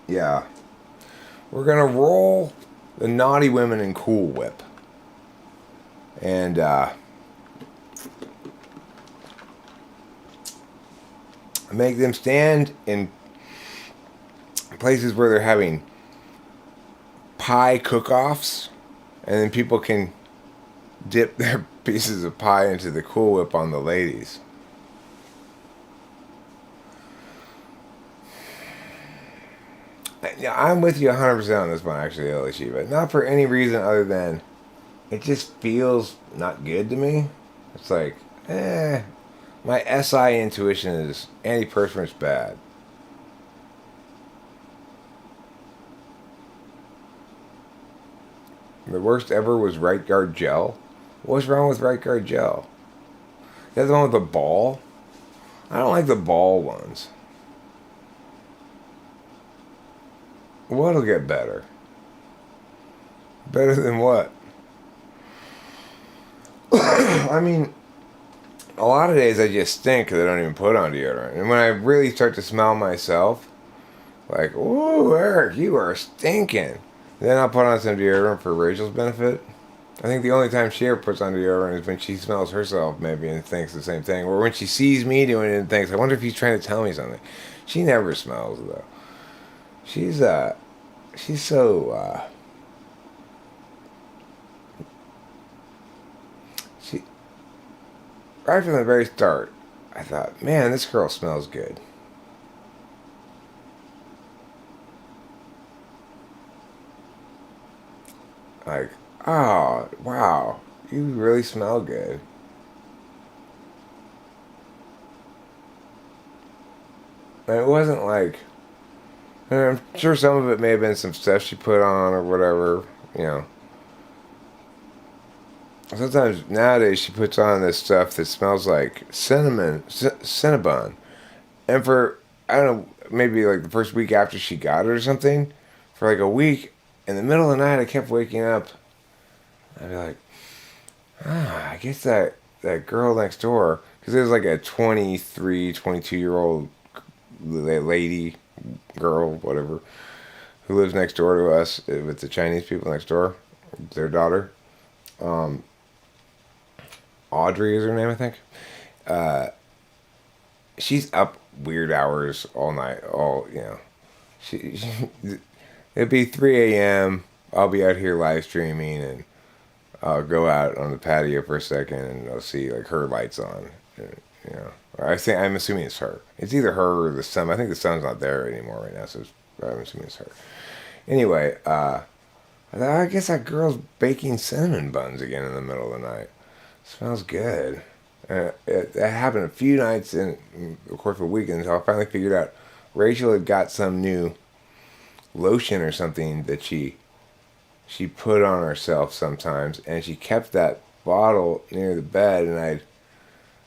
Yeah. We're gonna roll the naughty women in Cool Whip. And, make them stand in places where they're having pie cook-offs, and then people can dip their pieces of pie into the Cool Whip on the ladies. Yeah, I'm with you 100% on this one, actually, Elishiva. Not for any reason other than it just feels not good to me. It's like, my SI intuition is antiperspirant's bad. The worst ever was Right Guard Gel. What's wrong with Right Guard Gel? That's the one with the ball? I don't like the ball ones. What'll get better? Better than what? I mean, a lot of days I just stink because I don't even put on deodorant. And when I really start to smell myself, like, ooh, Eric, you are stinking. Then I'll put on some deodorant for Rachel's benefit. I think the only time she ever puts on deodorant is when she smells herself, maybe, and thinks the same thing. Or when she sees me doing it and thinks, I wonder if he's trying to tell me something. She never smells, though. She's so, right from the very start, I thought, man, this girl smells good. Like, oh, wow, you really smell good. And it wasn't like, and I'm sure some of it may have been some stuff she put on or whatever, you know. Sometimes nowadays she puts on this stuff that smells like Cinnabon. And for, I don't know, maybe like the first week after she got it or something, for like a week, in the middle of the night I kept waking up. I'd be like, I guess that girl next door, because it was like a 23, 22-year-old lady, girl, whatever, who lives next door to us with the Chinese people next door, their daughter. Audrey is her name, I think. She's up weird hours all night. It'd be 3 a.m. I'll be out here live streaming, and I'll go out on the patio for a second, and I'll see like her lights on. I'm assuming it's her. It's either her or the sun. I think the sun's not there anymore right now, so I'm assuming it's her. Anyway, I guess that girl's baking cinnamon buns again in the middle of the night. Smells good. It happened a few nights in the course of a week until I finally figured out Rachel had got some new lotion or something that she put on herself sometimes, and she kept that bottle near the bed, and I'd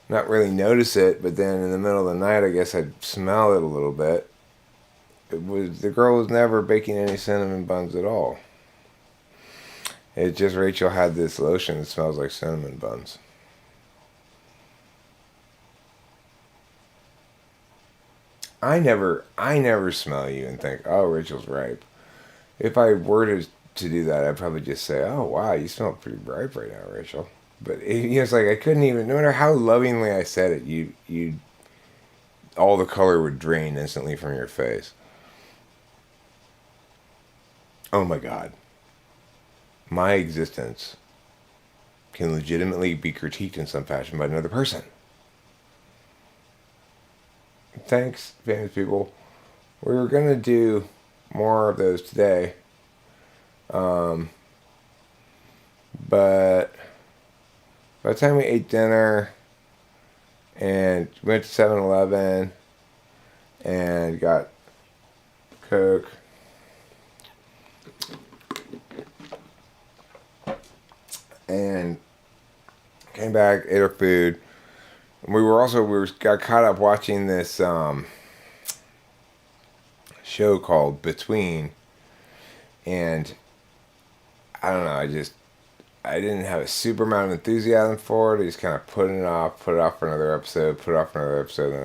not really notice it, but then in the middle of the night I guess I'd smell it a little bit. The girl was never baking any cinnamon buns at all. It's just Rachel had this lotion that smells like cinnamon buns. I never smell you and think, oh, Rachel's ripe. If I were to do that, I'd probably just say, oh, wow, you smell pretty ripe right now, Rachel. But it's like I couldn't even, no matter how lovingly I said it, you, all the color would drain instantly from your face. Oh my God. My existence can legitimately be critiqued in some fashion by another person. Thanks, famous people. We were going to do more of those today. But by the time we ate dinner and went to 7-Eleven and got Coke, and came back, ate our food. And we got caught up watching this show called Between, and I don't know, I didn't have a super amount of enthusiasm for it. I just kind of put it off for another episode, and I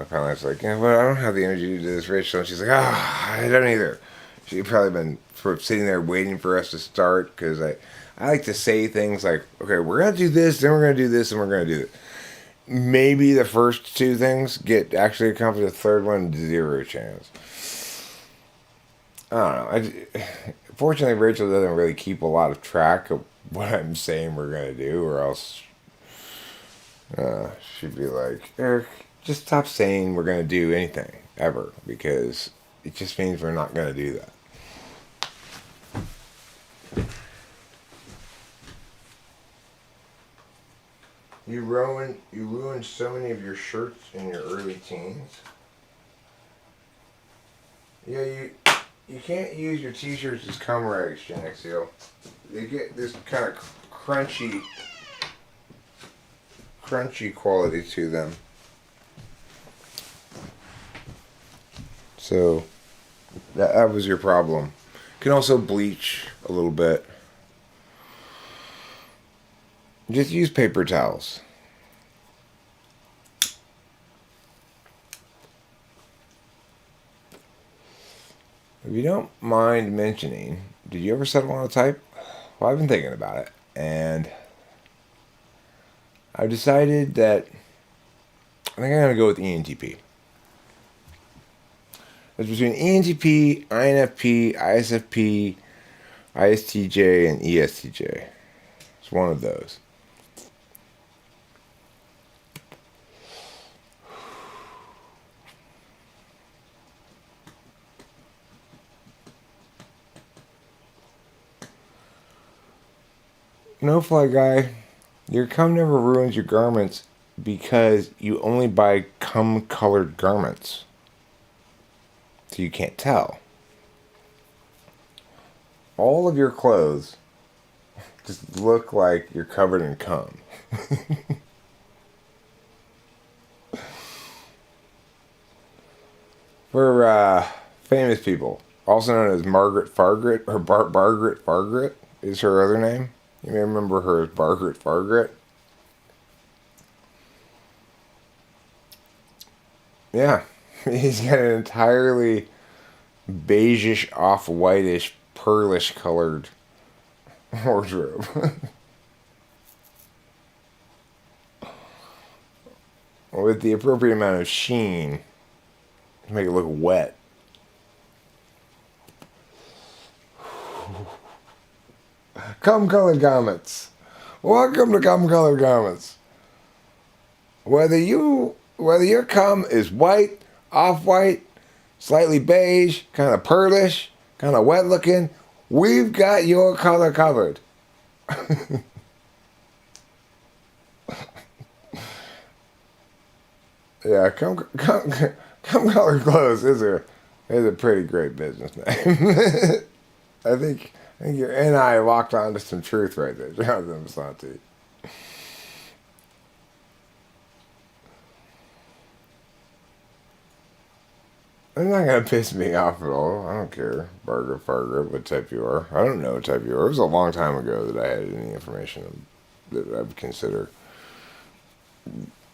finally was like, well, I don't have the energy to do this, Rachel. And she's like, I don't either. She'd probably been sitting there waiting for us to start, because I like to say things like, okay, we're going to do this, then we're going to do this, and we're going to do it. Maybe the first two things get actually accomplished, the third one, 0 chance. I don't know. Fortunately, Rachel doesn't really keep a lot of track of what I'm saying we're going to do, or else she'd be like, Eric, just stop saying we're going to do anything, ever, because it just means we're not going to do that. You ruined so many of your shirts in your early teens. Yeah, you can't use your t-shirts as cum rags, Gen XL. They get this kind of crunchy quality to them. So that was your problem. You can also bleach a little bit. Just use paper towels. If you don't mind mentioning, did you ever settle on a type? Well, I've been thinking about it, and I've decided that I think I'm going to go with ENTP. It's between ENTP, INFP, ISFP, ISTJ, and ESTJ. It's one of those. No fly guy, your cum never ruins your garments because you only buy cum colored garments. So you can't tell. All of your clothes just look like you're covered in cum. For famous people, also known as Margaret Fargret, or Bargret Fargret is her other name. You may remember her as Margaret Fargret. Yeah, he's got an entirely beigeish, off-whitish, pearlish colored wardrobe. With the appropriate amount of sheen to make it look wet. Cum colored garments. Welcome to cum colored garments. Whether your cum is white, off-white, slightly beige, kind of pearlish, kind of wet looking, we've got your color covered. Yeah, cum colored clothes is a pretty great business name. I think you and I locked onto some truth right there, Jonathan Basanti. It's not gonna piss me off at all. I don't care. Burger, Farger, what type you are. I don't know what type you are. It was a long time ago that I had any information that I would consider,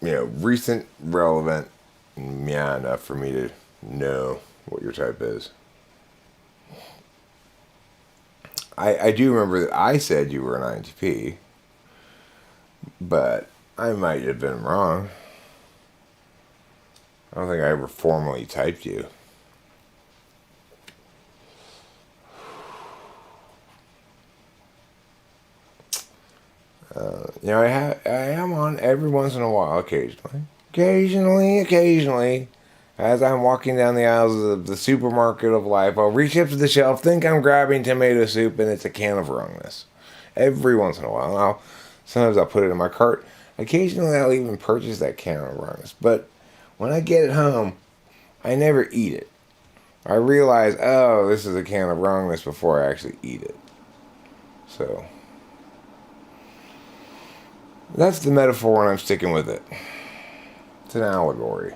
recent, relevant, yeah, enough for me to know what your type is. I do remember that I said you were an INTP, but I might have been wrong. I don't think I ever formally typed you. I am on every once in a while, occasionally, as I'm walking down the aisles of the supermarket of life, I'll reach up to the shelf, think I'm grabbing tomato soup, and it's a can of wrongness. Every once in a while. Sometimes I'll put it in my cart. Occasionally I'll even purchase that can of wrongness. But when I get it home, I never eat it. I realize, oh, this is a can of wrongness before I actually eat it. So that's the metaphor, and I'm sticking with it. It's an allegory.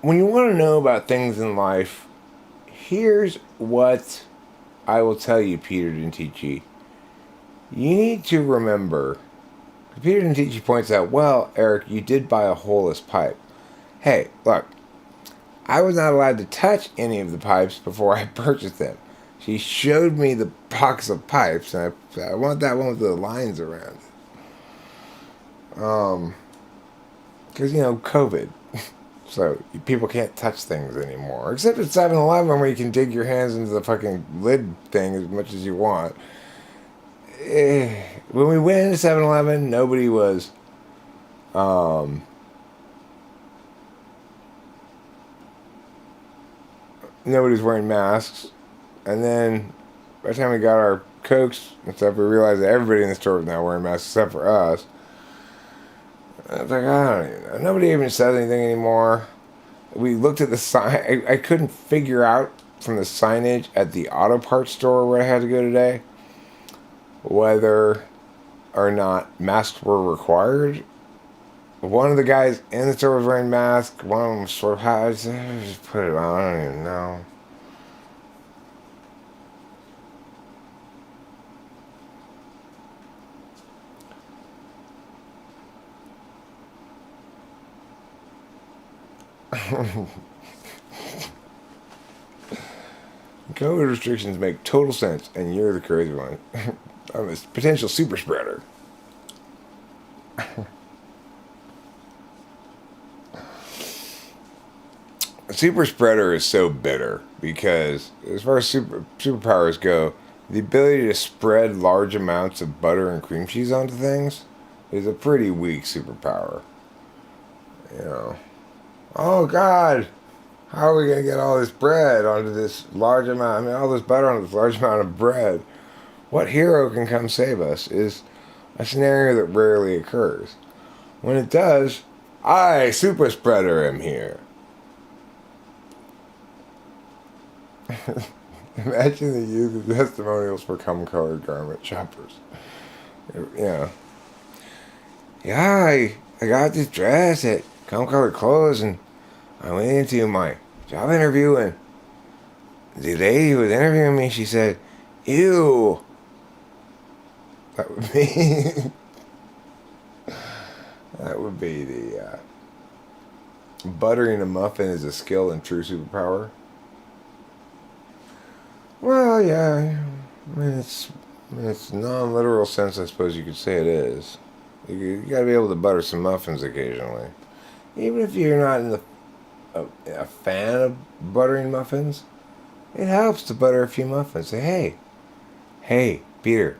When you want to know about things in life, here's what I will tell you, Peter Dentici. You need to remember, Peter Dentici points out, well, Eric, you did buy a holeless pipe. Hey, look, I was not allowed to touch any of the pipes before I purchased them. She showed me the box of pipes, and I want that one with the lines around it. Because, COVID. So people can't touch things anymore. Except at 7-Eleven, where you can dig your hands into the fucking lid thing as much as you want. When we went into 7-Eleven, nobody was... nobody's wearing masks. And then, by the time we got our Cokes and stuff, we realized that everybody in the store was now wearing masks except for us. I was like, I don't even know. Nobody even says anything anymore. We looked at the sign. I couldn't figure out from the signage at the auto parts store where I had to go today whether or not masks were required. One of the guys in the store was wearing masks. One of them was sort of high. Just put it on. I don't even know. COVID restrictions make total sense, and you're the crazy one. I'm a potential super spreader. A super spreader is so bitter because, as far as superpowers go, the ability to spread large amounts of butter and cream cheese onto things is a pretty weak superpower. Oh God, how are we going to get all this bread onto this large amount? All this butter onto this large amount of bread. What hero can come save us is a scenario that rarely occurs. When it does, I, super spreader, am here. Imagine the use of testimonials for cum-colored garment shoppers. Yeah, I got this dress at cum-colored clothes, and I went into my job interview, and the lady who was interviewing me, she said, "Ew." That would be that would be the buttering a muffin is a skill and true superpower. Well, yeah. It's non-literal sense, I suppose you could say it is. You gotta be able to butter some muffins occasionally. Even if you're not a fan of buttering muffins, it helps to butter a few muffins. Say, hey, Peter,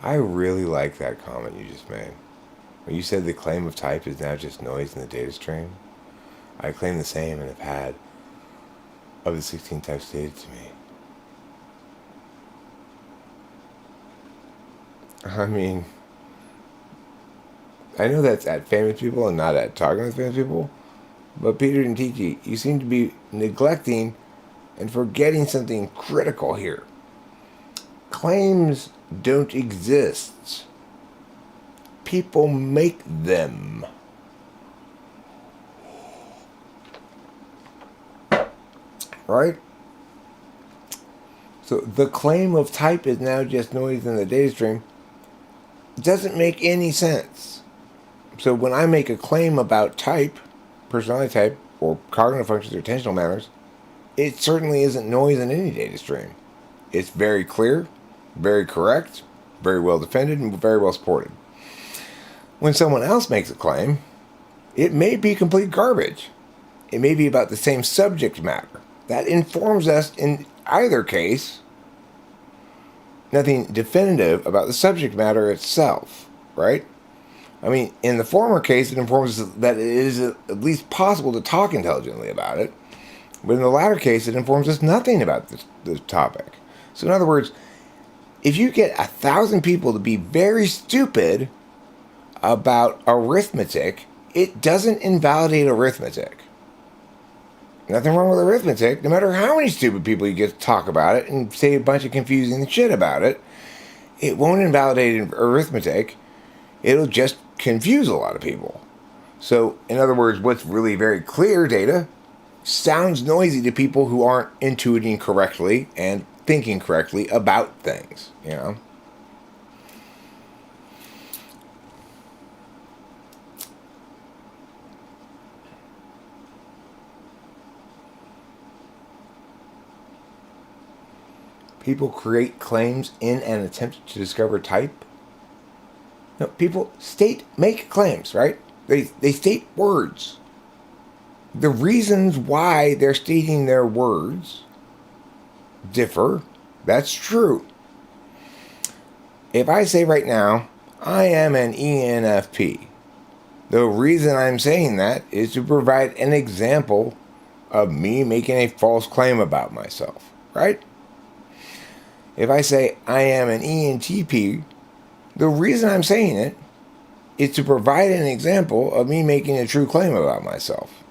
I really like that comment you just made. When you said the claim of type is now just noise in the data stream, I claim the same and have had of the 16 types stated to me. I know that's at famous people and not at talking with famous people, But Peter didn't teach you. You seem to be neglecting and forgetting something critical here. Claims don't exist. People make them. Right? So the claim of type is now just noise in the data stream doesn't make any sense. So when I make a claim about type, personality type, or cognitive functions or attentional matters, it certainly isn't noise in any data stream. It's very clear, very correct, very well defended, and very well supported. When someone else makes a claim, it may be complete garbage. It may be about the same subject matter. That informs us in either case, nothing definitive about the subject matter itself, right? I mean, in the former case, it informs us that it is at least possible to talk intelligently about it. But in the latter case, it informs us nothing about this topic. So in other words, if you get 1,000 people to be very stupid about arithmetic, it doesn't invalidate arithmetic. Nothing wrong with arithmetic, no matter how many stupid people you get to talk about it and say a bunch of confusing shit about it. It won't invalidate arithmetic. It'll just confuse a lot of people. So, in other words, what's really very clear data sounds noisy to people who aren't intuiting correctly and thinking correctly about things, you know? People create claims in an attempt to discover type. No, people make claims, right? They state words. The reasons why they're stating their words differ. That's true. If I say right now, I am an ENFP, the reason I'm saying that is to provide an example of me making a false claim about myself, right? If I say I am an ENTP, the reason I'm saying it is to provide an example of me making a true claim about myself.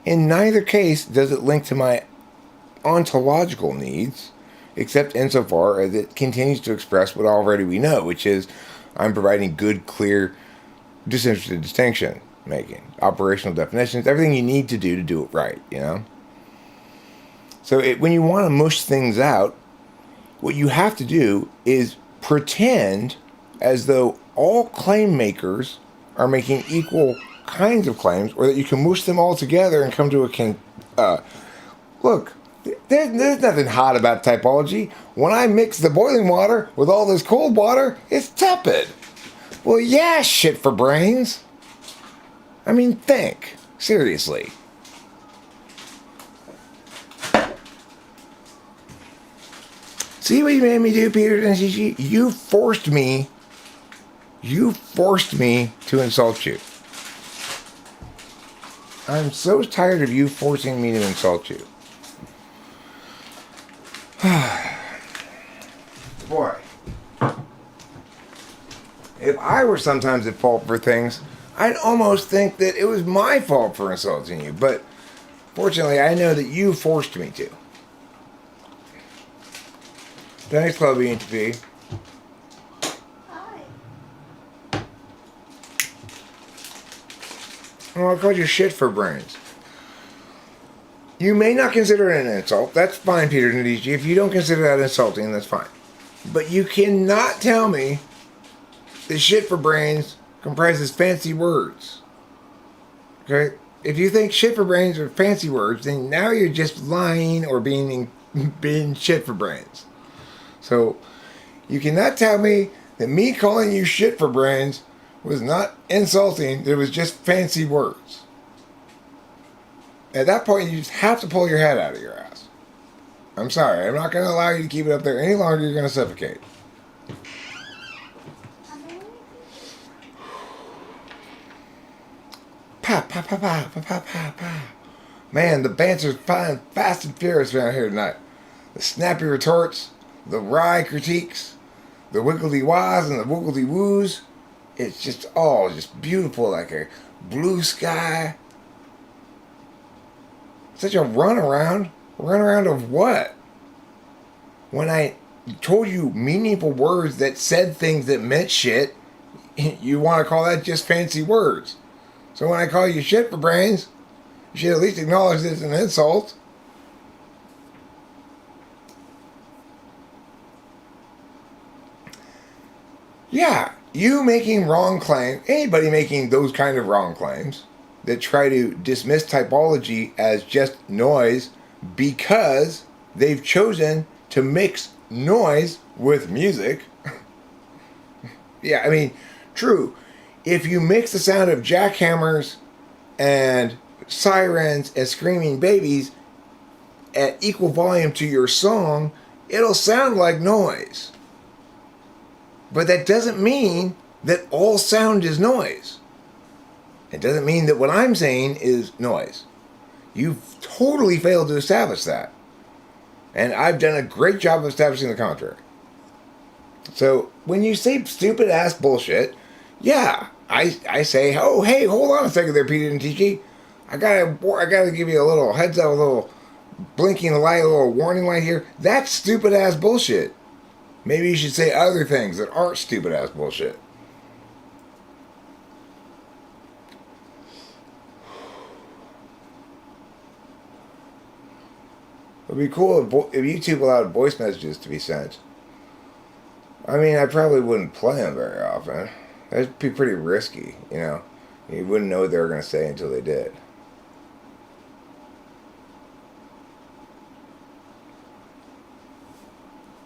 In neither case does it link to my ontological needs, except insofar as it continues to express what already we know, which is I'm providing good, clear, disinterested distinction making, operational definitions, everything you need to do it right, you know? So when you want to mush things out, what you have to do is pretend as though all claim makers are making equal kinds of claims, or that you can mush them all together and come to a look, there's nothing hot about typology. When I mix the boiling water with all this cold water, it's tepid. Well, yeah, shit for brains. I mean, think. Seriously. See what you made me do, Peter and Gigi? You forced me to insult you. I'm so tired of you forcing me to insult you. Boy. If I were sometimes at fault for things, I'd almost think that it was my fault for insulting you. But fortunately, I know that you forced me to. Thanks, Club ENTP. Hi. Oh, I called you shit for brains. You may not consider it an insult. That's fine, Peter Nadiji. If you don't consider that insulting, that's fine. But you cannot tell me that shit for brains comprises fancy words. Okay? If you think shit for brains are fancy words, then now you're just lying or being shit for brains. So, you cannot tell me that me calling you shit for brains was not insulting, it was just fancy words. At that point, you just have to pull your head out of your ass. I'm sorry, I'm not going to allow you to keep it up there any longer, you're going to suffocate. Pa, pa, pa, pa, pa, pa, pa, pa. Man, the banter's flying fast and furious around here tonight. The snappy retorts, the wry critiques, the wiggledy wahs and the wiggledy woos. It's just all just beautiful, like a blue sky Such a runaround? Runaround of what? When I told you meaningful words that said things that meant shit, you want to call that just fancy words. So when I call you shit for brains, you should at least acknowledge it's an insult. Yeah, you making wrong claims, anybody making those kind of wrong claims that try to dismiss typology as just noise because they've chosen to mix noise with music. Yeah, I mean, true. If you mix the sound of jackhammers and sirens and screaming babies at equal volume to your song, it'll sound like noise. But that doesn't mean that all sound is noise. It doesn't mean that what I'm saying is noise. You've totally failed to establish that. And I've done a great job of establishing the contrary. So when you say stupid ass bullshit, yeah, I say, oh, hey, hold on a second there, Peter and TG. I gotta give you a little heads up, a little blinking light, a little warning light here. That's stupid ass bullshit. Maybe you should say other things that aren't stupid ass bullshit. It would be cool if YouTube allowed voice messages to be sent. I mean, I probably wouldn't play them very often. That'd be pretty risky, you know. You wouldn't know what they were going to say until they did.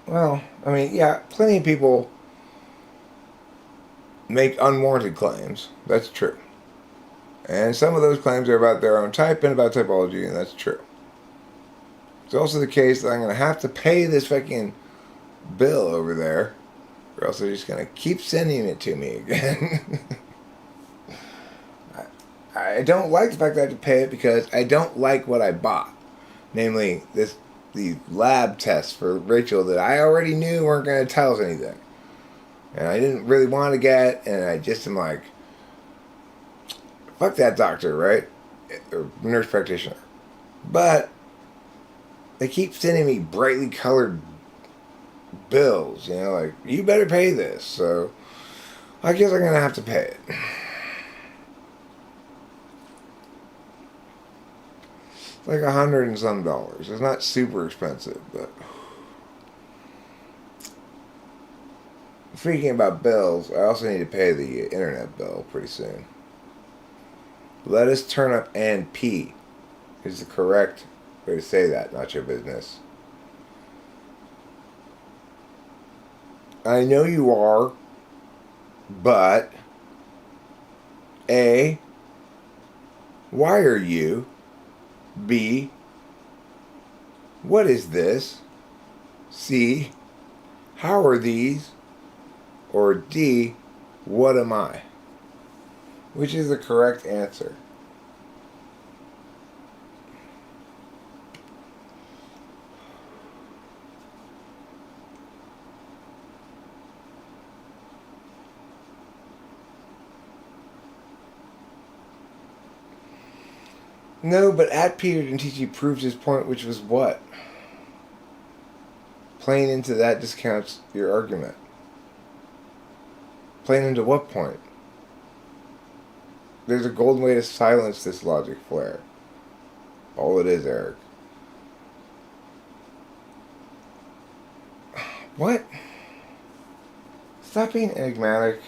Well, I mean, yeah, plenty of people make unwarranted claims. That's true. And some of those claims are about their own type and about typology, and that's true. It's also the case that I'm going to have to pay this fucking bill over there, or else they're just going to keep sending it to me again. I don't like the fact that I have to pay it because I don't like what I bought. Namely, the lab tests for Rachel that I already knew weren't going to tell us anything. And I didn't really want to get, and I just am like, fuck that doctor, right? Or nurse practitioner. But they keep sending me brightly colored bills, you know, like, you better pay this. So I guess I'm going to have to pay it. Like $100 and some. It's not super expensive, but speaking about bills, I also need to pay the internet bill pretty soon. Let us turn up and pee is the correct way to say that, not your business. I know you are, but A, why are you? B, what is this? C, how are these? Or D, what am I? Which is the correct answer? No, but at Peter and TG proves his point, which was what? Playing into that discounts your argument. Playing into what point? There's a golden way to silence this logic flare. All it is, Eric. What? Stop being enigmatic.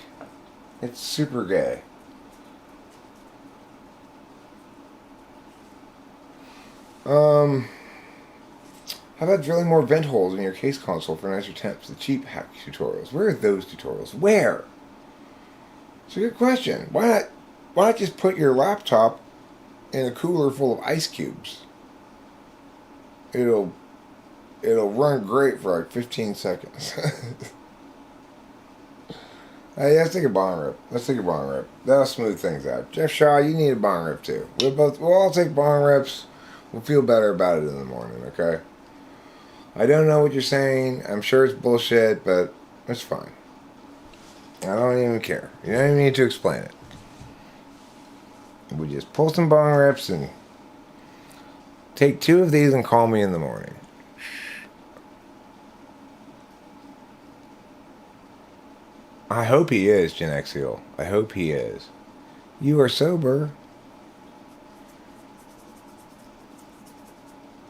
It's super gay. How about drilling more vent holes in your case console for nicer temps? The cheap hack tutorials. Where are those tutorials? Where? It's a good question. Why not just put your laptop in a cooler full of ice cubes? It'll run great for like 15 seconds. Hey, let's take a bong rip. That'll smooth things out. Jeff Shaw, you need a bong rip too. We'll all take bong rips. We'll feel better about it in the morning, okay? I don't know what you're saying. I'm sure it's bullshit, but it's fine. I don't even care. You don't even need to explain it. We just pull some bong rips and Take 2 of these and call me in the morning. I hope he is, Gen X Heel. I hope he is. You are sober.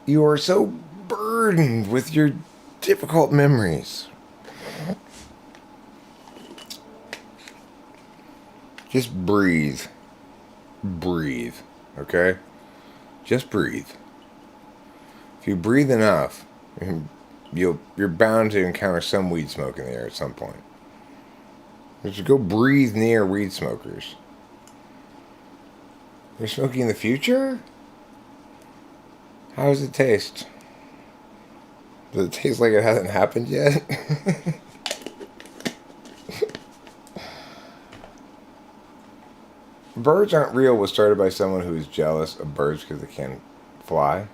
You are so burdened with your difficult memories. Just breathe. Breathe. Okay? Just breathe. If you breathe enough, you're bound to encounter some weed smoke in the air at some point. Just go breathe near weed smokers. You're smoking in the future? How does it taste? Does it taste like it hasn't happened yet? Birds Aren't Real was started by someone who is jealous of birds because they can't fly.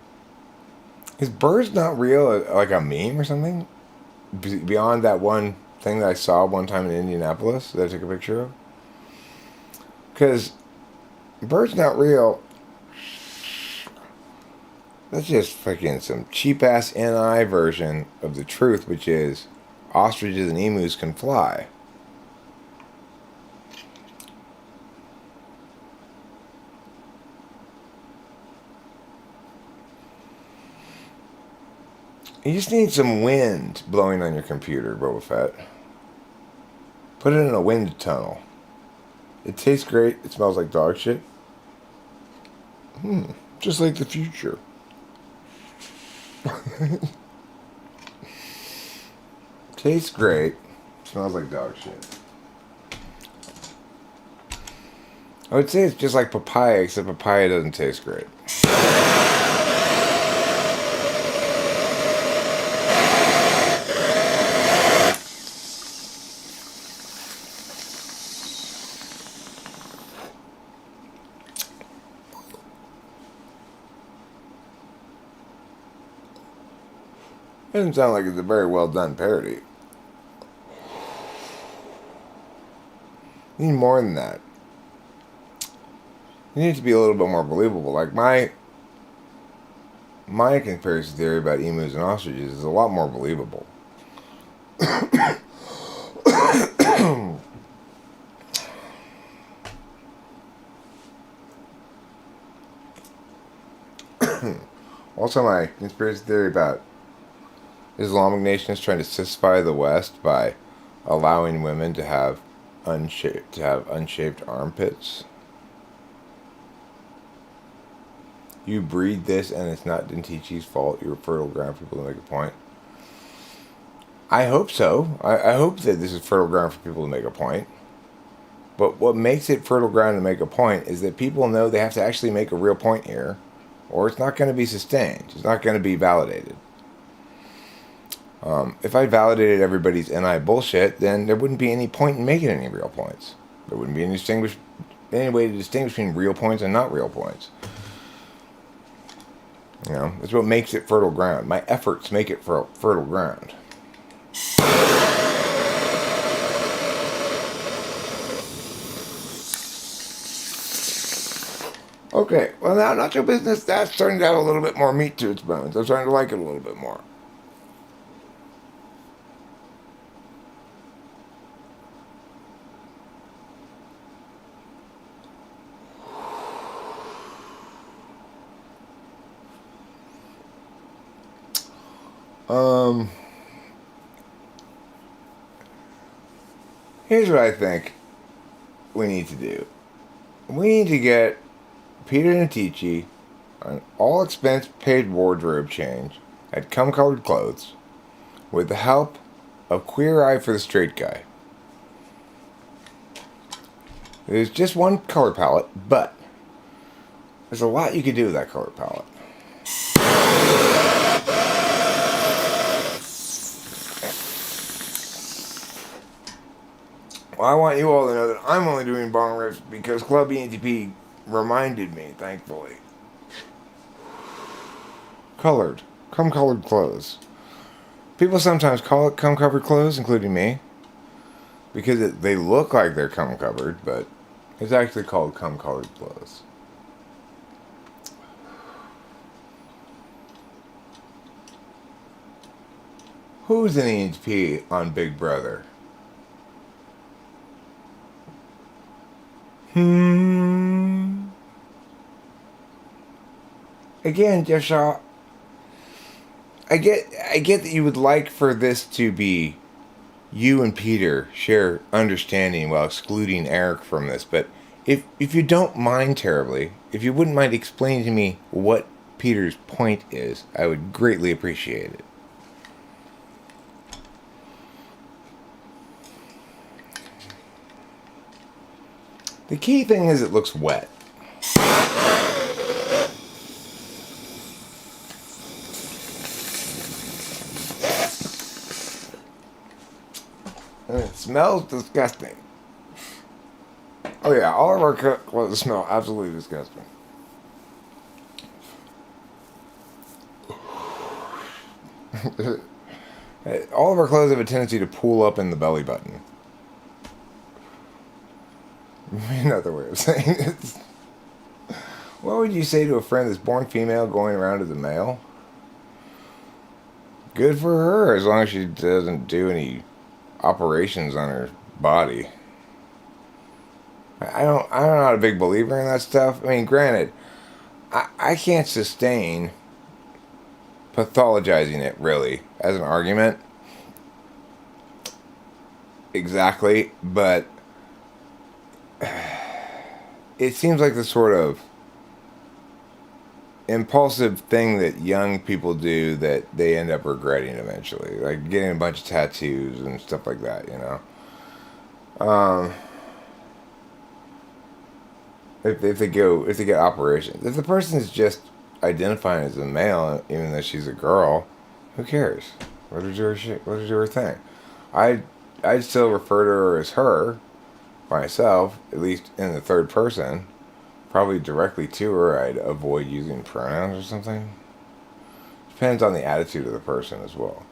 Is birds not real like a meme or something? Beyond that one thing that I saw one time in Indianapolis that I took a picture of? Because birds not real, that's just fucking some cheap-ass NI version of the truth, which is ostriches and emus can fly. You just need some wind blowing on your computer, Boba Fett. Put it in a wind tunnel. It tastes great. It smells like dog shit. Just like the future. Tastes great. Smells like dog shit. I would say it's just like papaya, except papaya doesn't taste great. Doesn't sound like it's a very well done parody. You need more than that. You need to be a little bit more believable. Like my conspiracy theory about emus and ostriches is a lot more believable. Also, my conspiracy theory about Islamic nations trying to sissify the West by allowing women to have unshaved armpits. You breed this, and it's not Dentichi's fault. You're fertile ground for people to make a point. I hope so. I hope that this is fertile ground for people to make a point. But what makes it fertile ground to make a point is that people know they have to actually make a real point here, or it's not going to be sustained. It's not going to be validated. If I validated everybody's NI bullshit, then there wouldn't be any point in making any real points. There wouldn't be any way to distinguish between real points and not real points. You know, that's what makes it fertile ground. My efforts make it fertile ground. Okay, well now Nacho Business, that's starting to have a little bit more meat to its bones. I'm starting to like it a little bit more. Here's what I think we need to do. We need to get Peter Natichi an all-expense paid wardrobe change at Come Colored Clothes with the help of Queer Eye for the Straight Guy. There's just one color palette, but there's a lot you could do with that color palette. Well, I want you all to know that I'm only doing bong rips because Club ENTP reminded me, thankfully. Colored. Come colored clothes. People sometimes call it cum covered clothes, including me, because they look like they're cum covered, but it's actually called cum colored clothes. Who's an ENP on Big Brother? Again, Joshua, I get that you would like for this to be you and Peter share understanding while excluding Eric from this, but if you don't mind terribly, if you wouldn't mind explaining to me what Peter's point is, I would greatly appreciate it. The key thing is it looks wet. And it smells disgusting. Oh yeah, all of our clothes smell absolutely disgusting. All of our clothes have a tendency to pool up in the belly button. Another way of saying it. What would you say to a friend that's born female going around as a male? Good for her, as long as she doesn't do any operations on her body. I'm not a big believer in that stuff. I mean, granted, I can't sustain pathologizing it, really, as an argument. Exactly, but it seems like the sort of impulsive thing that young people do that they end up regretting eventually, like getting a bunch of tattoos and stuff like that, you know. If they get operations, if the person is just identifying as a male, even though she's a girl, who cares? Let her do her thing. I'd still refer to her as her myself, at least in the third person. Probably directly to her, I'd avoid using pronouns or something. Depends on the attitude of the person as well.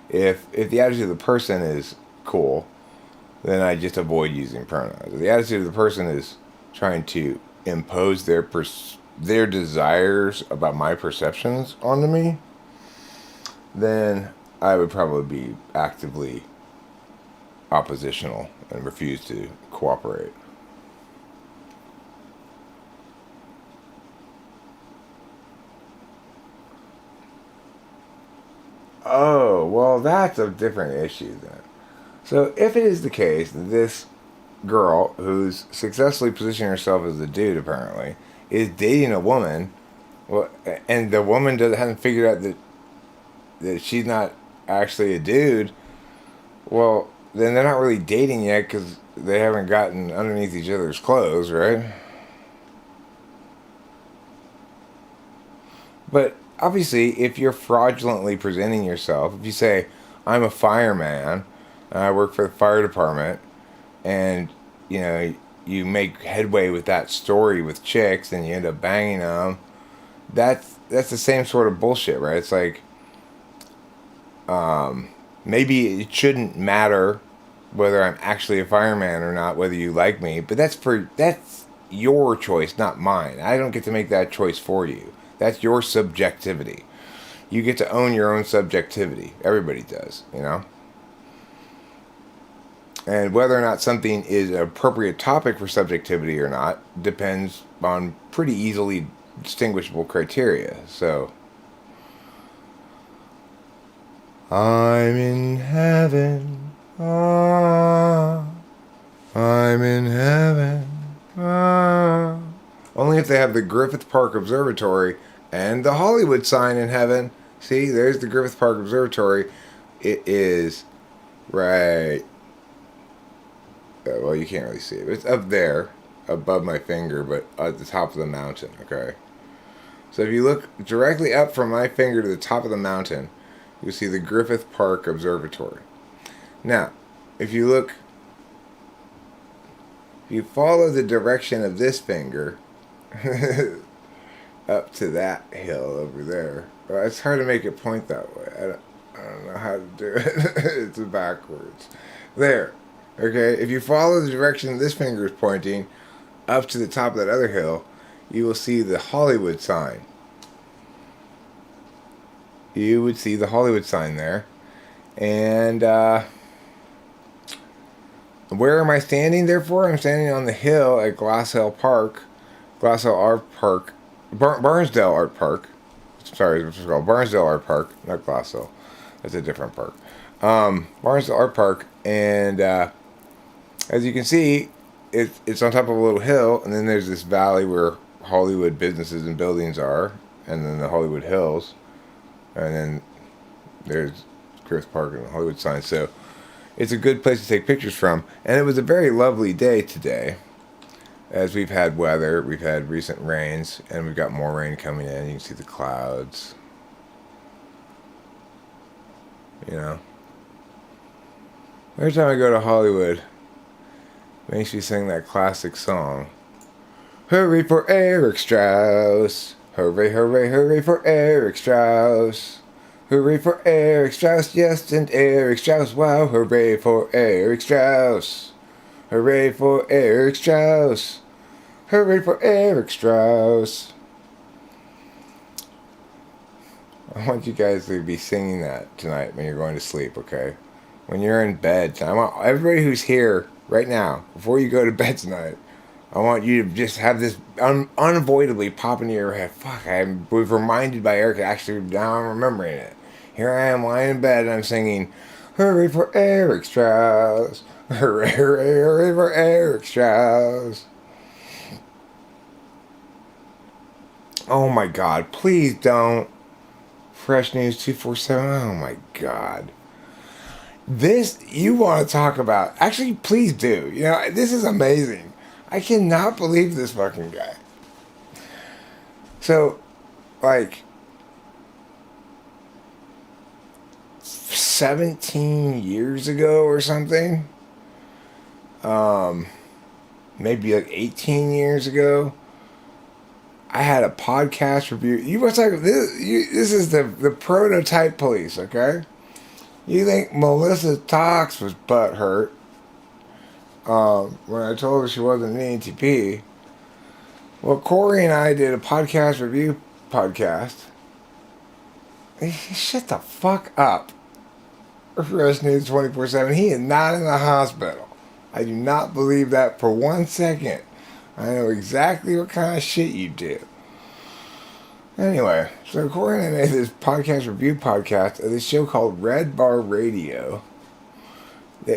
If the attitude of the person is cool, then I just avoid using pronouns. If the attitude of the person is trying to impose their desires about my perceptions onto me, then I would probably be actively oppositional and refuse to cooperate. Oh, well, that's a different issue then. So if it is the case that this girl, who's successfully positioning herself as a dude apparently, is dating a woman, well, and the woman hasn't figured out that she's not actually a dude, well, then they're not really dating yet because they haven't gotten underneath each other's clothes, right? But obviously, if you're fraudulently presenting yourself, if you say, I'm a fireman, and I work for the fire department, and, you know, you make headway with that story with chicks, and you end up banging them, that's the same sort of bullshit, right? It's like, maybe it shouldn't matter whether I'm actually a fireman or not, whether you like me, but that's your choice, not mine. I don't get to make that choice for you. That's your subjectivity. You get to own your own subjectivity. Everybody does, you know? And whether or not something is an appropriate topic for subjectivity or not depends on pretty easily distinguishable criteria. So, I'm in heaven. Ah, I'm in heaven. Ah. Only if they have the Griffith Park Observatory and the Hollywood sign in heaven. See, there's the Griffith Park Observatory. It is right. Well, you can't really see it. It's up there, above my finger, but at the top of the mountain, okay? So if you look directly up from my finger to the top of the mountain, you'll see the Griffith Park Observatory. Now, if you follow the direction of this finger up to that hill over there. Well, it's hard to make it point that way. I don't know how to do it. It's backwards. There. Okay, if you follow the direction this finger is pointing up to the top of that other hill, you will see the Hollywood sign. You would see the Hollywood sign there. And where am I standing? Therefore, I'm standing on the hill at Glassell Park, Glassell Art Park, Barnsdale Art Park. Sorry, it's called Barnsdale Art Park, not Glassell. That's a different park. Barnsdale Art Park, and as you can see, it's on top of a little hill, and then there's this valley where Hollywood businesses and buildings are, and then the Hollywood Hills, and then there's Griffith Park and the Hollywood sign. So it's a good place to take pictures from, and it was a very lovely day today. As we've had weather, we've had recent rains, and we've got more rain coming in. You can see the clouds. You know, every time I go to Hollywood, it makes me sing that classic song. Hurry for Eric Strauss. Hurry, hurry, hurry for Eric Strauss. Hurry for Eric Strauss, yes, and Eric Strauss, wow. Hurray for Eric Strauss. Hurray for Eric Strauss. Hurray for Eric Strauss. I want you guys to be singing that tonight when you're going to sleep, okay? When you're in bed. I want everybody who's here right now, before you go to bed tonight, I want you to just have this unavoidably pop into your head. Fuck, I was reminded by Eric. Actually, now I'm remembering it. Here I am lying in bed and I'm singing, hurry for Eric Strauss. Hurry, hurry, hurry for Eric Strauss. Oh my God, please don't. Fresh News 247. Oh my God. This, you want to talk about. Actually, please do. You know, this is amazing. I cannot believe this fucking guy. So, like, 17 years ago or something, maybe like 18 years ago, I had a podcast review. You must like this. This is the prototype police, okay? You think Melissa Tox was butthurt when I told her she wasn't an ENTP? Well, Corey and I did a podcast review podcast. Shut the fuck up. Fresh News 24/7. He is not in the hospital. I do not believe that for 1 second. I know exactly what kind of shit you do. Anyway, so Corey and I made this podcast review podcast of this show called Red Bar Radio.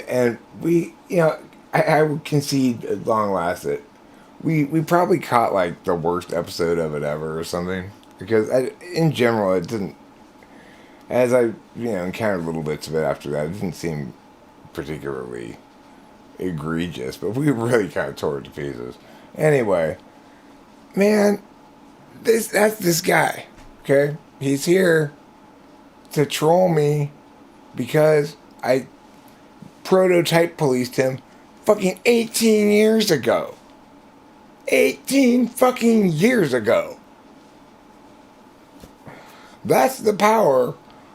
And we, you know, I would concede at long last that we probably caught like the worst episode of it ever or something. Because in general, it didn't, as I, encountered little bits of it after that, it didn't seem particularly egregious, but we really kind of tore it to pieces. Anyway, man, that's this guy, okay? He's here to troll me because I prototype policed him fucking 18 years ago. 18 fucking years ago. That's the power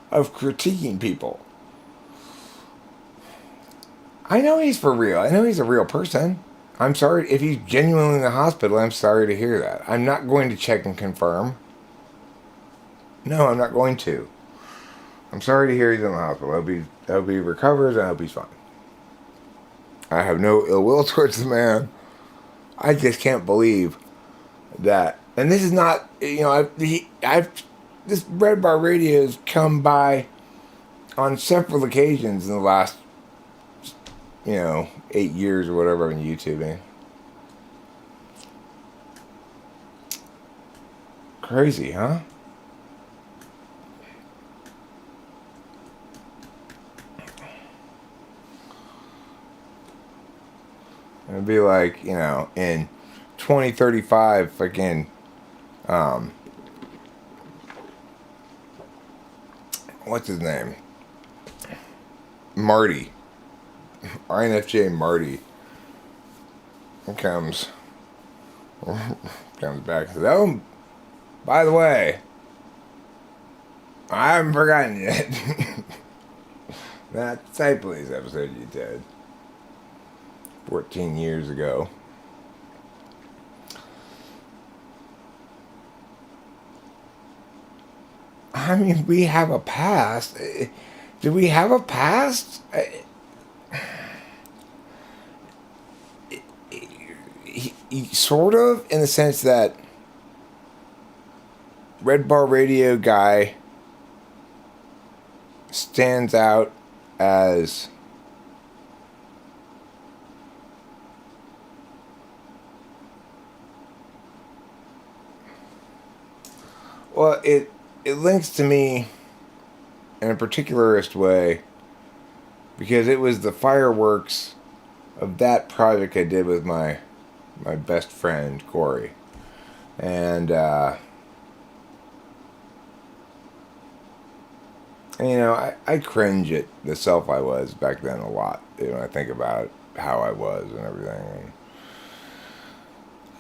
of critiquing people. I know he's for real. I know he's a real person. I'm sorry, if he's genuinely in the hospital, I'm sorry to hear that. I'm not going to check and confirm. No, I'm not going to. I'm sorry to hear he's in the hospital. I hope he recovers, and I hope he's fine. I have no ill will towards the man. I just can't believe that. And this is not, this Red Bar Radio has come by on several occasions in the last 8 years or whatever on YouTubing. Crazy, huh? It'd be like, in 2035, fucking, what's his name? Marty. INFJ Marty comes back and says, oh, by the way, I haven't forgotten yet. That Type Police episode you did 14 years ago. I mean, we have a past. Do we have a past? Sort of, in the sense that Red Bar Radio guy stands out as well, it links to me in a particularist way because it was the fireworks of that project I did with my best friend Corey, and I cringe at the self I was back then a lot. I think about how I was and everything.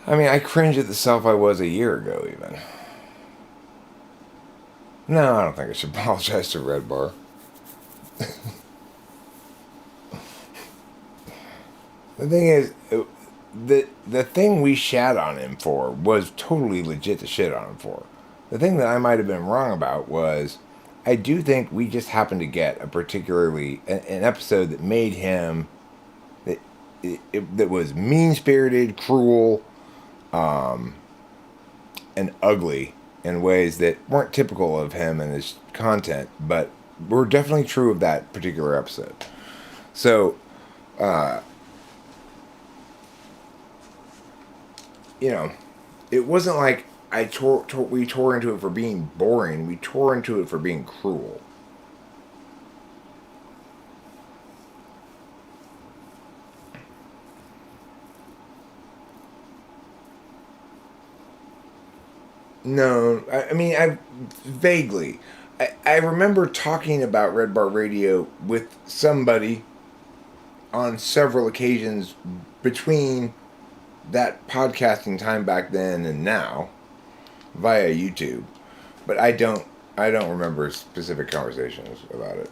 I cringe at the self I was a year ago even. No, I don't think I should apologize to Red Bar. The thing is, the thing we shat on him for was totally legit to shit on him for. The thing that I might have been wrong about was, I do think we just happened to get a particularly an episode that made him that was mean-spirited, cruel, and ugly in ways that weren't typical of him and his content, but were definitely true of that particular episode. So, it wasn't like we tore into it for being boring. We tore into it for being cruel. No, I vaguely. I remember talking about Red Bar Radio with somebody on several occasions between that podcasting time back then and now via YouTube, but I don't remember specific conversations about it.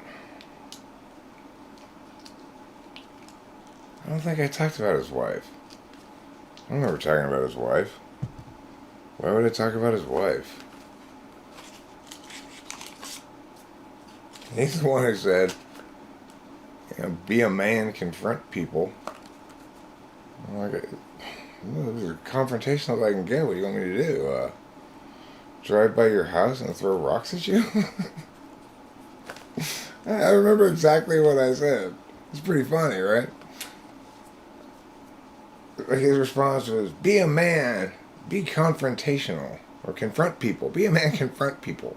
I don't think I talked about his wife. I don't remember talking about his wife. Why would I talk about his wife? He's the one who said, be a man, confront people. I'm like, this is as confrontational as I can get. What do you want me to do? Drive by your house and throw rocks at you? I remember exactly what I said. It's pretty funny, right? His response was, be a man. Be confrontational. Or confront people. Be a man, confront people.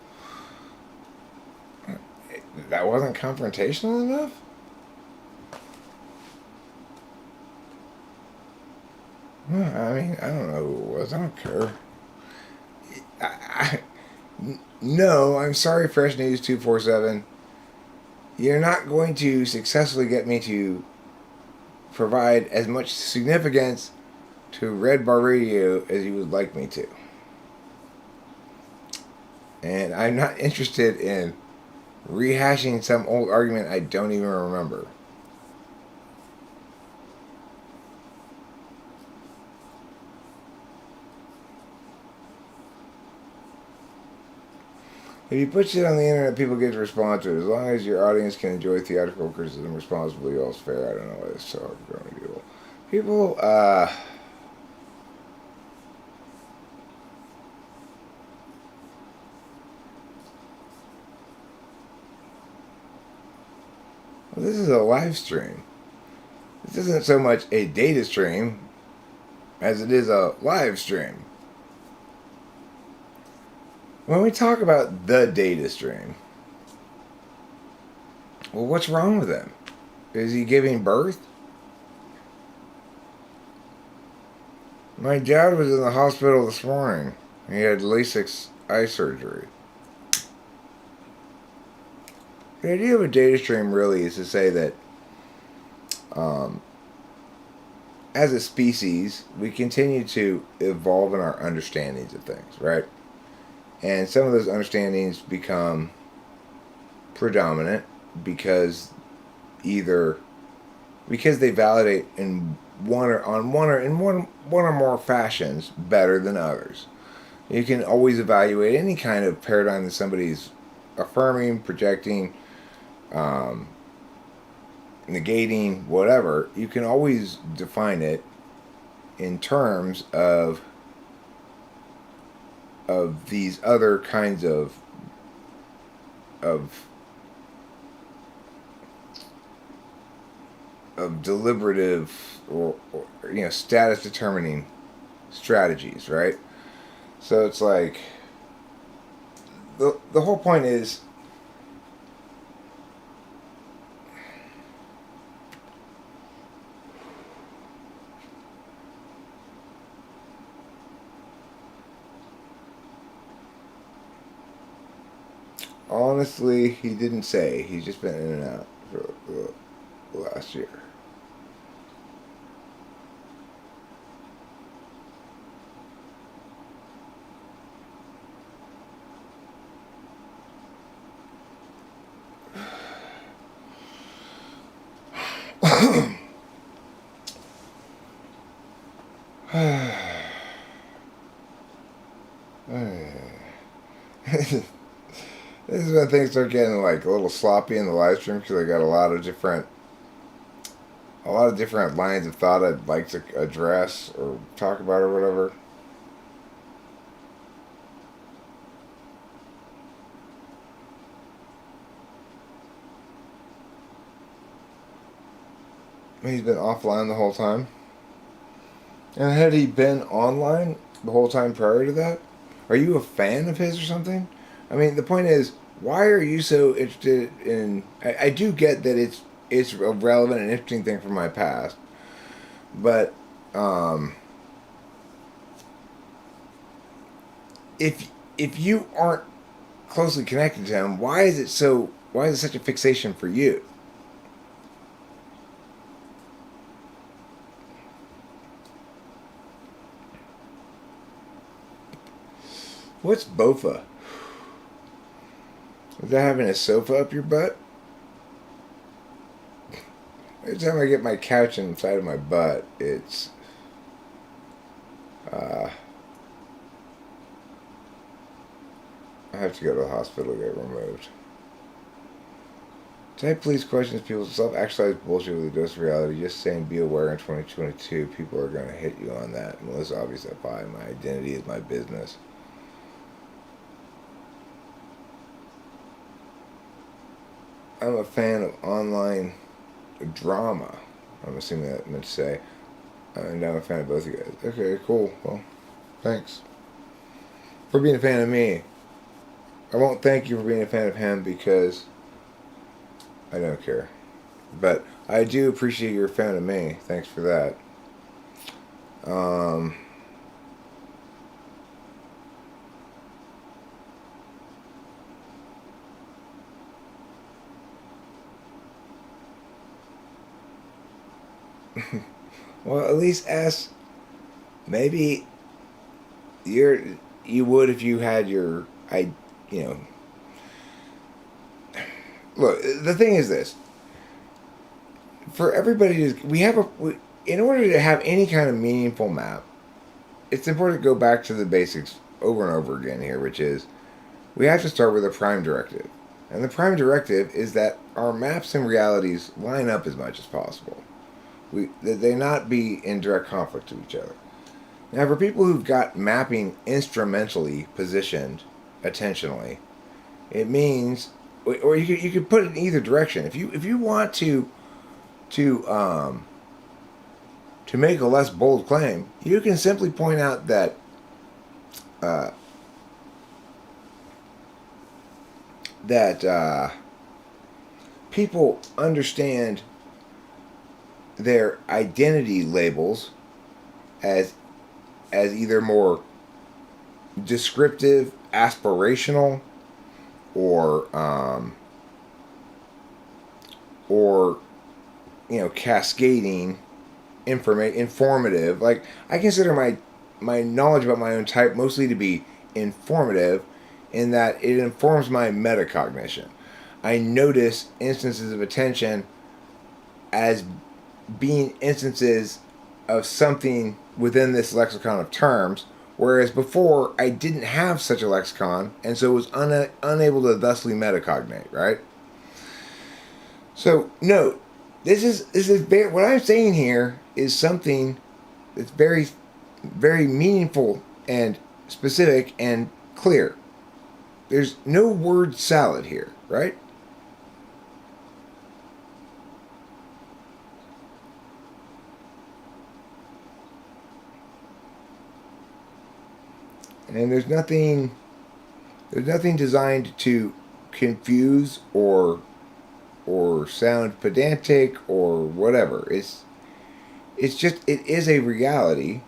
That wasn't confrontational enough? I don't know who it was. I don't care. No, I'm sorry, Fresh News 247. You're not going to successfully get me to provide as much significance to Red Bar Radio as you would like me to. And I'm not interested in rehashing some old argument I don't even remember. If you put shit on the internet, people get to respond to it. As long as your audience can enjoy theatrical criticism responsibly, all's fair. I don't know why it's so hard for people. People, well, this is a live stream. This isn't so much a data stream as it is a live stream. When we talk about the data stream, well, what's wrong with him? Is he giving birth? My dad was in the hospital this morning. He had LASIK eye surgery. The idea of a data stream really is to say that as a species, we continue to evolve in our understandings of things, right? And some of those understandings become predominant because they validate in one or more fashions better than others. You can always evaluate any kind of paradigm that somebody's affirming, projecting, negating, whatever, you can always define it in terms of these other kinds of deliberative or status determining strategies, right? So it's like the whole point is honestly, he didn't say. He's just been in and out for the last year. This is when things start getting like a little sloppy in the live stream because I got a lot of different lines of thought I'd like to address or talk about or whatever. He's been offline the whole time. And had he been online the whole time prior to that? Are you a fan of his or something? I mean, the point is, why are you so interested in... I do get that it's a relevant and interesting thing from my past. But, if you aren't closely connected to him, why is it such a fixation for you? What's bofa? Is that having a sofa up your butt? Every time I get my couch inside of my butt, it's... I have to go to the hospital to get removed. Type please questions people's self-actualize bullshit with a dose of reality. Just saying be aware in 2022 people are going to hit you on that. Melissa obviously apply. My identity is my business. I'm a fan of online drama. I'm assuming that meant to say. And I'm a fan of both of you guys. Okay, cool. Well, thanks for being a fan of me. I won't thank you for being a fan of him because I don't care. But I do appreciate you're a fan of me. Thanks for that. Well, at least ask. Maybe you would if you had your Look, the thing is this. For everybody in order to have any kind of meaningful map, it's important to go back to the basics over and over again here, which is we have to start with a prime directive. And the prime directive is that our maps and realities line up as much as possible. That they not be in direct conflict to each other. Now, for people who've got mapping instrumentally positioned, attentionally, it means, or you could put it in either direction. If you want to make a less bold claim, you can simply point out that people understand their identity labels as either more descriptive, aspirational, or cascading, informative. Like, I consider my knowledge about my own type mostly to be informative, in that it informs my metacognition. I notice instances of attention as being instances of something within this lexicon of terms, whereas before I didn't have such a lexicon, and so was unable to thusly metacognate, right? So note, this is very, what I'm saying here is something that's very, very meaningful and specific and clear. There's no word salad here, right? And there's nothing designed to confuse or sound pedantic or whatever. It's just, it is a reality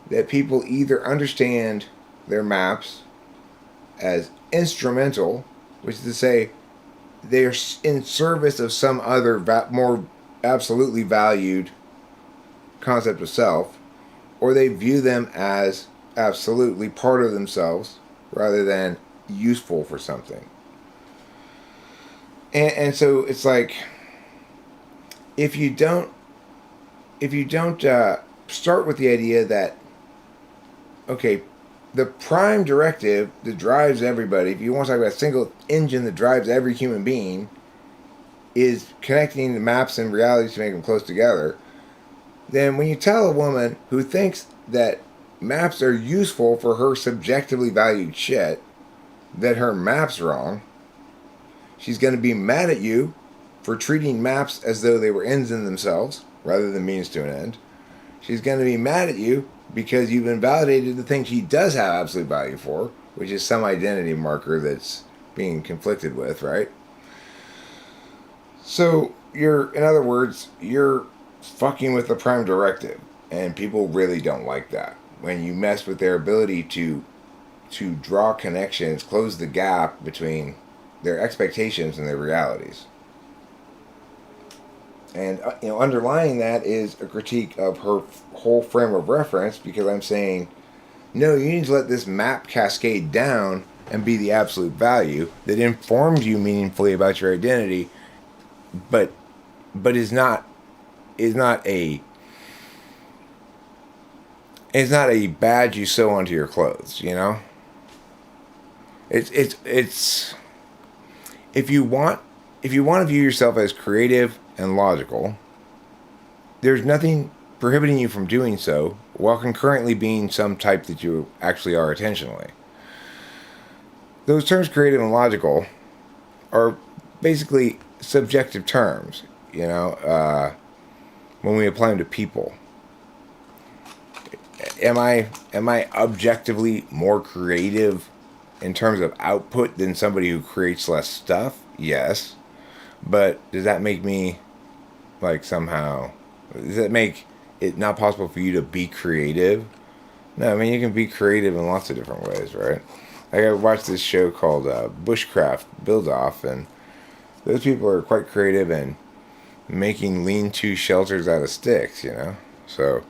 that people either understand their maps as instrumental, which is to say they're in service of some other more absolutely valued concept of self, or they view them as absolutely part of themselves rather than useful for something. And so it's like, if you don't start with the idea that, okay, the prime directive that drives everybody, if you want to talk about a single engine that drives every human being, is connecting the maps and realities to make them close together, then when you tell a woman who thinks that maps are useful for her subjectively valued shit that her map's wrong, she's going to be mad at you for treating maps as though they were ends in themselves rather than means to an end. She's going to be mad at you because you've invalidated the thing she does have absolute value for, which is some identity marker that's being conflicted with, right? So in other words, you're fucking with the prime directive, and people really don't like that. When you mess with their ability to draw connections, close the gap between their expectations and their realities. And underlying that is a critique of her whole frame of reference, because I'm saying, no, you need to let this map cascade down and be the absolute value that informs you meaningfully about your identity, but is not a badge you sew onto your clothes. It's if you want to view yourself as creative and logical, there's nothing prohibiting you from doing so while concurrently being some type that you actually are intentionally. Those terms, creative and logical, are basically subjective terms, when we apply them to people. Am I objectively more creative in terms of output than somebody who creates less stuff? Yes. But does that make me does that make it not possible for you to be creative? No, I mean, you can be creative in lots of different ways, right? I watched this show called Bushcraft Build-Off, and those people are quite creative in making lean-to shelters out of sticks, So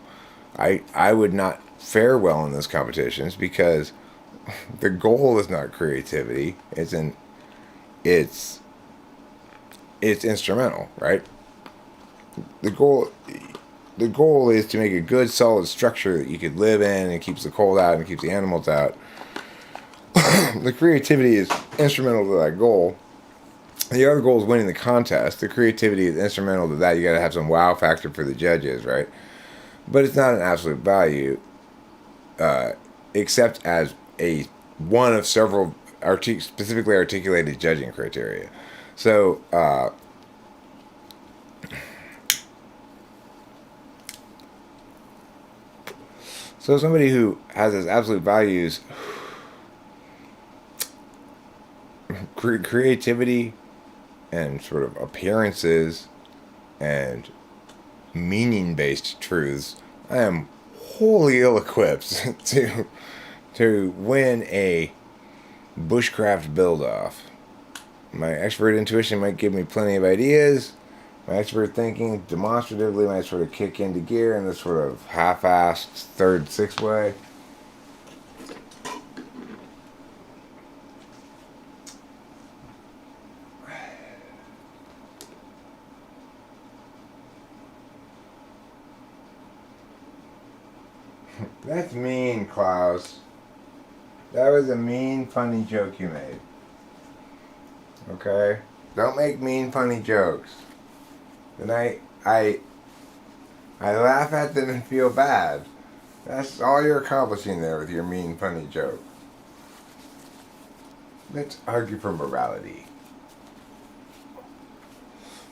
I would not fare well in those competitions because the goal is not creativity. It's instrumental, right? The goal is to make a good, solid structure that you could live in and keeps the cold out and keeps the animals out. The creativity is instrumental to that goal. The other goal is winning the contest. The creativity is instrumental to that. You got to have some wow factor for the judges, right? But it's not an absolute value, except as one of several specifically articulated judging criteria. So, somebody who has as absolute values creativity and sort of appearances and meaning-based truths, I am wholly ill-equipped to win a bushcraft build-off. My expert intuition might give me plenty of ideas. My expert thinking demonstratively might sort of kick into gear in this sort of half-assed third six-way. That's mean, Klaus. That was a mean, funny joke you made. Okay? Don't make mean, funny jokes. And I laugh at them and feel bad. That's all you're accomplishing there with your mean, funny joke. Let's argue for morality.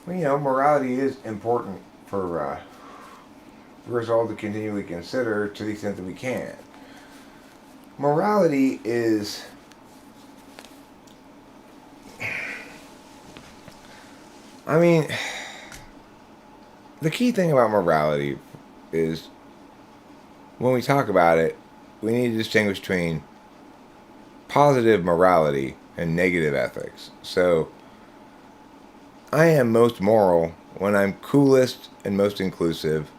Well, you know, morality is important for us all to continually consider to the extent that we can. Morality is... I mean, the key thing about morality is when we talk about it, we need to distinguish between positive morality and negative ethics. So, I am most moral when I'm coolest and most inclusive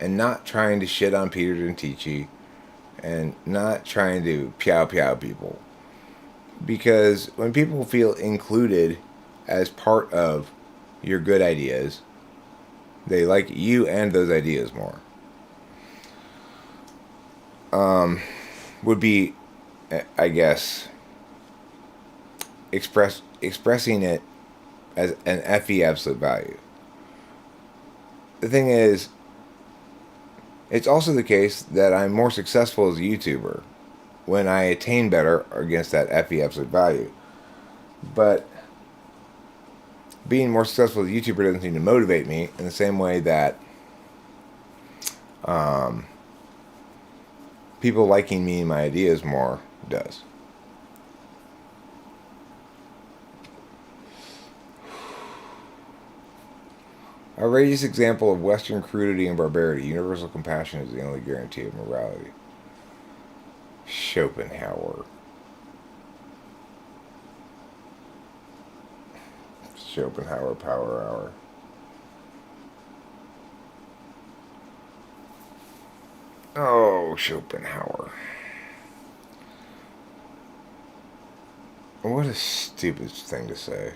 and not trying to shit on Peter and Tichy and not trying to pew people. Because when people feel included as part of your good ideas, they like you and those ideas more. Would be, I guess, expressing it as an FE absolute value. The thing is, it's also the case that I'm more successful as a YouTuber when I attain better against that FE absolute value. But being more successful as a YouTuber doesn't seem to motivate me in the same way that people liking me and my ideas more does. Outrageous example of Western crudity and barbarity. Universal compassion is the only guarantee of morality. Schopenhauer. Schopenhauer Power Hour. Oh, Schopenhauer. What a stupid thing to say.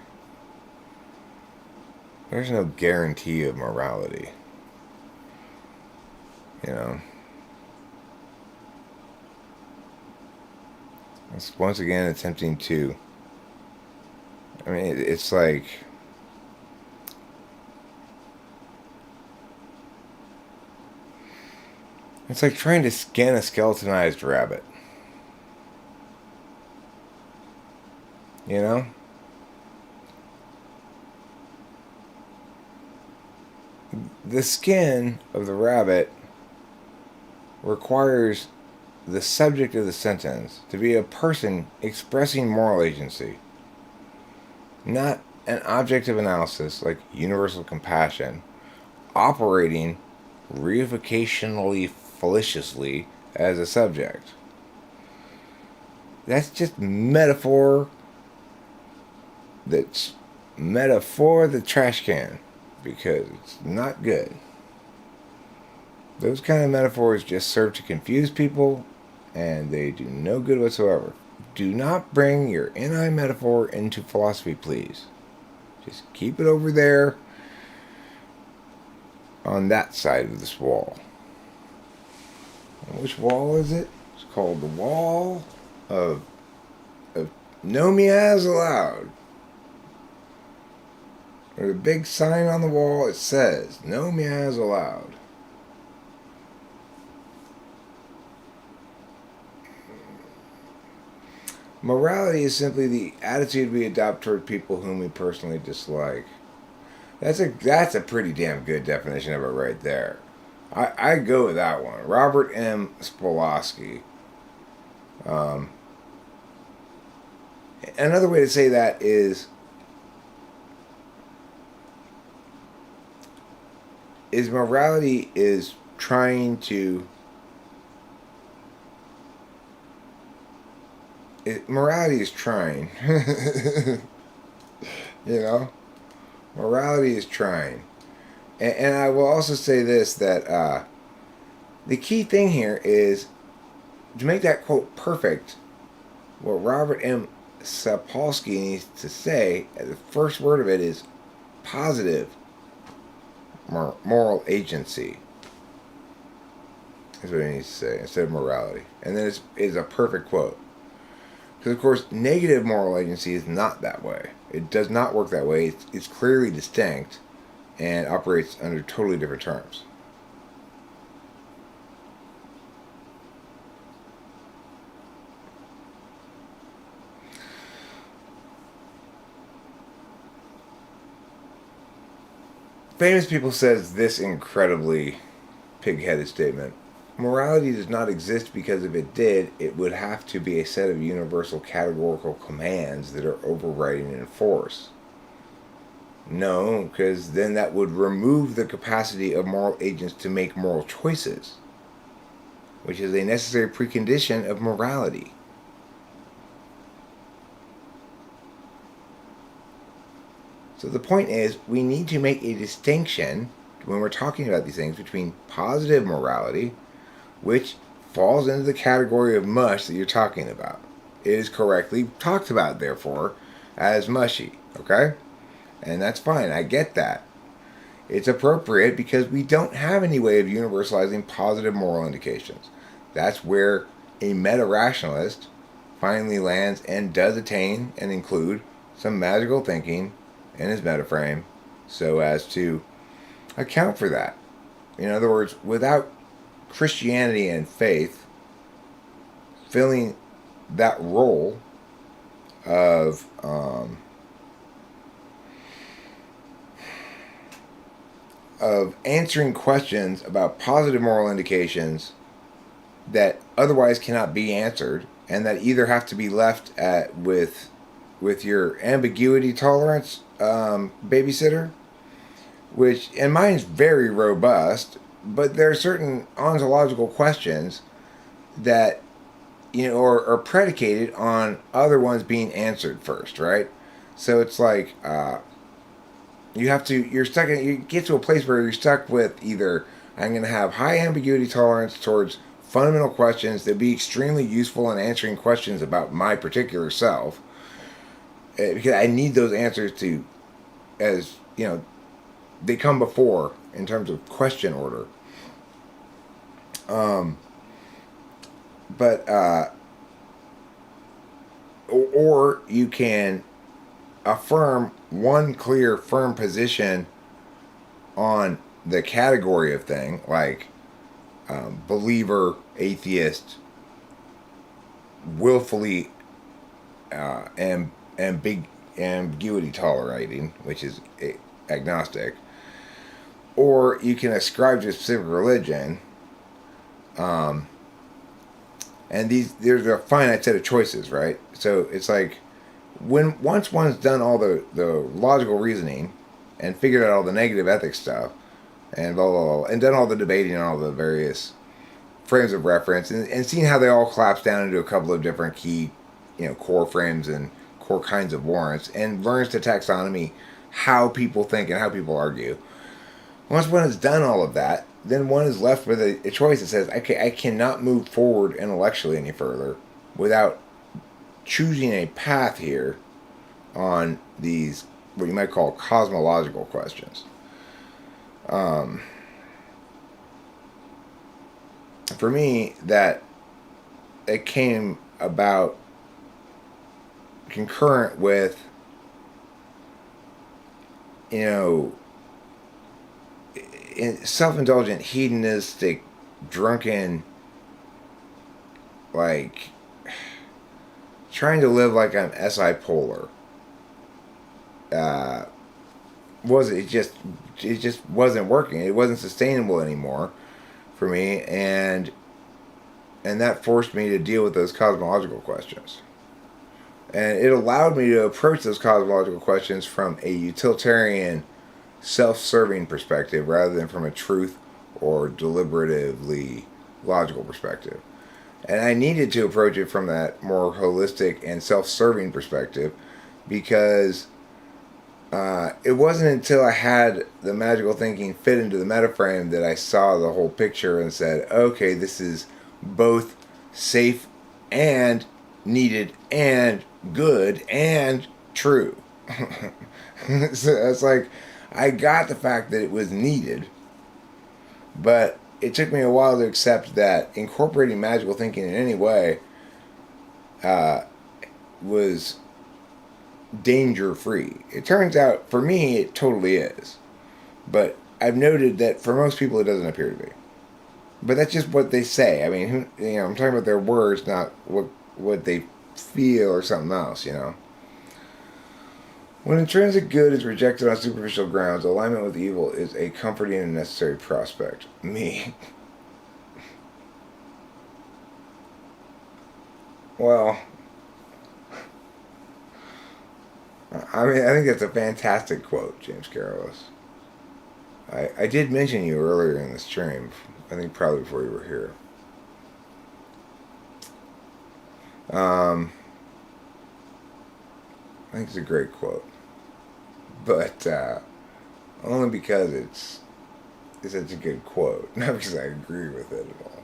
There's no guarantee of morality. You know? It's once again attempting to... I mean, it's like... It's like trying to skin a skeletonized rabbit. You know? The skin of the rabbit requires the subject of the sentence to be a person expressing moral agency, not an object of analysis like universal compassion, operating reificationally felicitously as a subject. That's just metaphor. That's metaphor the trash can, because it's not good. Those kind of metaphors just serve to confuse people, and they do no good whatsoever. Do not bring your NI metaphor into philosophy, please. Just keep it over there on that side of this wall. And which wall is it? It's called the wall of no meows allowed. There's a big sign on the wall. It says, no meows allowed. Morality is simply the attitude we adopt toward people whom we personally dislike. That's a pretty damn good definition of it right there. I go with that one. Robert M. Spolosky. Another way to say that is morality is trying to... morality is trying. You know? Morality is trying. And I will also say this, that the key thing here is to make that quote perfect. What Robert M. Sapolsky needs to say, the first word of it is positive moral agency. That's what he needs to say, instead of morality. And then it's a perfect quote. Because, of course, negative moral agency is not that way. It does not work that way. It's clearly distinct and operates under totally different terms. Famous People says this incredibly pig-headed statement. Morality does not exist because if it did, it would have to be a set of universal categorical commands that are overriding in force. No, because then that would remove the capacity of moral agents to make moral choices, which is a necessary precondition of morality. So the point is, we need to make a distinction when we're talking about these things between positive morality, which falls into the category of mush that you're talking about. It is correctly talked about, therefore, as mushy, okay? And that's fine, I get that. It's appropriate because we don't have any way of universalizing positive moral indications. That's where a meta-rationalist finally lands and does attain and include some magical thinking in his metaframe so as to account for that. In other words, without Christianity and faith filling that role of answering questions about positive moral indications that otherwise cannot be answered, and that either have to be left at with your ambiguity tolerance babysitter, which in mine is very robust, but there are certain ontological questions that are predicated on other ones being answered first, right? So it's like you get to a place where you're stuck with either I'm going to have high ambiguity tolerance towards fundamental questions that be extremely useful in answering questions about my particular self, because I need those answers to, as they come before in terms of question order. Or you can affirm one clear, firm position on the category of thing, like believer, atheist, willfully ambiguity tolerating, which is agnostic. Or you can ascribe to a specific religion, and there's a finite set of choices, right? So it's like once one's done all the logical reasoning and figured out all the negative ethics stuff and blah, blah, blah, and done all the debating on all the various frames of reference and seen how they all collapse down into a couple of different key core frames and core kinds of warrants, and learns to taxonomy how people think and how people argue. Once one has done all of that, then one is left with a choice that says, okay, I cannot move forward intellectually any further without choosing a path here on these, what you might call cosmological questions. For me, that it came about concurrent with, self-indulgent, hedonistic, drunken, like trying to live like I'm SI polar. It just wasn't working. It wasn't sustainable anymore for me, and that forced me to deal with those cosmological questions. And it allowed me to approach those cosmological questions from a utilitarian, self-serving perspective rather than from a truth or deliberatively logical perspective. And I needed to approach it from that more holistic and self-serving perspective, because it wasn't until I had the magical thinking fit into the metaframe that I saw the whole picture and said, okay, this is both safe and needed and good and true. So it's like, I got the fact that it was needed, but it took me a while to accept that incorporating magical thinking in any way was danger-free. It turns out, for me, it totally is. But I've noted that for most people, it doesn't appear to be. But that's just what they say. I mean, I'm talking about their words, not what they feel or something else, When intrinsic good is rejected on superficial grounds, alignment with evil is a comforting and necessary prospect. Me. Well, I mean, I think that's a fantastic quote, James Carolus. I did mention you earlier in the stream. I think probably before you were here. I think it's a great quote. But only because it's such a good quote. Not because I agree with it at all.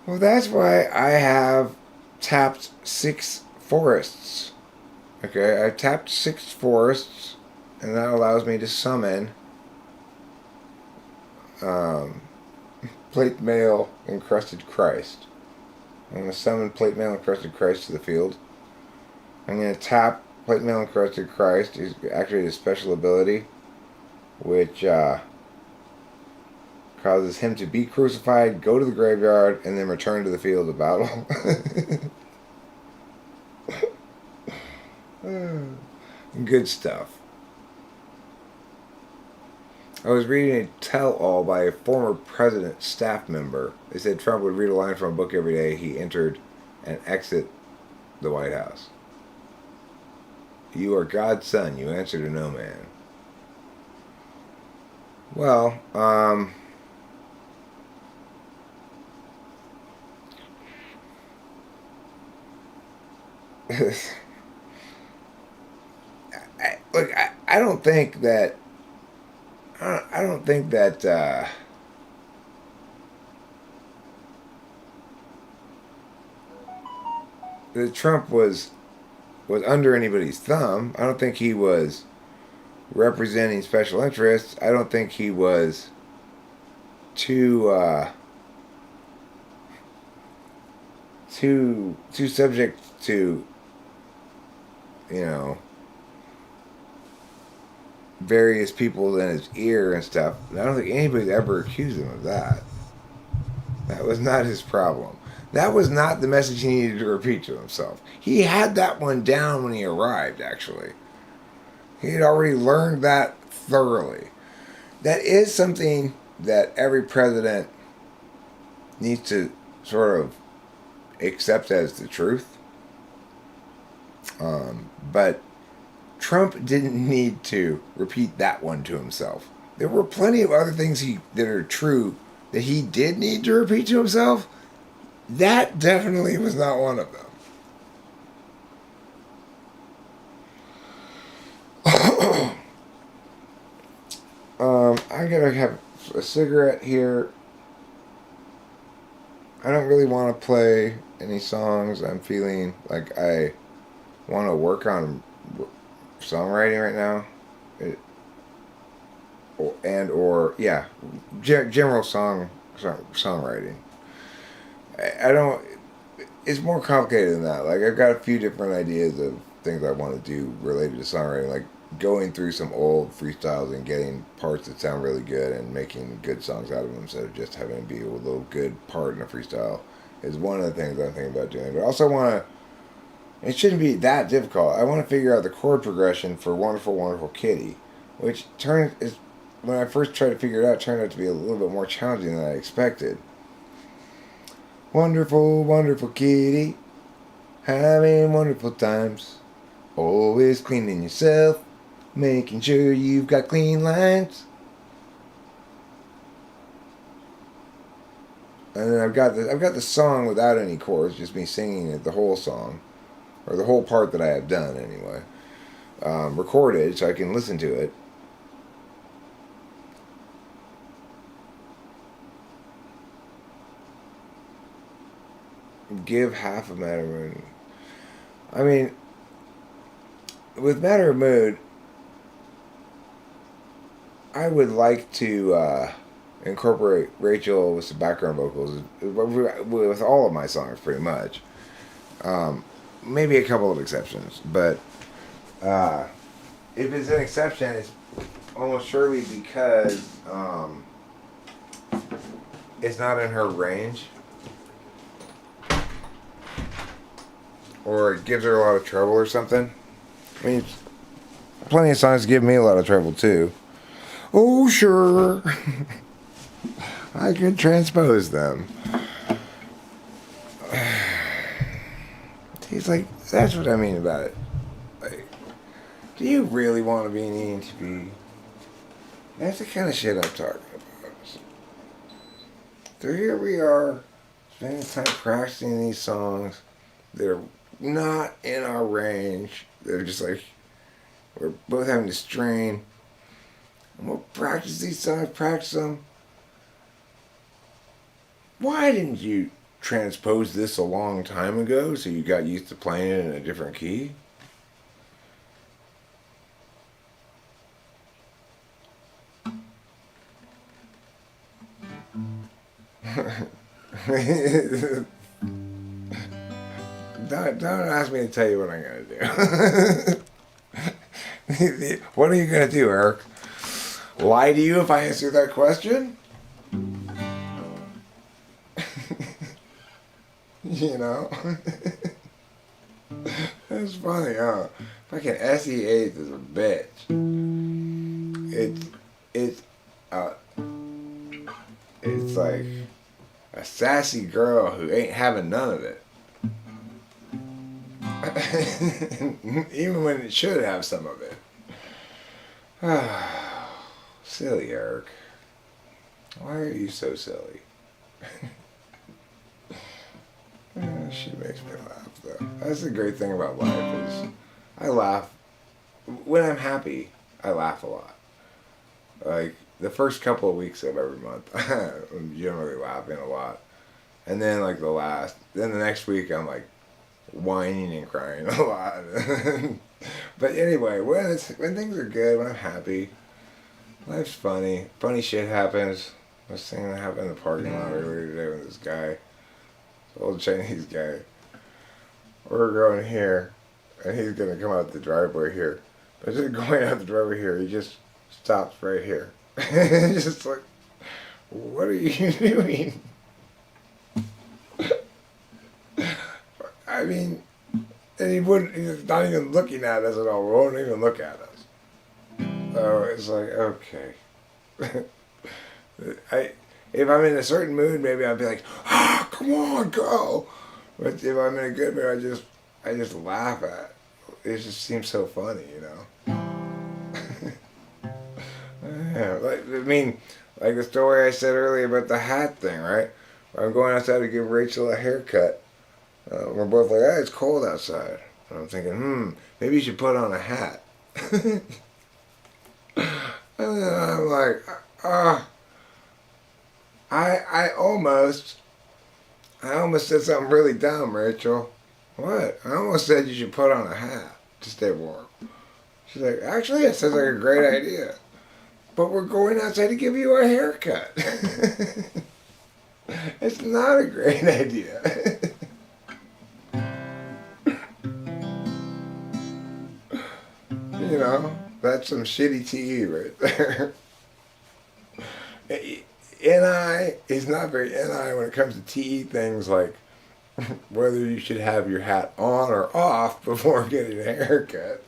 Well, that's why I have tapped 6 forests. Okay, I've tapped 6 forests, and that allows me to summon Plate Mail Encrusted Christ. I'm going to summon Plate Mail Encrusted Christ to the field. I'm going to tap Plate Mail Encrusted Christ. He's actually a special ability, which causes him to be crucified, go to the graveyard, and then return to the field of battle. Good stuff. I was reading a tell-all by a former president staff member. They said Trump would read a line from a book every day he entered and exit the White House. You are God's son. You answer to no man. Well, I don't think that that Trump was under anybody's thumb. I don't think he was representing special interests. I don't think he was too subject to, various people in his ear and stuff. I don't think anybody's ever accused him of that. That was not his problem. That was not the message he needed to repeat to himself. He had that one down when he arrived, actually. He had already learned that thoroughly. That is something that every president needs to sort of accept as the truth. But Trump didn't need to repeat that one to himself. There were plenty of other things that are true that he did need to repeat to himself. That definitely was not one of them. I'm gonna have a cigarette here. I don't really want to play any songs. I'm feeling like I want to work on songwriting right now. General songwriting. I don't. It's more complicated than that. Like, I've got a few different ideas of things I want to do related to songwriting, like going through some old freestyles and getting parts that sound really good and making good songs out of them instead of just having to be a little good part in a freestyle is one of the things I'm thinking about doing. But I also want to. It shouldn't be that difficult. I want to figure out the chord progression for Wonderful, Wonderful Kitty, which when I first tried to figure it out, turned out to be a little bit more challenging than I expected. Wonderful, wonderful kitty, having wonderful times, always cleaning yourself, making sure you've got clean lines. And then I've got the song without any chords, just me singing it, the whole song, or the whole part that I have done anyway, recorded so I can listen to it. Give half of Matter of Mood. I mean, with Matter of Mood, I would like to incorporate Rachel with some background vocals with all of my songs, pretty much. Maybe a couple of exceptions, but if it's an exception, it's almost surely because it's not in her range, or it gives her a lot of trouble or something. I mean, plenty of songs give me a lot of trouble too. Oh, sure. I could transpose them. He's like, that's what I mean about it. Like, do you really want to be an ENTP? That's the kind of shit I'm talking about. So here we are, spending time practicing these songs that are not in our range. They're just like, we're both having to strain. And we'll practice these songs, practice them. Why didn't you transpose this a long time ago so you got used to playing it in a different key? Don't ask me to tell you what I'm going to do. What are you going to do, Eric? Lie to you if I answer that question? You know? That's funny, huh? Fucking SE8 is a bitch. It's like a sassy girl who ain't having none of it. Even when it should have some of it. Silly Eric. Why are you so silly? She makes me laugh though. That's the great thing about life is I laugh. When I'm happy, I laugh a lot. Like the first couple of weeks of every month, I'm generally laughing a lot. And then like the next week I'm like whining and crying a lot. But anyway, when things are good, when I'm happy, life's funny. Funny shit happens. I was saying that happened in the parking lot earlier today with this guy. Old Chinese guy. We're going here, and he's gonna come out the driveway here. But instead of going out the driveway here, he just stops right here. Just like, what are you doing? I mean, and he's not even looking at us at all. He won't even look at us. So it's like, okay. If I'm in a certain mood, maybe I'd be like, come on, go. But if I'm in a good mood, I just laugh at it. It just seems so funny, you know. Yeah, like the story I said earlier about the hat thing, right? I'm going outside to give Rachel a haircut. We're both like, it's cold outside. And I'm thinking, maybe you should put on a hat. And then I'm like, I almost said something really dumb, Rachel. What? I almost said you should put on a hat to stay warm. She's like, actually, it sounds like a great idea. But we're going outside to give you a haircut. It's not a great idea. You know, that's some shitty TE right there. NI is not very NI when it comes to TE things like whether you should have your hat on or off before getting a haircut.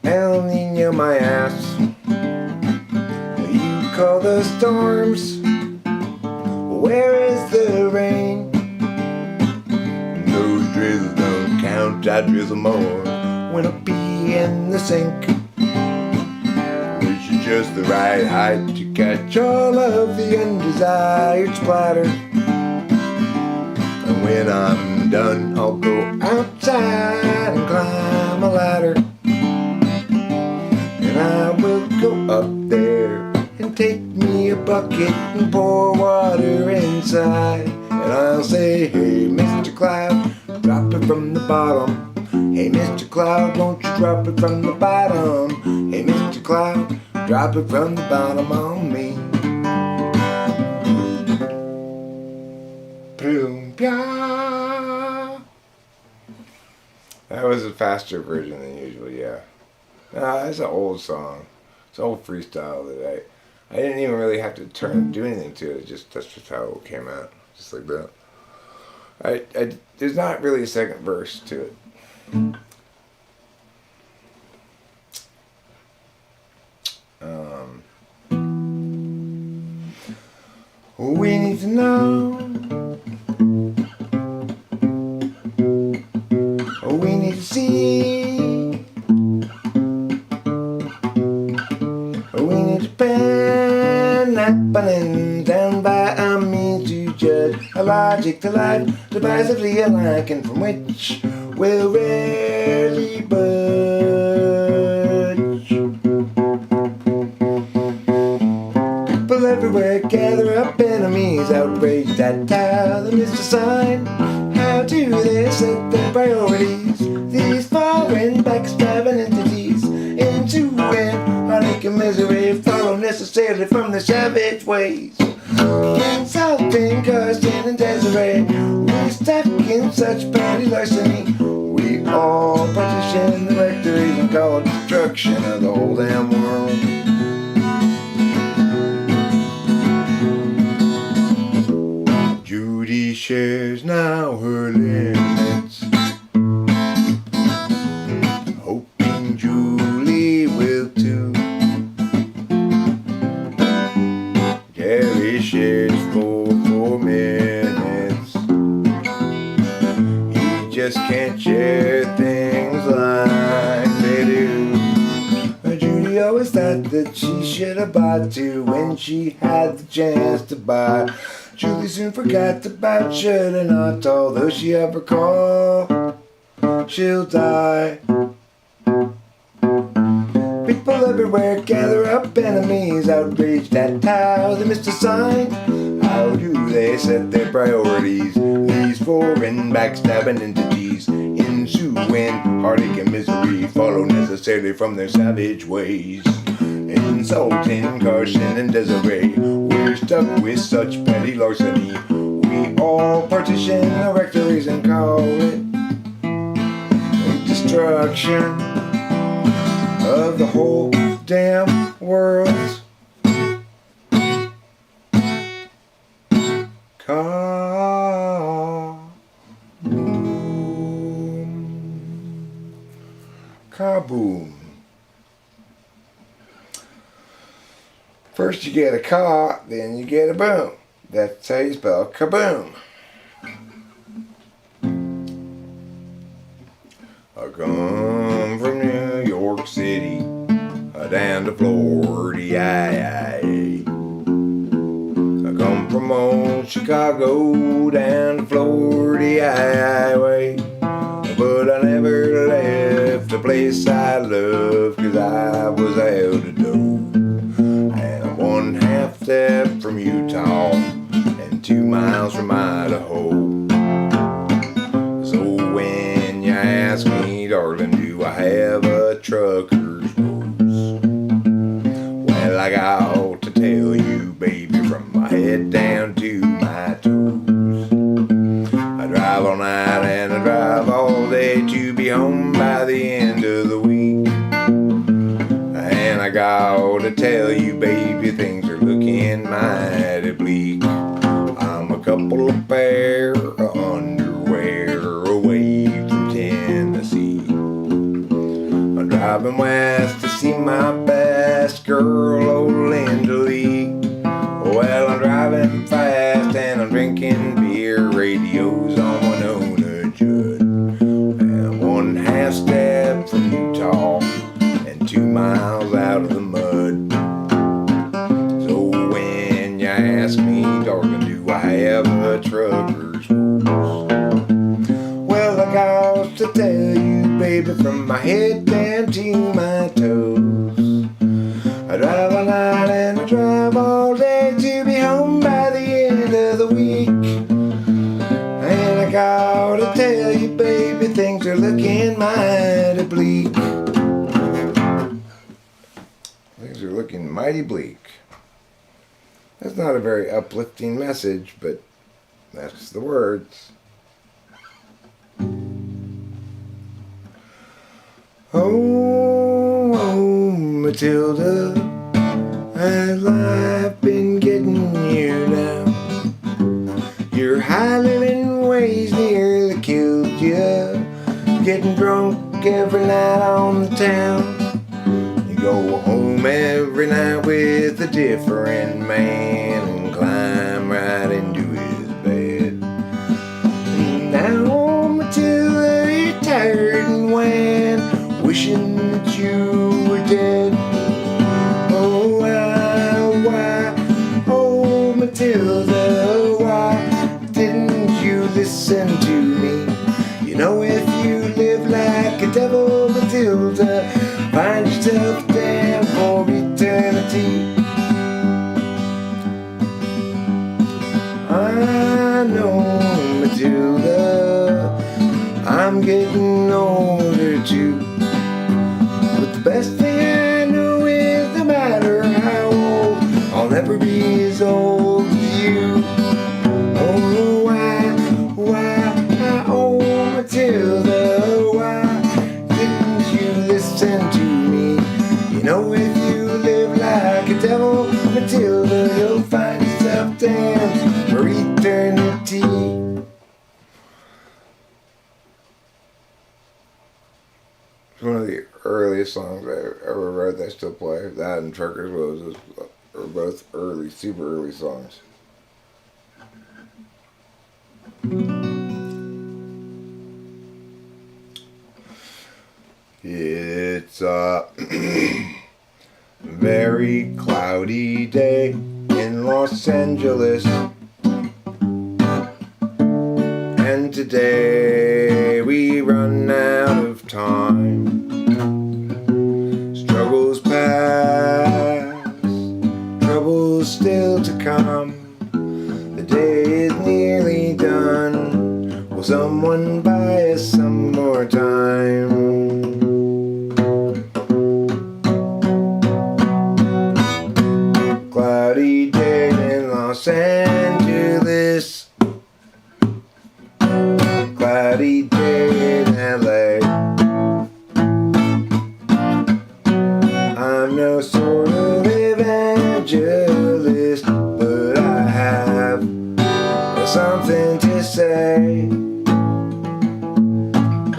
El Nino, my ass. You call the storms. Where is the rain? Those drizzles don't count. I drizzle more when I pee in the sink. Which is just the right height to catch all of the undesired splatter. And when I'm done, I'll go outside and climb a ladder. And I will go up there and take me a bucket and pour water inside. And I'll say, hey, Mr. Cloud, from the bottom. Hey, Mr. Cloud, won't you drop it from the bottom? Hey, Mr. Cloud, drop it from the bottom on me. Boom, pia. That was a faster version than usual, yeah. Nah, that's an old song. It's an old freestyle that I didn't even really have to do anything to it. That's just how it came out, just like that. There's not really a second verse to it. We need to know. We need to see. We need to pen happening down by a means to judge a logic to life, divisively alike, and from which will rarely budge. People everywhere gather up, enemies outraged at how the Mr. Sign. How do they set their priorities? These foreign backstabbing entities into heartache and misery follow necessarily from their savage ways. Insulting Carson and Desiree, we stuck in such petty larceny. We all partition the rectories and call it destruction of the whole damn world. Judy shares now her limits, hoping Julie will too. Gary shares for 4 minutes. He just can't share things like they do. Judy always thought that she should have bought two when she had the chance to buy. Julie soon forgot about should and not, although she ever call, she'll die. People everywhere gather up, enemies outraged at how the Mr. Sign. How do they set their priorities? These foreign backstabbing entities ensuing heartache and misery follow necessarily from their savage ways. Insulting Carson and Desiree, we're stuck with such petty larceny. We all partition the rectories and call it destruction of the whole damn world. Kaboom. First you get a ka, then you get a boom. That's how you spell kaboom. I come from New York City down to Florida. I come from old Chicago down to Florida way. But I never left the place I love, 'cause I was out of dough. And I'm 1/2 step from Utah and 2 miles from Idaho. So when you ask me, darling, do I have a trucker's rose? Well, I got to tell you, baby, from my head down to my toes. I drive all night and I drive all day to be home by the end of the week. And I got to tell you, baby, things are looking mighty bleak. I'm a couple of pair of underwear away from Tennessee. I'm driving west to see my best girl, old Linda Lee. Well, I'm driving fast and I'm drinking beer, radios on Winona Judd. And 1/2 step from Utah and 2 miles out of the mud. So when you ask me, darling, do I have a trucker's rose? Well, I got to tell you, baby, from my head down to my toes. I drive all night and I drive all day to be home by the end of the week. And I gotta tell you, baby, mighty bleak. That's not a very uplifting message, but that's the words. Oh, Matilda, has life been getting you now? Your high living ways nearly killed you. Getting drunk every night on the town. You go home every night with a different man and climb right into his bed. And now, Matilda, you're tired and wan, wishing that you were dead. Oh, why, oh, Matilda, why didn't you listen to me? You know, if you live like a devil, Matilda, find yourself damned for eternity. I know, Matilda, I'm getting older too. But the best thing I know is no matter how old, I'll never be as old as you. Oh, why, oh, Matilda, why didn't you listen to me? You know, if you live like a devil, Matilda, you'll find yourself damned for eternity. It's one of the earliest songs I ever wrote that I still play. That and Trucker's Roses are both early, super early songs. It's a very cloudy day in Los Angeles, and today we run out of time. Struggles past, troubles still to come. The day is nearly done. Will someone buy us some more time? Cloudy day in Los Angeles, cloudy day in LA. I'm no sort of evangelist, but I have something to say.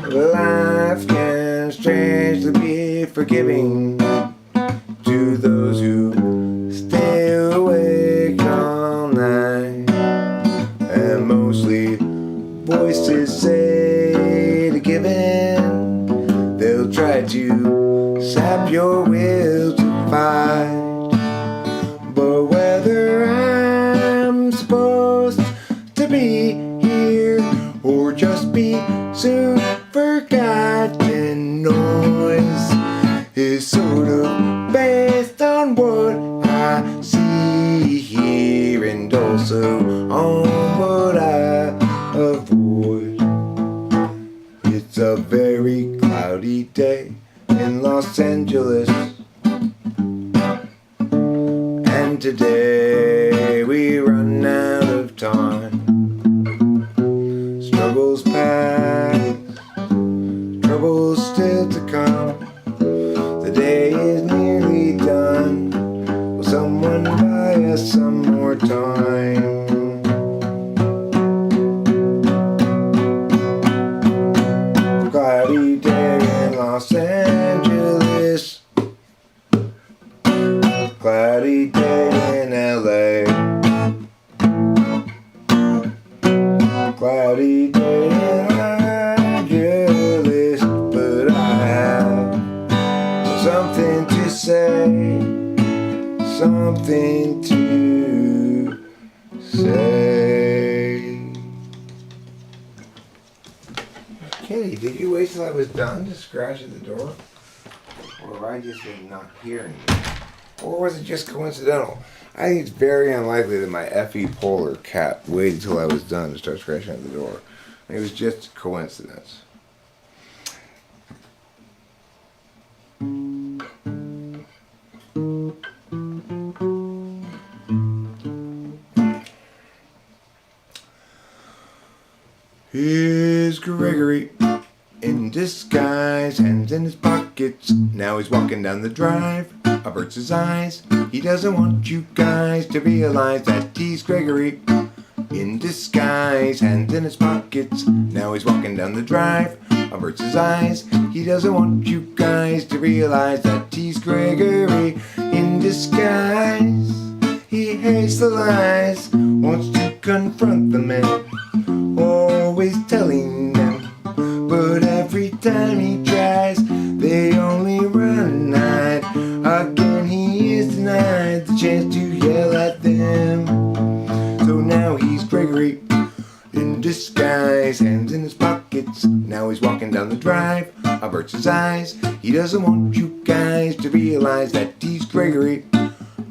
Life can strangely be forgiving to those who stay awake all night, and mostly voices say to give in. They'll try to sap your will to fight, but whether I'm supposed to be here or just be soon forgotten, noise is sort of based on what I see here and also on what I avoid. It's a very cloudy day in Los Angeles, and today we run out of time. Struggles past, troubles still to come. The day is nearly done. Will someone buy us some more time? Cloudy day in Los Angeles, cloudy day in LA, cloudy day in Angeles, but I have something to say, something to say. Kitty, did you wait till I was done to scratch at the door? Or have I just been not hearing you? Or was it just coincidental? I think it's very unlikely that my Effie Polar cat waited till I was done to start scratching at the door. It was just coincidence. disguise, hands in his pockets. Now he's walking down the drive, averts his eyes. He doesn't want you guys to realize that he's Gregory. In disguise, hands in his pockets. Now he's walking down the drive, averts his eyes. He doesn't want you guys to realize that he's Gregory. In disguise, he hates the lies, wants to confront the men, always telling them. But every time he tries, they only run and hide. Again he is denied the chance to yell at them. So now he's Gregory, in disguise, hands in his pockets. Now he's walking down the drive, averts his eyes. He doesn't want you guys to realize that he's Gregory.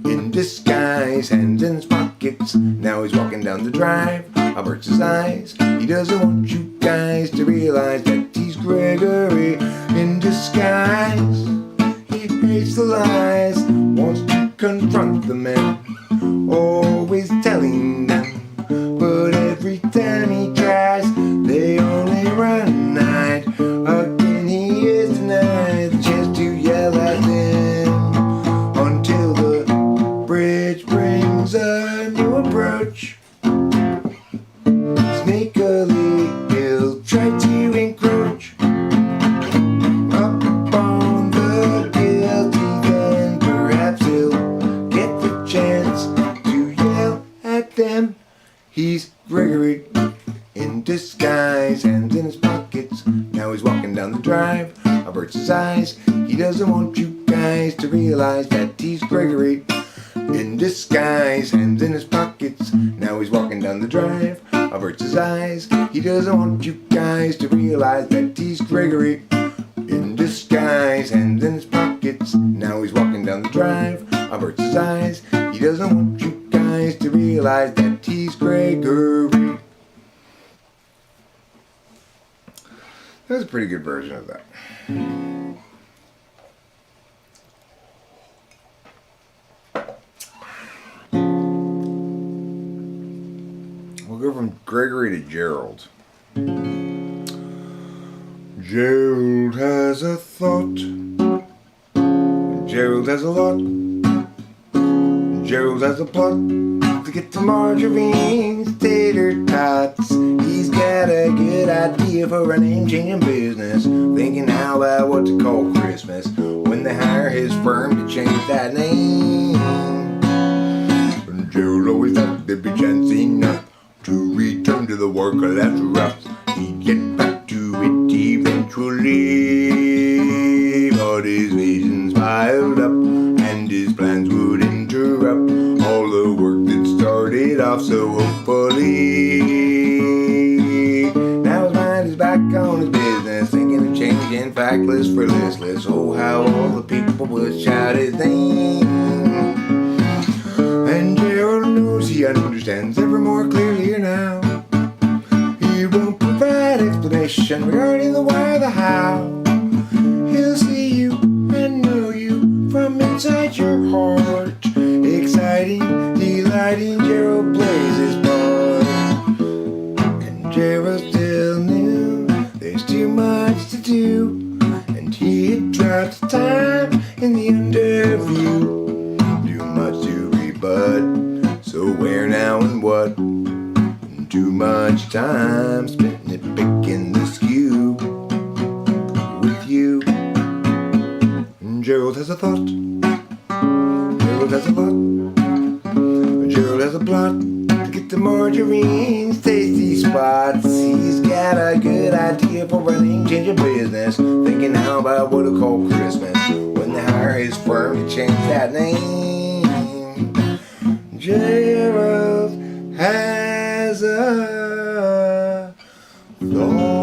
In disguise, hands in his pockets. Now he's walking down the drive, averts his eyes. He doesn't want you guys to realize that he's Gregory. In disguise, he hates the lies, wants to confront the men, always telling them. But every time he tries, they only run and hide. Again he is denied the chance to yell at them, until the bridge brings a new approach. Sneakily he'll try to encroach up on the guilty, then perhaps he'll get the chance to yell at them. He's Gregory, in disguise, hands in his pockets. Now he's walking down the drive, averts his eyes. He doesn't want you guys to realize that he's Gregory. In disguise, hands in his pockets. Now he's walking down the drive, averts his eyes. He doesn't want you guys to realize that he's Gregory. In disguise, hands in his pockets. Now he's walking down the drive, averts his eyes. He doesn't want you guys to realize that he's Gregory. That's a pretty good version of that. We'll go from Gregory to Gerald. Gerald has a thought. Gerald has a lot. Gerald has a plot to get to Marjorie's tater tots. He's got a good idea for a name-changing business, thinking how about what to call Christmas when they hire his firm to change that name. And Gerald always thought there'd be chance enough to return to the work that's rough. He'd get back to it eventually, but his visions piled up and his plans would interrupt all the work that started off so hopefully. Now his mind is back on his business, thinking of changing factless for listless. Oh, how all the people would shout his name. And Gerald knows he understands ever more clearly now. He won't provide explanation regarding the why or the how. He'll see you and know you from inside your heart. Exciting, delighting, Gerald plays his part. And Gerald still knew there's too much to do, and he had dropped time in the underview. Too much to rebut, so where, now, and what? And too much time spent picking the skew with you. And Gerald has a thought. Gerald has a lot. Gerald has a plot to get to Marjorie's tasty spots. He's got a good idea for a name-changing business, thinking how about what to call Christmas when they hire his firm to change that name. Gerald has a thought.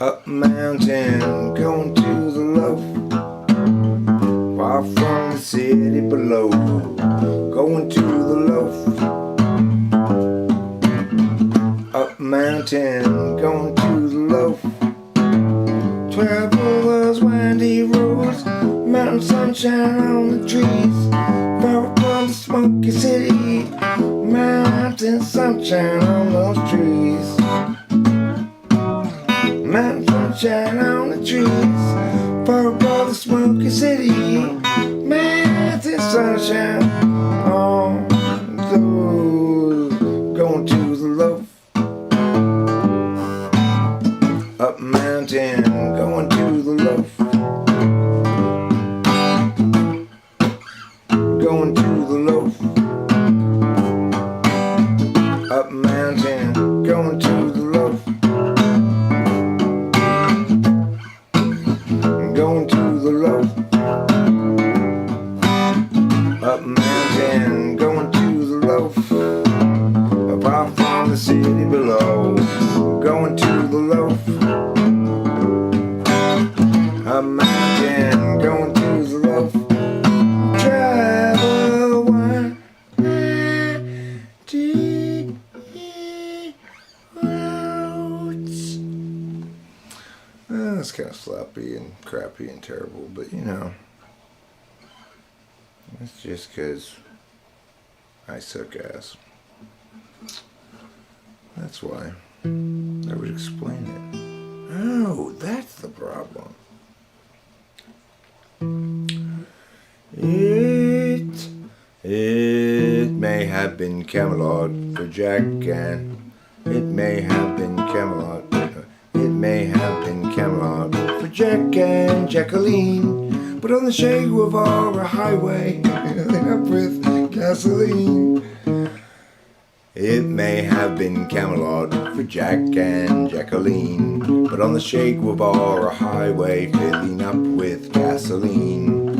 Up mountain, going to the low, far from the city below. Going to the low. Up mountain, going to the low. Travel those windy roads, mountain sunshine on the trees, far from the smoky city. Mountain sunshine on those trees. Mountain sunshine on the trees, far above the smoky city. Mountain sunshine on those. Going to the low. Up mountain, going to the low. Going to the low. Up mountain, going to the low. Going to the low. Up mountain, going to the low. Apart from the city below. Going to the low. Up mountain, going to the low. Travel one deep roads. That's kind of sloppy and crappy and terrible, but you know, it's just because I suck ass. That's why. I would explain it. Oh, that's the problem. It may have been Camelot for Jack, and it may have been Camelot. It may have been Camelot for Jack and Jacqueline, but on the Che Guevara highway, filling up with gasoline. It may have been Camelot for Jack and Jacqueline, but on the Che Guevara highway, filling up with gasoline.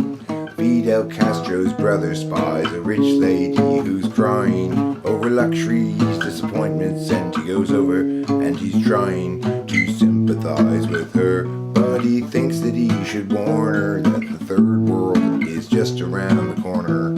Fidel Castro's brother spies a rich lady who's crying over luxuries, disappointments, and he goes over and he's trying to sympathize with her, but he thinks that he should warn her that the third world is just around the corner.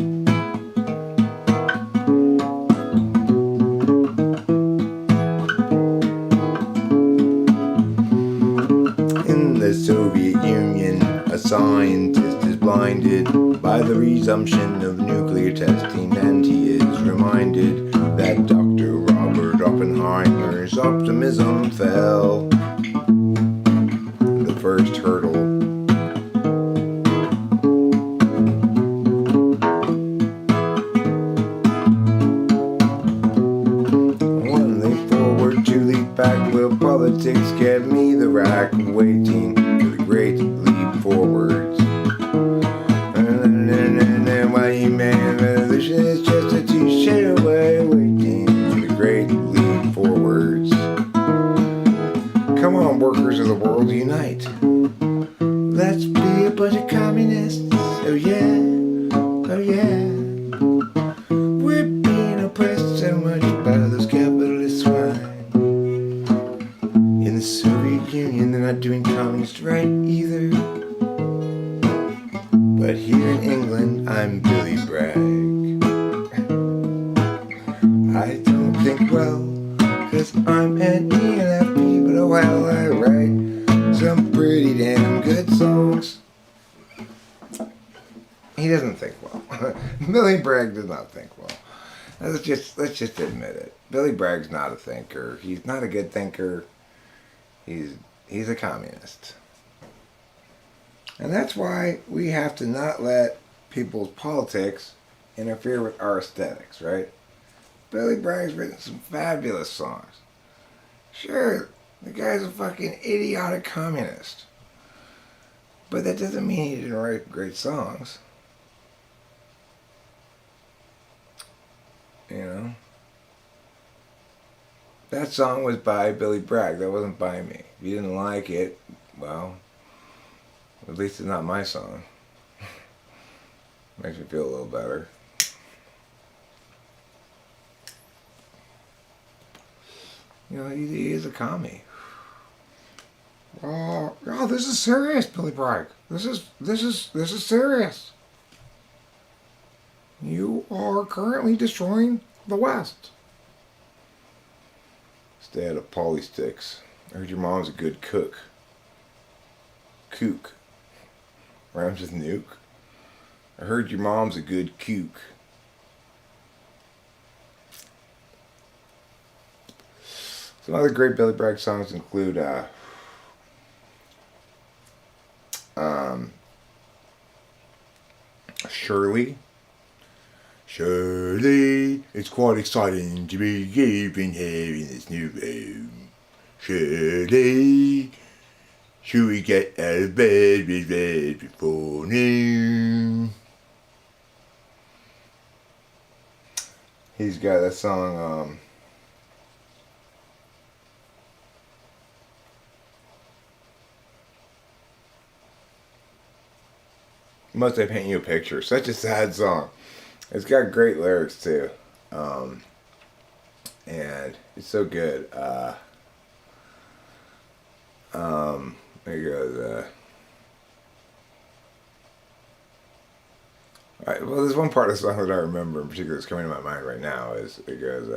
In the Soviet Union, a scientist is blinded by the resumption of nuclear testing, and he is reminded that Dr. Robert Oppenheimer's optimism fell the first hurdle. One leap forward, two leap back, will politics get me the rack, waiting for the great leap forwards. And why you made revolution is just a two-shade away, waiting for the great leap forwards. Come on, workers of the world, unite. Let's be a bunch of communists. Oh yeah, oh yeah. We're being oppressed so much by those capitalist swine. In the Soviet Union, they're not doing communist right either. But here in England, I'm Billy Bragg. I don't think well, 'cause I'm an ENFP, but oh well, I write some pretty damn good songs. He doesn't think well. Billy Bragg does not think well. Let's just admit it. Billy Bragg's not a thinker. He's not a good thinker. He's a communist. And that's why we have to not let people's politics interfere with our aesthetics, right? Billy Bragg's written some fabulous songs. Sure, the guy's a fucking idiotic communist. But that doesn't mean he didn't write great songs. You know? That song was by Billy Bragg. That wasn't by me. If you didn't like it, well, at least it's not my song. Makes me feel a little better. You know, he is a commie. Oh, this is serious, Billy Bragg. This is serious. You are currently destroying the West. Stay out of polysticks. I heard your mom's a good cook. Kook. Rhymes with nuke. I heard your mom's a good kook. Some other great Billy Bragg songs include Shirley. Shirley, it's quite exciting to be living here in this new home. Shirley, should we get out of bed before noon? He's got that song, Must I Paint You a Picture? Such a sad song. It's got great lyrics too. And it's so good. There goes, alright, well, there's one part of the song that I remember in particular that's coming to my mind right now. Is it goes,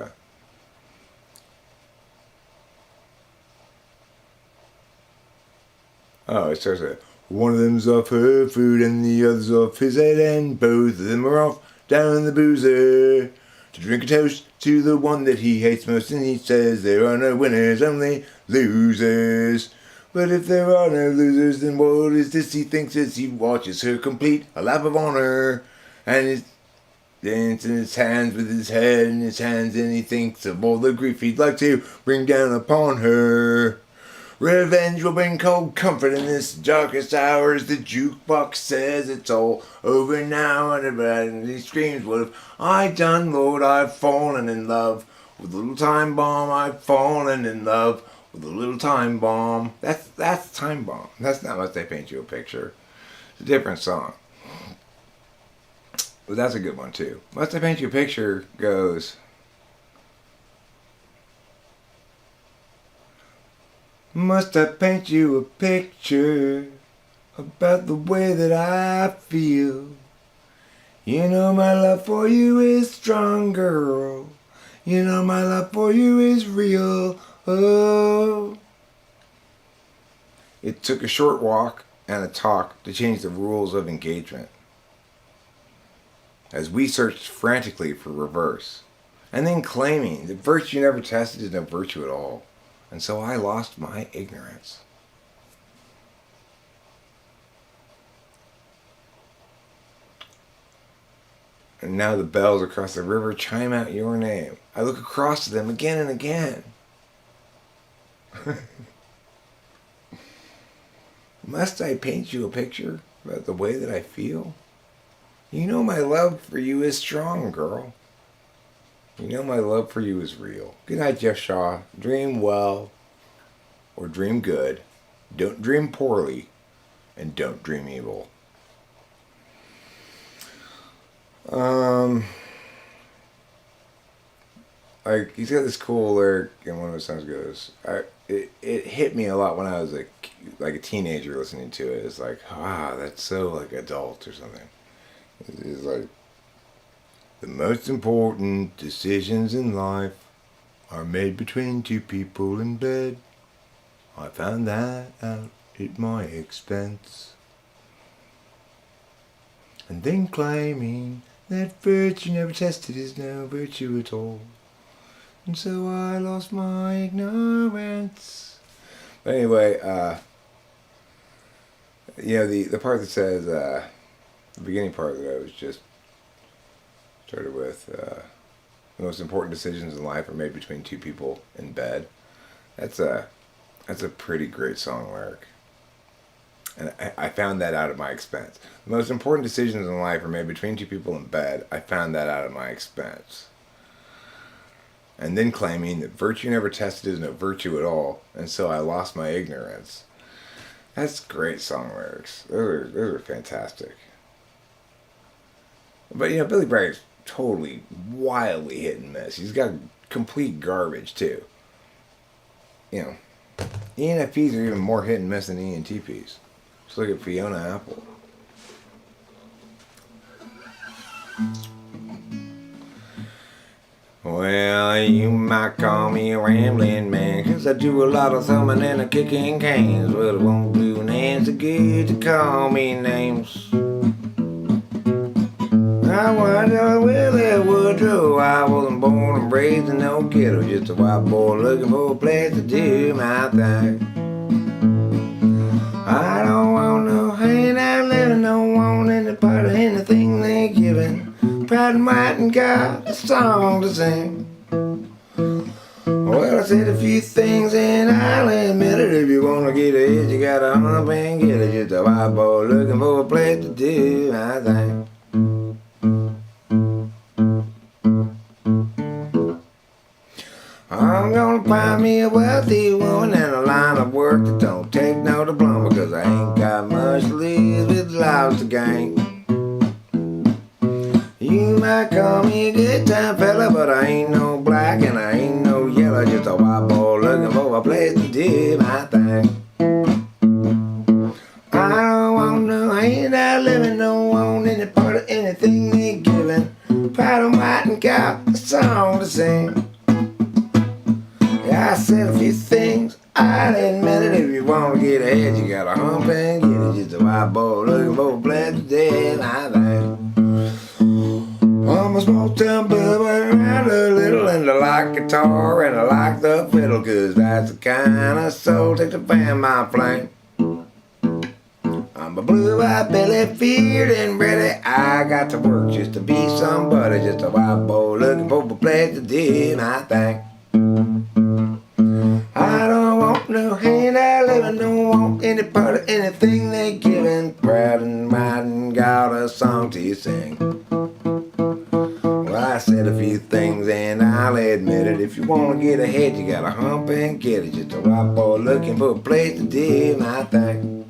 it starts with, one of them's off her food and the other's off his head, and both of them are off down the boozer to drink a toast to the one that he hates most, and he says there are no winners, only losers. But if there are no losers, then what is this he thinks as he watches her complete a lap of honor, and he's dancing his hands with his head in his hands, and he thinks of all the grief he'd like to bring down upon her. Revenge will bring cold comfort in this darkest hour, as the jukebox says it's all over now, and he screams, what have I done, Lord? I've fallen in love with a little time bomb. I've fallen in love with a little time bomb. That's Time Bomb. That's not Must I Paint You a Picture. It's a different song. But that's a good one too. Must I Paint You a Picture goes, must I paint you a picture about the way that I feel? You know my love for you is strong, girl. You know my love for you is real. Oh. It took a short walk and a talk to change the rules of engagement, as we searched frantically for reverse, and then claiming that virtue never tested is no virtue at all. And so I lost my ignorance. And now the bells across the river chime out your name. I look across to them again and again. Must I paint you a picture about the way that I feel? You know my love for you is strong, girl. You know my love for you is real. Good night, Jeff Shaw. Dream well, or dream good. Don't dream poorly, and don't dream evil. Like, he's got this cool lyric, and one of his songs goes, it hit me a lot when I was like a teenager listening to it. It's like, that's so like adult or something. It's like, the most important decisions in life are made between two people in bed. I found that out at my expense. And then claiming that virtue never tested is no virtue at all. And so I lost my ignorance. But anyway, the part that says, the beginning part that I was just started with, the most important decisions in life are made between two people in bed. That's a pretty great song lyric. And I found that out at my expense. The most important decisions in life are made between two people in bed. I found that out at my expense. And then claiming that virtue never tested is no virtue at all, and so I lost my ignorance. That's great song lyrics. Those are fantastic. But Billy Bragg is totally, wildly hit and miss. He's got complete garbage too. ENFPs are even more hit and miss than ENTPs. Just look at Fiona Apple. Well, you might call me a rambling man, 'cause I do a lot of thumbing and a kicking cans. Well, it won't do Nancy good to call me names. I wonder Willie Woodrow. I wasn't born and raised in no ghetto, just a white boy looking for a place to do my thing. I don't want no handout living, don't want any part of anything they giving. Proud and white and got a song to sing. Well, I said a few things and I'll admit it. If you wanna get it, you gotta hump and get it. Just a white boy looking for a place to do my thing. I'm gonna find me a wealthy woman and a line of work that don't take no diploma, 'cause I ain't got much to lose with lots to gain. You might call me a good time fella, but I ain't no black and I ain't no yellow, just a white boy looking for a place to do my thing. I don't want no handout living, don't want any part of anything they giving. Proud and white and got a song to sing. Yeah, I said a few things, I'll admit it. If you wanna get ahead, you gotta hump and get it. Just a white boy looking for a place to do my thing. I'm a small town bub, I around a little, and I like guitar and I like the fiddle, 'cause that's the kind of soul takes to fan my flame. I'm a blue-eyed Billy, feared and ready. I got to work just to be somebody, just a white boy looking for a place to do my thing. I don't want no handout living, don't want any part of anything they giving. Proud and white and got a song to sing. Well, I said a few things and I'll admit it. If you wanna get ahead, you gotta hump and get it. Just a white boy looking for a place to do my thing.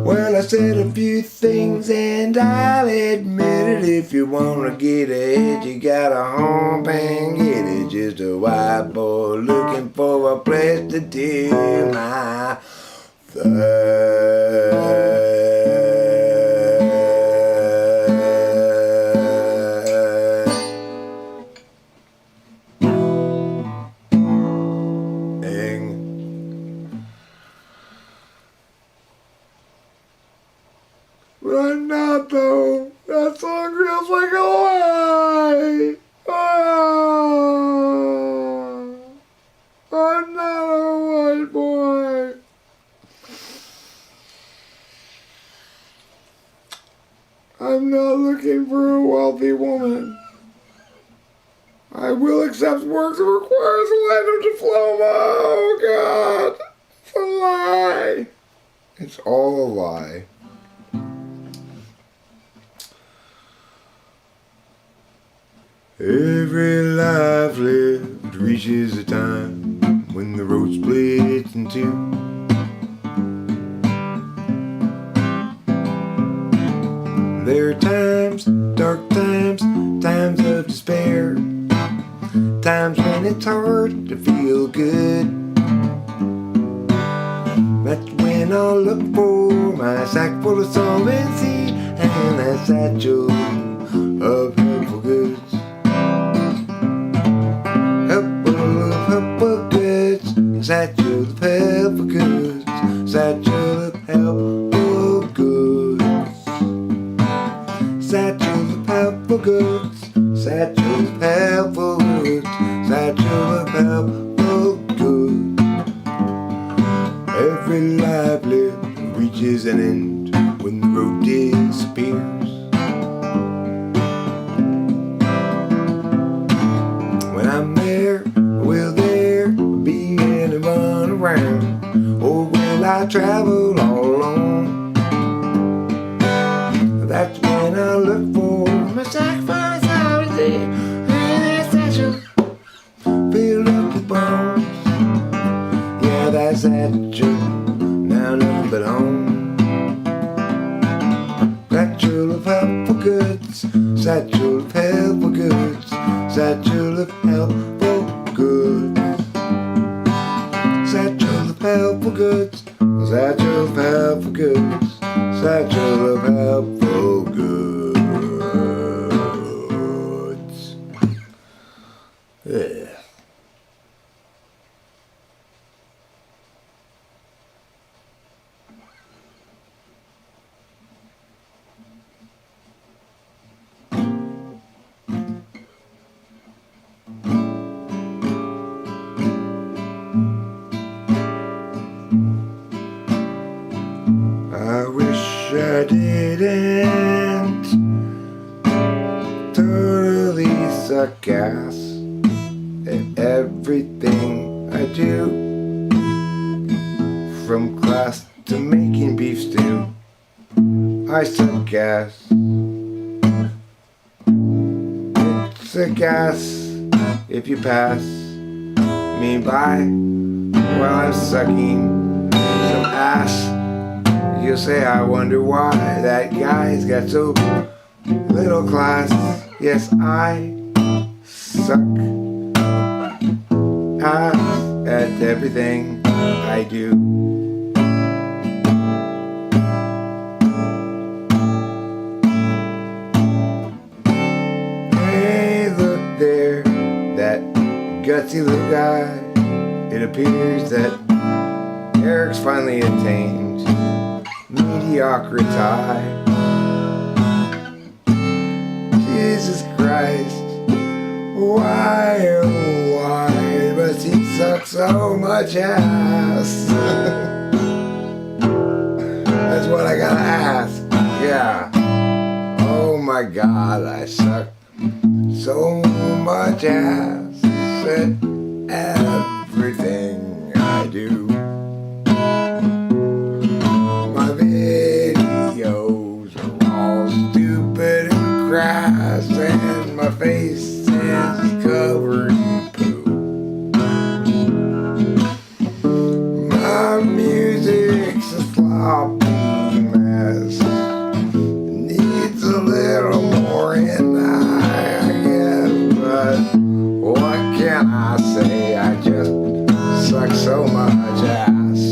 Well, I said a few things and I'll admit it. If you wanna get ahead, you gotta hump and get it. Just a white boy looking for a place to do my thing. But I'm not though. That song feels like a lie. I'm not a white boy. I'm not looking for a wealthy woman. I will accept work that requires a letter diploma. Oh God. It's a lie. It's all a lie. Every life lived reaches a time when the road splits in two. There are times, dark times, times of despair, times when it's hard to feel good. That's when I'll look for my sack full of solvency and that satchel of helpful goods. Helpful goods, satchel of helpful goods, satchel of helpful goods, satchel of helpful goods, satchel of helpful goods, satchel of helpful goods. Every life lived reaches an end when the road disappears. When I'm there, will there be anyone around? Or will I travel all alone? That's when I look for my sack full of solvency and that satchel filled up with bones. Yeah, that satchel, now nothing but home. Satchel of helpful goods, satchel of helpful goods, satchel of helpful goods, satchel of helpful goods, a satchel of helpful goods, satchel of helpful goods. Yeah. I wish I didn't totally suck ass at everything I do, from class to making beef stew. I suck ass. It's a gas if you pass me by while I'm sucking some ass. You'll say, I wonder why that guy's got so little class. Yes, I suck ass at everything I do. Hey, look there, that gutsy little guy. It appears that Eric's finally attained mediocrity. Jesus Christ, why, oh why must he suck so much ass? That's what I gotta ask. Yeah. Oh my God, I suck so much ass at everything I do. And my face is covered in poo. My music's a sloppy mess. Needs a little more in I guess. But what can I say? I just suck so much ass.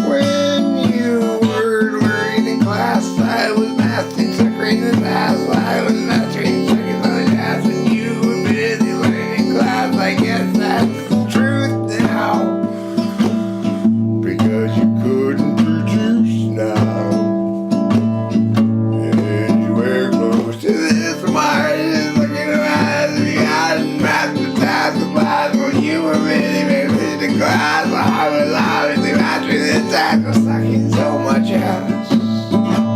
When you were learning in class, I was mastering suckering the ass. I was mastering sucking on the ass, and you were busy learning class. I guess that's the truth now, because you couldn't produce now, and you were close to this smart and looking around. You hadn't mastered the class when you were really in class. I was obviously mastering this ass of sucking so much ass.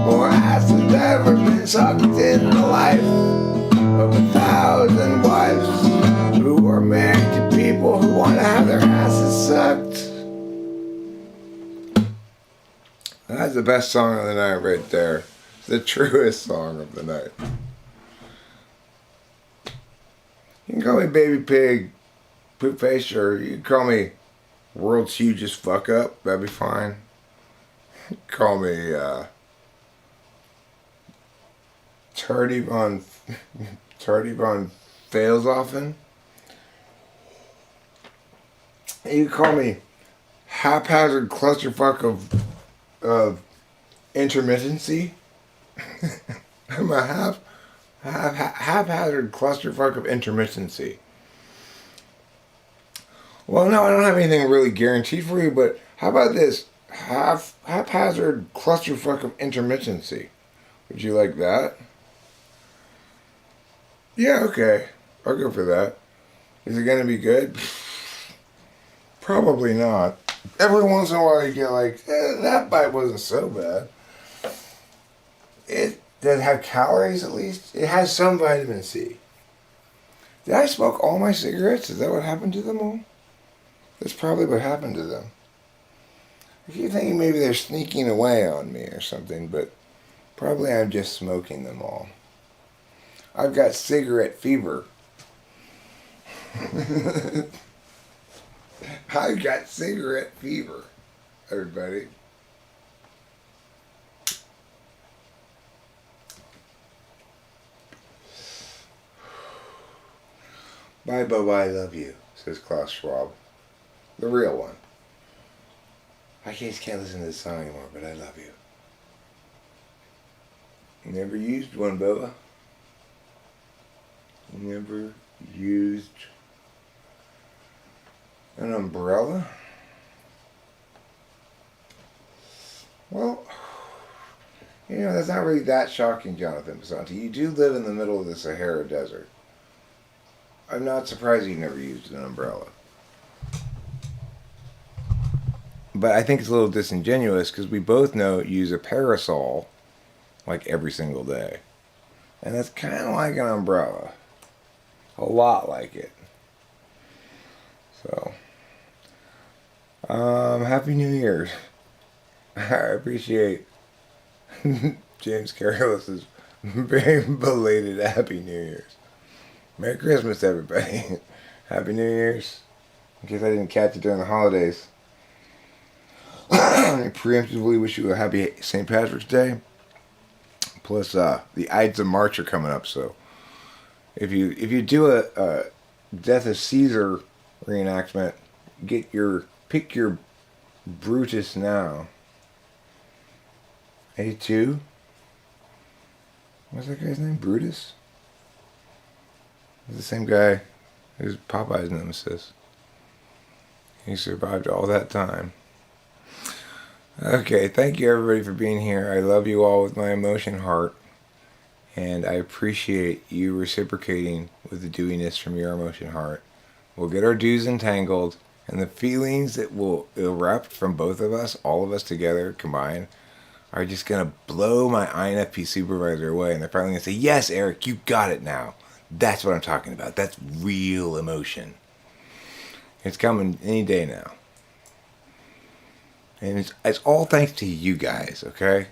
More ass than ever been sucked in the life of 1,000 wives who are married to people who want to have their asses sucked. That's the best song of the night right there. It's the truest song of the night. You can call me Baby Pig, Poop Face, or you can call me World's Hugest Fuck Up. That'd be fine. Call me, Tardy von fails often. You call me haphazard clusterfuck of intermittency. I'm a haphazard clusterfuck of intermittency. Well, no, I don't have anything really guaranteed for you, but how about this haphazard clusterfuck of intermittency? Would you like that? Yeah, okay. I'll go for that. Is it going to be good? Probably not. Every once in a while you get like, that bite wasn't so bad. It does it have calories at least? It has some vitamin C. Did I smoke all my cigarettes? Is that what happened to them all? That's probably what happened to them. I keep thinking maybe they're sneaking away on me or something, but probably I'm just smoking them all. I've got cigarette fever. I've got cigarette fever, everybody. Bye, bye, bye, I love you, says Klaus Schwab. The real one. I just can't listen to this song anymore, but I love you. You never used one, Bubba. You never used an umbrella? Well, you know, that's not really that shocking, Jonathan Basanti. You do live in the middle of the Sahara Desert. I'm not surprised you never used an umbrella. But I think it's a little disingenuous because we both know you use a parasol like every single day. And that's kind of like an umbrella. A lot like it. So, Happy New Year's. I appreciate James Careless's very belated Happy New Year's. Merry Christmas, everybody. Happy New Year's. In case I didn't catch it during the holidays. I preemptively wish you a happy St. Patrick's Day. Plus, the Ides of March are coming up, so if you do a Death of Caesar reenactment, pick your Brutus now. A2? What's that guy's name? Brutus? He's the same guy who's Popeye's nemesis. He survived all that time. Okay, thank you everybody for being here. I love you all with my emotion heart. And I appreciate you reciprocating with the dewiness from your emotion heart. We'll get our dews entangled, and the feelings that will erupt from both of us, all of us together combined, are just going to blow my INFP supervisor away. And they're finally going to say, yes, Eric, you got it now. That's what I'm talking about. That's real emotion. It's coming any day now. And it's all thanks to you guys, okay?